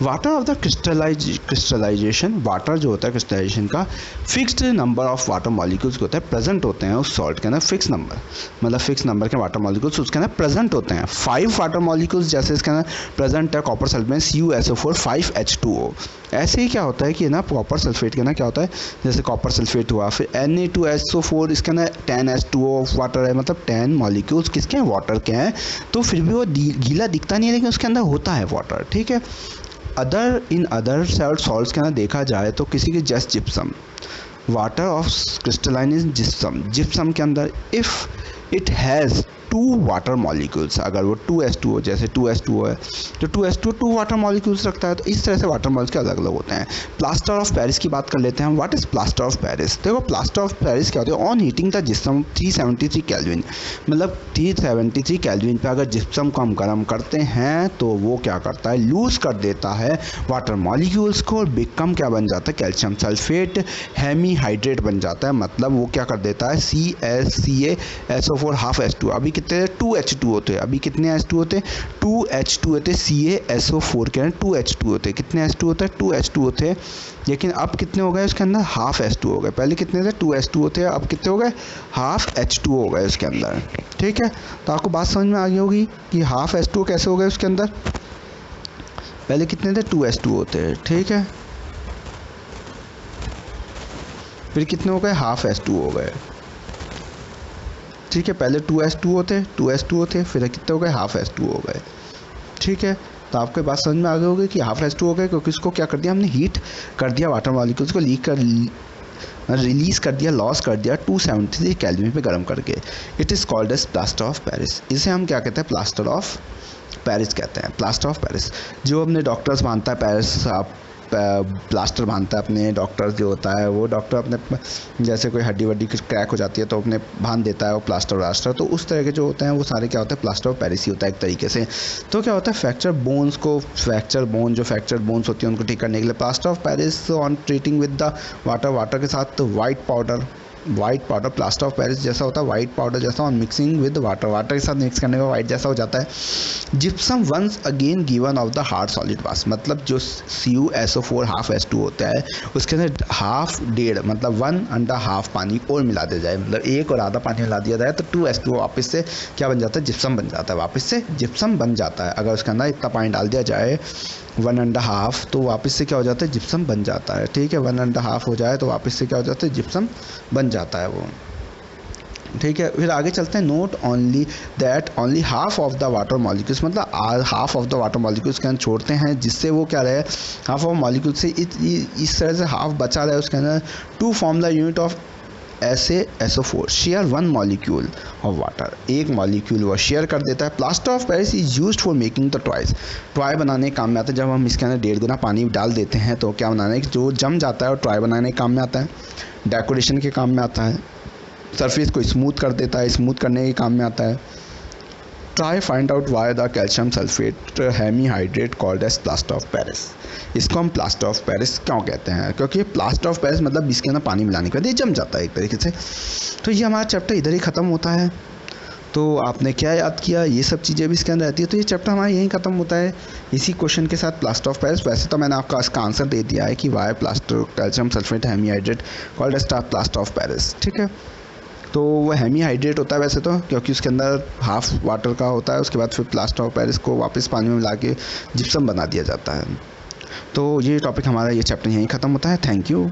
Water of the crystallisation, water जो होता है क्रिस्टलाइजेशन का fixed number of water molecules होते हैं, प्रेजेंट होते हैं उस सॉल्ट के अंदर, फिक्स नंबर, मतलब फिक्स नंबर के वाटर मॉलिक्यूल्स उसके अंदर प्रेजेंट होते हैं। 5 वाटर मॉलिक्यूल्स जैसे इसके अंदर प्रेजेंट है कॉपर सल्फेट CuSO4 5H2O। ऐसे ही क्या होता है कि ना कॉपर सल्फेट के ना क्या होता है, जैसे कॉपर सल्फेट हुआ, फिर Na2SO4, इसके अंदर 10H2O वाटर है, मतलब 10 मॉलिक्यूल्स किसके हैं, वाटर के हैं, तो फिर भी वो गीला दिखता नहीं है लेकिन उसके अंदर होता है वाटर, ठीक है। अदर सॉल्ट्स के अंदर देखा जाए तो किसी के just gypsum, water of crystalline is gypsum के अंदर if it has 2 water molecules, अगर वो 2H2O जैसे 2H2O है तो 2H2O 2 वाटर मॉलिक्यूल्स रखता है, तो इस तरह से वाटर मॉलिक्यूल्स अलग अलग होते हैं। प्लास्टर ऑफ पेरिस की बात कर लेते हैं। What is plaster of Paris, देखो प्लास्टर ऑफ पेरिस क्या होता है, on heating the gypsum 373 kelvin, मतलब 373 केल्विन पे अगर जिप्सम को हम गर्म करते हैं तो वो क्या करता है, लूज कर देता है वाटर मॉलिक्यूल्स को और बिकम क्या बन जाता है, कैल्शियम सल्फेट हेमी हाइड्रेट बन जाता है, मतलब वो क्या कर देता है CaSO4 हाफ H2, अभी कितने 2H2 होते हैं, अभी कितने H2 होते, 2H2 होते, CaSO4 के 2H2 होते, कितने H2 होते हैं, 2H2 होते, लेकिन अब कितने हो गए उसके अंदर, हाफ H2 हो गए, पहले कितने थे 2H2 होते, अब कितने हो गए, हाफ H2 हो गए उसके अंदर, ठीक है। तो आपको बात समझ में आ गई होगी कि हाफ H2 कैसे हो गए उसके अंदर, पहले कितने थे 2H2 होते, ठीक है, फिर कितने हो गए, हाफ H2 हो गए, ठीक है। पहले 2H2 होते, फिर कितने हो गए, हाफ H2 हो गए, ठीक है। तो आपके बात समझ में आ गई होगी कि हाफ H2 हो गए क्योंकि इसको क्या कर दिया हमने, हीट कर दिया, वाटर मॉलिक्यूल्स को रिलीज़ कर दिया, लॉस कर दिया 273 केल्विन पे गर्म करके। It is called as plaster of Paris, इसे हम क्या कहते हैं, प्लास्टर ऑफ पेरिस कहते हैं। प्लास्टर ऑफ पेरिस जो अपने डॉक्टर्स मानता है, पेरिस आप प्लास्टर बांधता है अपने डॉक्टर, जो होता है वो डॉक्टर अपने जैसे कोई हड्डी वड्डी क्रैक हो जाती है तो अपने बांध देता है वो प्लास्टर, तो उस तरह के जो होते हैं वो सारे क्या होते हैं, प्लास्टर ऑफ पेरिस ही होता है एक तरीके से। तो क्या होता है, फ्रैक्चर बोन्स होती है उनको ठीक करने के लिए plaster of Paris on treating with the water के साथ white powder plaster of Paris जैसा होता है, वाइट पाउडर जैसा, ऑन मिक्सिंग विद वाटर के साथ मिक्स करने में वाइट जैसा हो जाता है। Gypsum once again given off the hard solid mass, मतलब जो CuSO4 हाफ H2 होता है उसके अंदर हाफ डेढ़ मतलब 1.5 पानी और मिला दिया जाए, मतलब एक और आधा पानी मिला दिया जाए तो 2H2 वापस से क्या बन जाता है, जिप्सम बन जाता है, वापस से जिप्सम बन जाता है। अगर उसके अंदर इतना पानी डाल दिया जाए 1.5 तो वापस से क्या हो जाता है, जिप्सम बन जाता है, ठीक है। 1.5 हो जाए तो वापस से क्या हो जाता है, जिप्सम बन जाता है वो, ठीक है। फिर आगे चलते हैं। Note only that only half of the water molecules, मतलब half of the water molecules के अंदर छोड़ते हैं जिससे वो क्या रहे, हाफ ऑफ मॉलिक्यूल से इस तरह से हाफ बचा रहे उसके अंदर, to form the unit of SaSO4 share 1 molecule of water, एक मॉलिक्यूल वो शेयर कर देता है। Plaster of Paris is used for making the toy बनाने के काम में आता है। जब हम इसके अंदर 1.5 गुना पानी डाल देते हैं तो क्या बनाने की जो जम जाता है और टॉय बनाने के काम में आता है, डेकोरेशन के काम में आता है, सरफेस को स्मूथ कर देता है, स्मूथ करने के काम में आता है। Try find out why the calcium sulphate hemi hydrate called as plaster of Paris. इसको हम प्लास्टर ऑफ पेरिस क्यों कहते हैं, क्योंकि प्लास्टर ऑफ पेरिस मतलब इसके अंदर पानी मिलाने के बाद ये जम जाता है एक तरीके से। तो ये हमारा चैप्टर इधर ही ख़त्म होता है। तो आपने क्या याद किया, ये सब चीज़ें भी इसके अंदर रहती है। तो ये चैप्टर हमारा यहीं ख़त्म होता है इसी क्वेश्चन के साथ, प्लास्टर ऑफ पेरिस। वैसे तो मैंने आपका इसका आंसर दे दिया है कि why plaster calcium sulphate hemi hydrate called as plaster of Paris, ठीक है। तो वो हेमी हाइड्रेट होता है वैसे तो, क्योंकि उसके अंदर हाफ वाटर का होता है, उसके बाद फिर प्लास्टर ऑफ पेरिस को वापस पानी में मिला के जिप्सम बना दिया जाता है। तो ये टॉपिक हमारा ये चैप्टर यहीं ख़त्म होता है। Thank you.